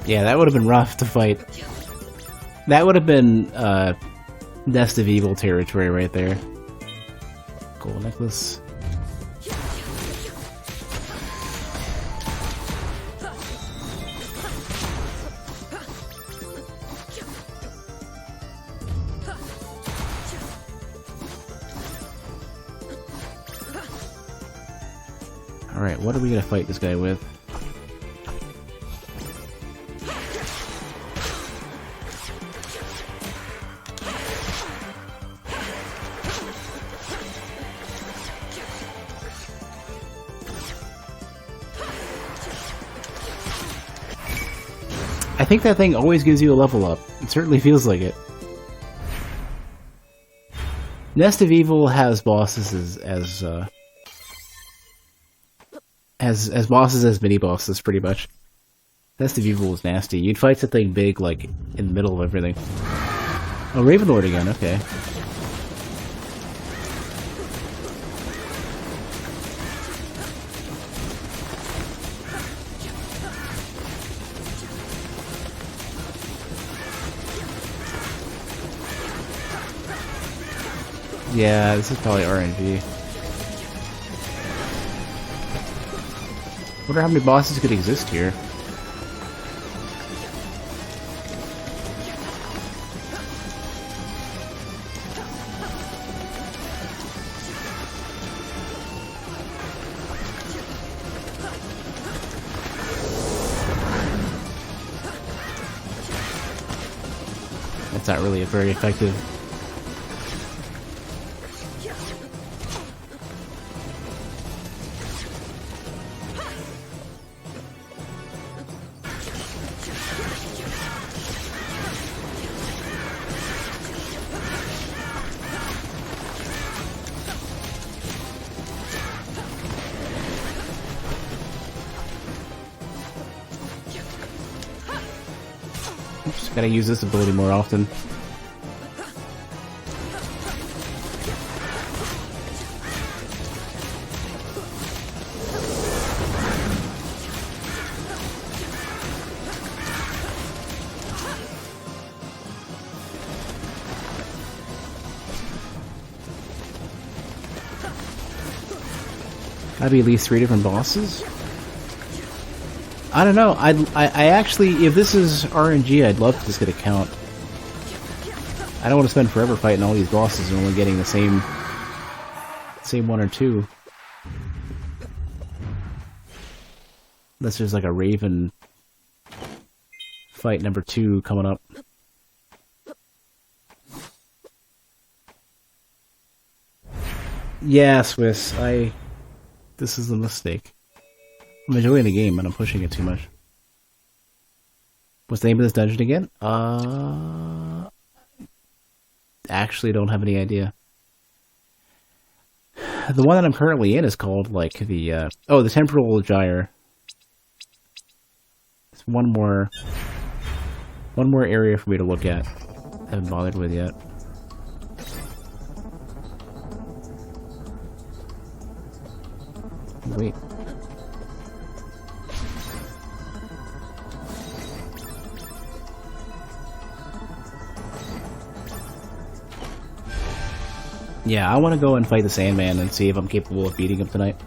Yeah, that would have been rough to fight. That would have been Nest of Evil territory right there. Gold necklace. Alright, what are we gonna fight this guy with? I think that thing always gives you a level up. It certainly feels like it. Nest of Evil has bosses as bosses as mini bosses, pretty much. Nest of Evil is nasty. You'd fight something big, like, in the middle of everything. Oh, Ravenlord again, okay. Yeah, this is probably RNG. Wonder how many bosses could exist here. That's not really a very effective. Oops, gotta use this ability more often. That'd be at least 3 different bosses? I don't know. I actually, if this is RNG, I'd love to just get a count. I don't want to spend forever fighting all these bosses and only getting the same 1 or 2. Unless there's like a Raven fight number 2 coming up. Yeah, Swiss, this is a mistake. I'm enjoying the game, but I'm pushing it too much. What's the name of this dungeon again? actually don't have any idea. The one that I'm currently in is called, like, the, the Temporal Gyre. There's one more area for me to look at. I haven't bothered with yet. Wait. Yeah, I want to go and fight the Sandman and see if I'm capable of beating him tonight.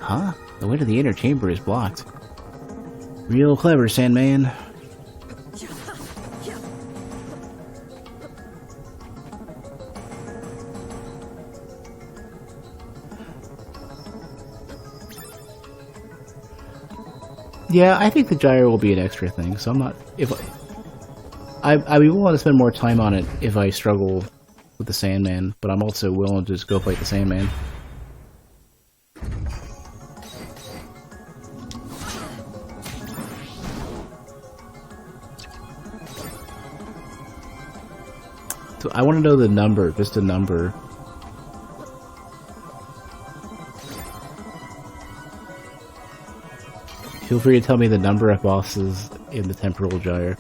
Huh? The way to the inner chamber is blocked. Real clever, Sandman. Yeah, I think the gyro will be an extra thing, so I'm not... I'd be willing to spend more time on it if I struggle with the Sandman, but I'm also willing to just go fight the Sandman. So I want to know the number, just a number. Feel free to tell me the number of bosses in the Temporal Gyre.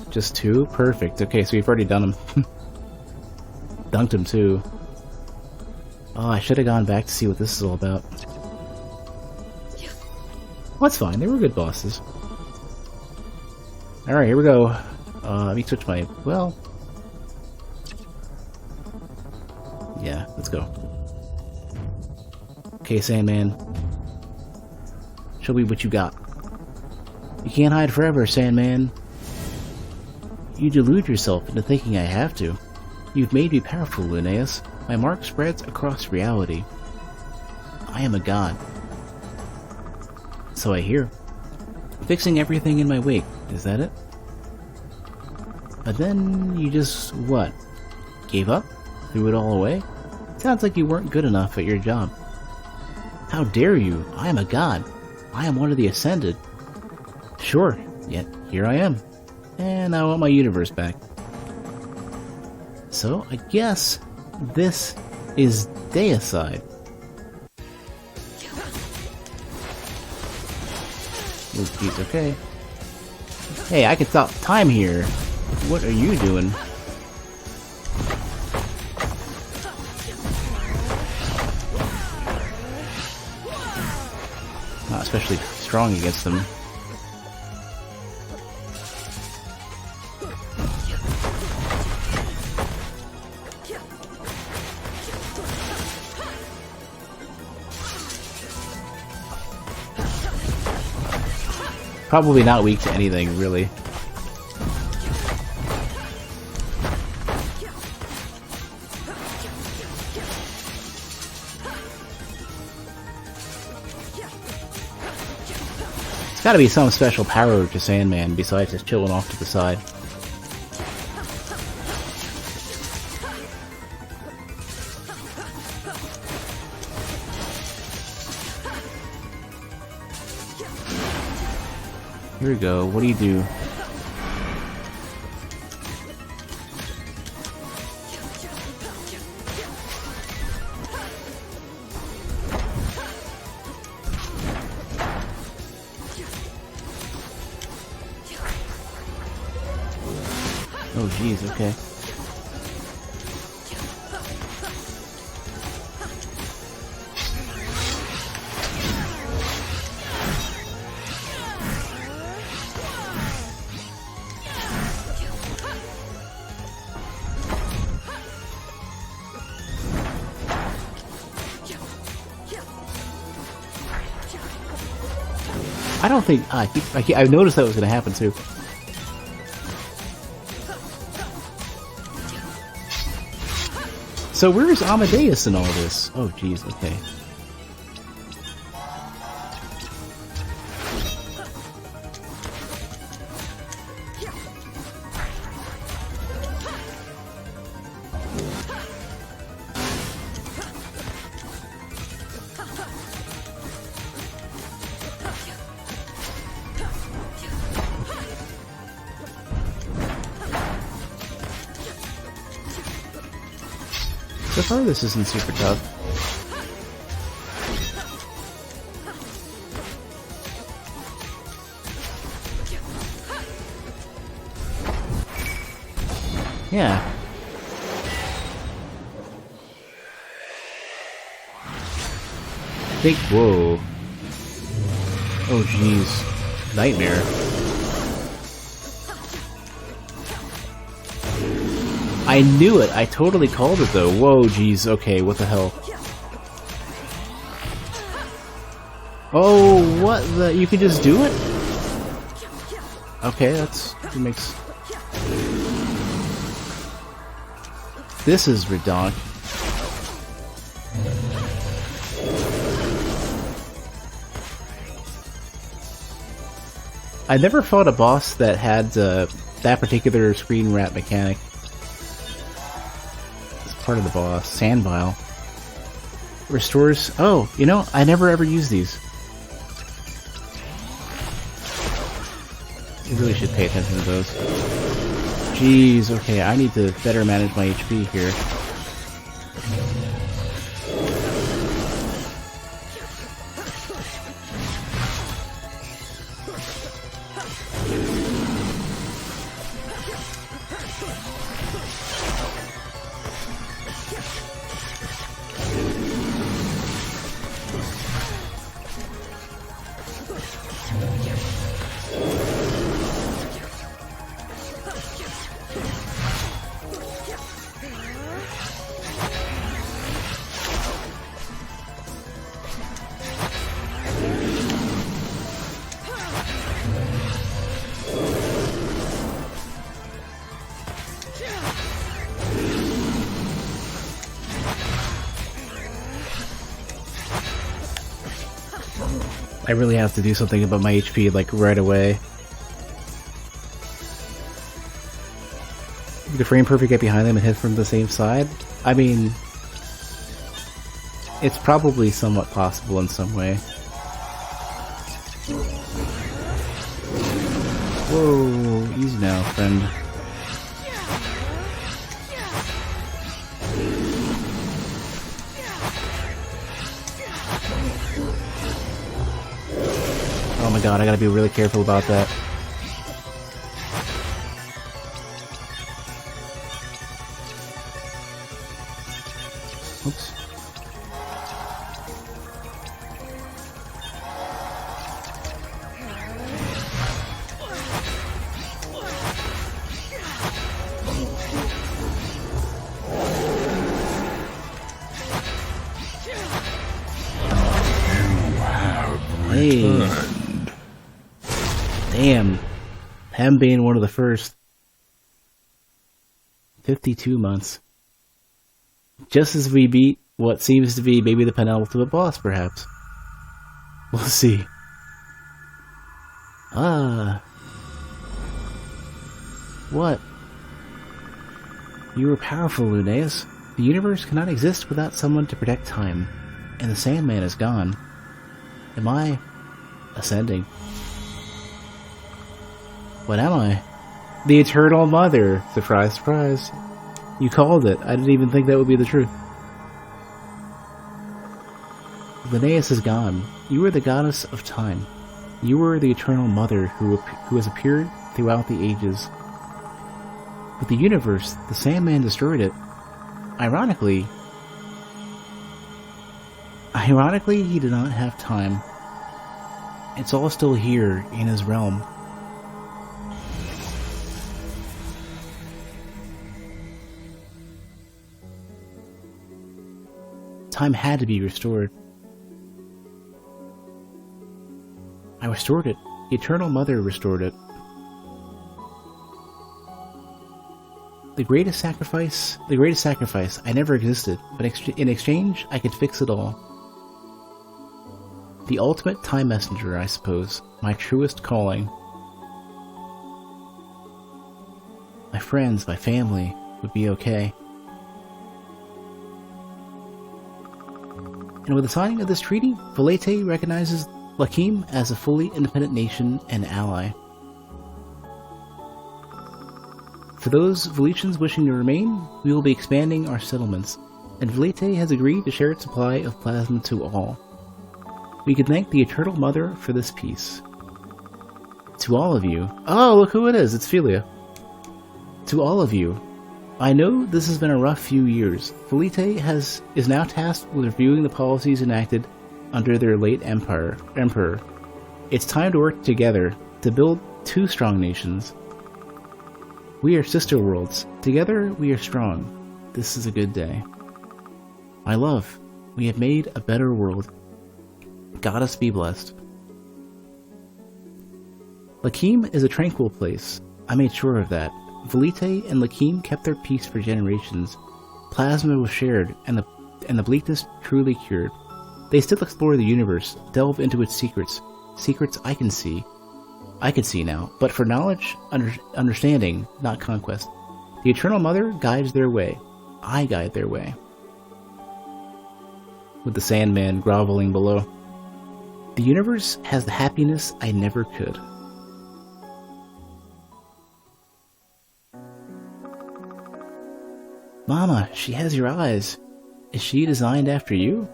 Just 2? Perfect. Okay, so we've already done them. Dunked him too. Oh, I should have gone back to see what this is all about. Well, that's fine. They were good bosses. Alright, here we go. Let me switch my... well... yeah, let's go. Okay, Sandman. Show me what you got. You can't hide forever, Sandman. You delude yourself into thinking I have to. You've made me powerful, Linnaeus. My mark spreads across reality. I am a god. So I hear. Fixing everything in my wake, is that it? But then you just, what? Gave up? Threw it all away? Sounds like you weren't good enough at your job. How dare you? I am a god. I am one of the Ascended. Sure, yet here I am. And I want my universe back. So, I guess this is Deicide. Oh, geez, okay. Hey, I can stop time here. What are you doing? Not especially strong against them. Probably not weak to anything, really. There's gotta be some special power to Sandman besides just chilling off to the side. Here we go. What do you do? Oh, geez, okay. I don't think... I noticed that was going to happen, too. So where is Amadeus in all this? Oh, jeez, okay. So far, this isn't super tough. Yeah. Think, whoa. Oh jeez. Nightmare. I knew it! I totally called it though. Whoa, jeez. Okay, what the hell? Oh, what the? You can just do it? Okay, that makes... This is redonk. I never fought a boss that had that particular screen wrap mechanic. It's part of the boss. Sand vial. Restores... Oh, you know, I never ever use these. You really should pay attention to those. Jeez, okay, I need to better manage my HP here. I really have to do something about my HP, like, right away. The frame perfect get behind them and hit from the same side? I mean... It's probably somewhat possible in some way. Whoa, easy now, friend. Oh my god, I gotta be really careful about that. Oops. Hey. Damn. Him being one of the first. 52 months. Just as we beat what seems to be maybe the penultimate boss, perhaps. We'll see. Ah. What? You were powerful, Lunaeus. The universe cannot exist without someone to protect time. And the Sandman is gone. Am I ascending? What am I? The Eternal Mother! Surprise, surprise. You called it. I didn't even think that would be the truth. Linnaeus is gone. You are the goddess of time. You were the Eternal Mother who has appeared throughout the ages. But the universe, the Sandman destroyed it. Ironically, he did not have time. It's all still here in his realm. Time had to be restored. I restored it. The Eternal Mother restored it. The greatest sacrifice, I never existed, but in exchange, I could fix it all. The ultimate time messenger, I suppose, my truest calling. My friends, my family, would be okay. And with the signing of this treaty, Valete recognizes Lakim as a fully independent nation and ally. For those Valetians wishing to remain, we will be expanding our settlements and Velite has agreed to share its supply of plasma to all. We can thank the Eternal Mother for this peace. To all of you... Oh, look who it is! It's Philia. To all of you, I know this has been a rough few years. Velite is now tasked with reviewing the policies enacted under their late emperor. It's time to work together to build two strong nations. We are sister worlds. Together we are strong. This is a good day. My love, we have made a better world. Goddess be blessed. Lakim is a tranquil place. I made sure of that. Velite and Lakim kept their peace for generations. Plasma was shared, and the bleakness truly cured. They still explore the universe, delve into its secrets. Secrets I can see now, but for knowledge, understanding, not conquest. The Eternal Mother guides their way. I guide their way. With the Sandman groveling below. The universe has the happiness I never could. Mama, she has your eyes. Is she designed after you?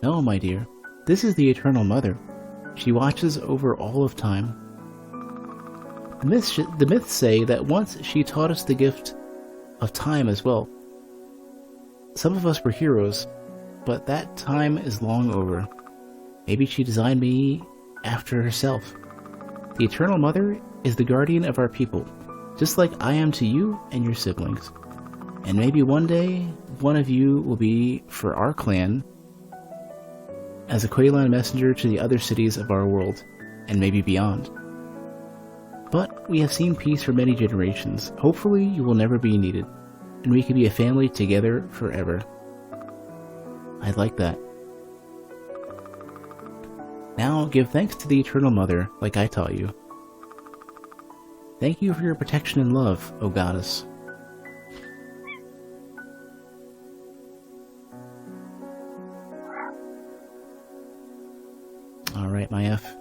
No, my dear. This is the Eternal Mother. She watches over all of time. The myths say that once she taught us the gift of time as well. Some of us were heroes, but that time is long over. Maybe she designed me after herself. The Eternal Mother is the guardian of our people, just like I am to you and your siblings. And maybe one day, one of you will be for our clan as a Quayland messenger to the other cities of our world, and maybe beyond. But we have seen peace for many generations. Hopefully you will never be needed, and we can be a family together forever. I like that. Now give thanks to the Eternal Mother, like I taught you. Thank you for your protection and love, O Goddess. Alright, my F.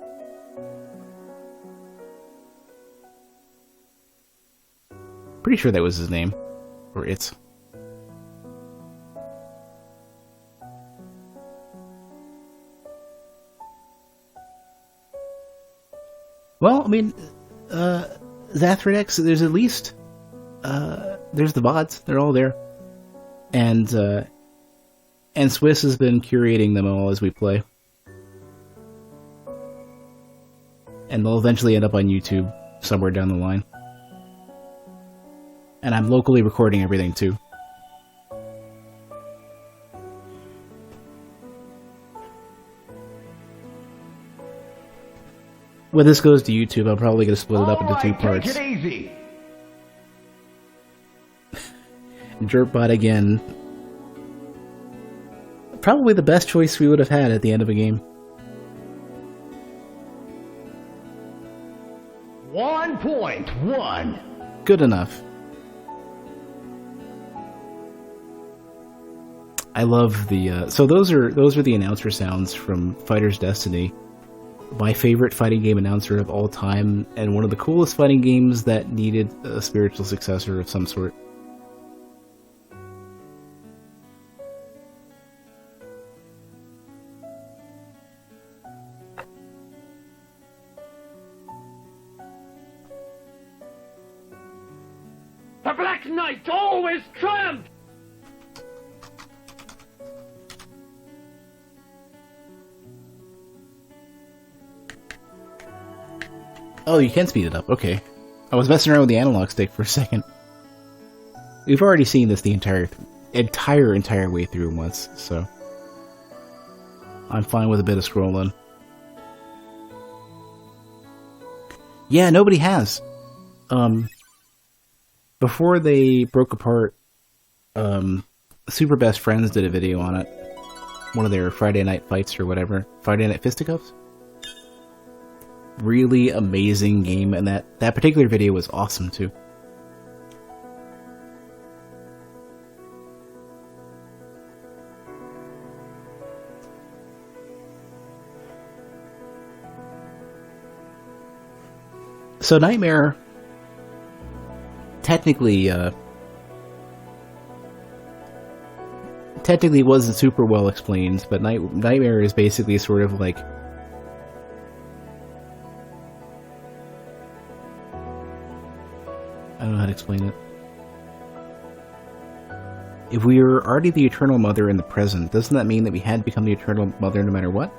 Pretty sure that was his name. Or its. Well, I mean, Zathradex, there's at least, there's the bots, they're all there. And Swiss has been curating them all as we play. And they'll eventually end up on YouTube somewhere down the line. And I'm locally recording everything too. When this goes to YouTube, I'm probably going to split it up into two parts. Take it easy. Jerp again. Probably the best choice we would have had at the end of a game. 1.1. Good enough. I love the so those are the announcer sounds from Fighter's Destiny. My favorite fighting game announcer of all time, and one of the coolest fighting games that needed a spiritual successor of some sort. The Black Knight always triumphs! Oh, you can speed it up. Okay. I was messing around with the analog stick for a second. We've already seen this the entire way through once, so I'm fine with a bit of scrolling. Yeah, nobody has. Before they broke apart, Super Best Friends did a video on it. One of their Friday Night Fights or whatever. Friday Night Fisticuffs? Really amazing game, and that particular video was awesome too. So Nightmare technically technically wasn't super well explained, but Nightmare is basically sort of like... I don't know how to explain it. If we were already the Eternal Mother in the present, doesn't that mean that we had to become the Eternal Mother no matter what?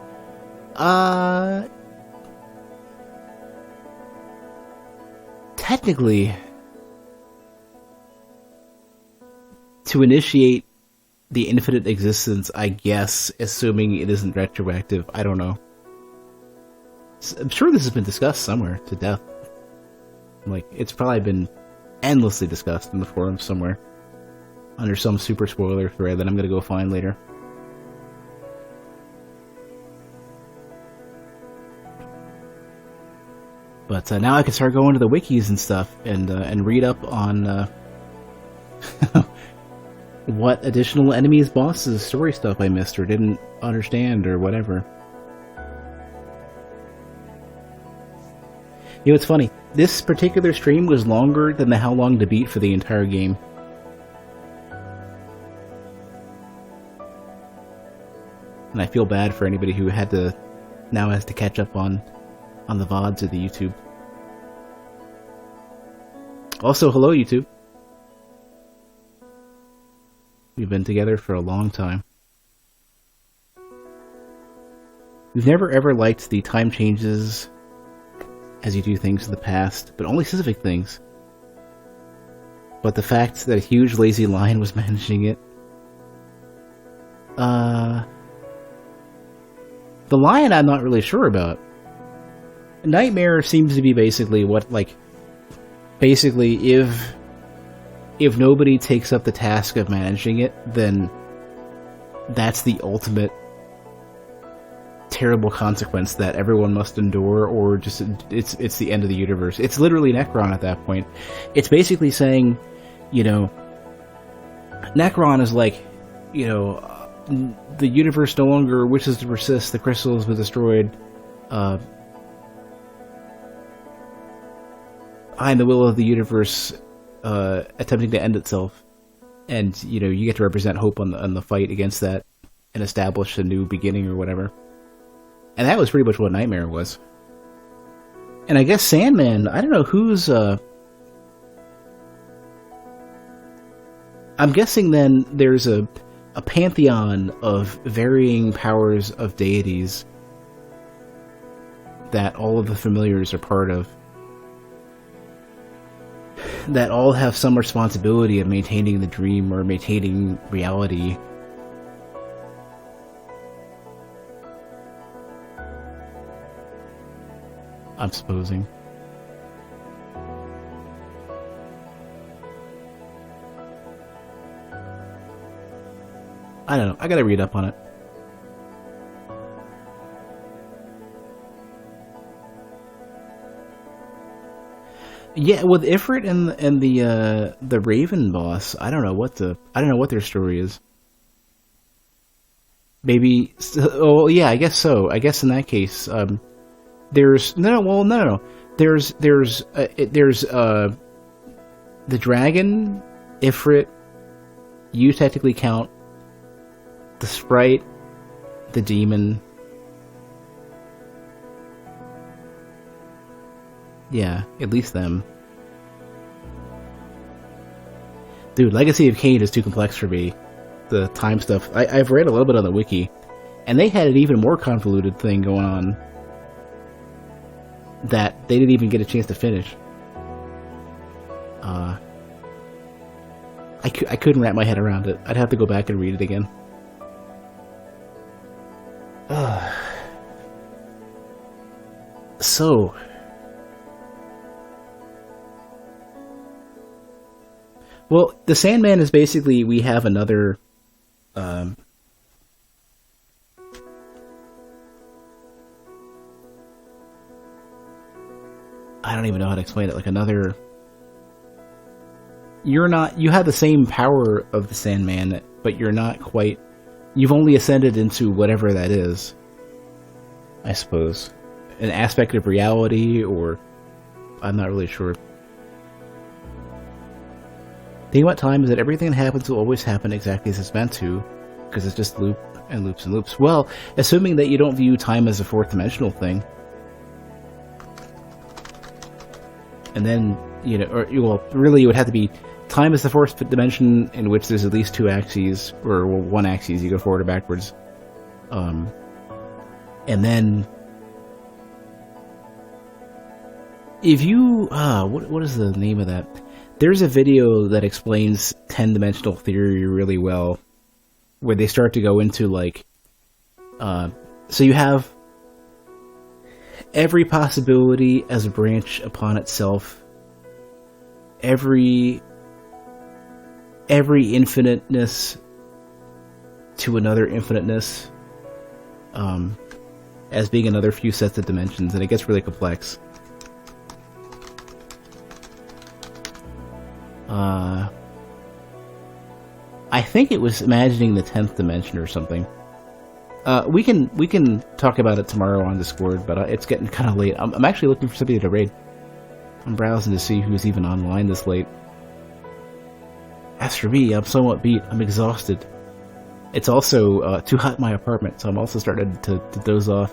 Technically, to initiate the infinite existence, I guess, assuming it isn't retroactive, I don't know. I'm sure this has been discussed somewhere to death. Like, it's probably been endlessly discussed in the forums somewhere. Under some super spoiler thread that I'm gonna go find later. But now I can start going to the wikis and stuff and read up on what additional enemies, bosses, story stuff I missed or didn't understand or whatever. You know, it's funny. This particular stream was longer than the how long to beat for the entire game. And I feel bad for anybody who now has to catch up on the VODs or the YouTube. Also, hello YouTube. We've been together for a long time. We've never ever liked the time changes as you do things in the past, but only specific things. But the fact that a huge lazy lion was managing it... The lion I'm not really sure about. Nightmare seems to be basically what, like... Basically, if nobody takes up the task of managing it, then that's the ultimate terrible consequence that everyone must endure, or just it's the end of the universe. It's literally Necron at that point. It's basically saying, you know, Necron is like, you know, the universe no longer wishes to persist, the crystal has been destroyed, I am the will of the universe attempting to end itself, and you know, you get to represent hope on the fight against that and establish a new beginning or whatever. And that was pretty much what Nightmare was. And I guess Sandman, I don't know who's I'm guessing then there's a pantheon of varying powers of deities that all of the familiars are part of, that all have some responsibility of maintaining the dream or maintaining reality. I'm supposing. I don't know. I gotta read up on it. Yeah, with Ifrit and the Raven boss, I don't know what their story is. Maybe. Oh yeah, I guess so. I guess in that case, there's no. There's the dragon, Ifrit. You technically count the sprite, the demon. Yeah, at least them. Dude, Legacy of Kain is too complex for me. The time stuff. I've read a little bit on the wiki, and they had an even more convoluted thing going on that they didn't even get a chance to finish. I couldn't wrap my head around it. I'd have to go back and read it again. So... Well, the Sandman is basically, we have another, I don't even know how to explain it, like another, you have the same power of the Sandman, but you're not quite, you've only ascended into whatever that is, I suppose. An aspect of reality, or, I'm not really sure. The thing about time is that everything that happens will always happen exactly as it's meant to, because it's just loop and loops and loops. Well, assuming that you don't view time as a fourth-dimensional thing. And then, you know, or, well, really it would have to be time is the fourth dimension in which there's at least two axes, or well, one axis, you go forward or backwards. And then, if you, what is the name of that? There's a video that explains 10-dimensional theory really well, where they start to go into, like, so you have every possibility as a branch upon itself, every infiniteness to another infiniteness, as being another few sets of dimensions, and it gets really complex. I think it was imagining the 10th dimension or something. We can talk about it tomorrow on Discord, but it's getting kind of late. I'm actually looking for somebody to raid. I'm browsing to see who's even online this late. As for me, I'm somewhat beat. I'm exhausted. It's also too hot in my apartment, so I'm also starting to doze off.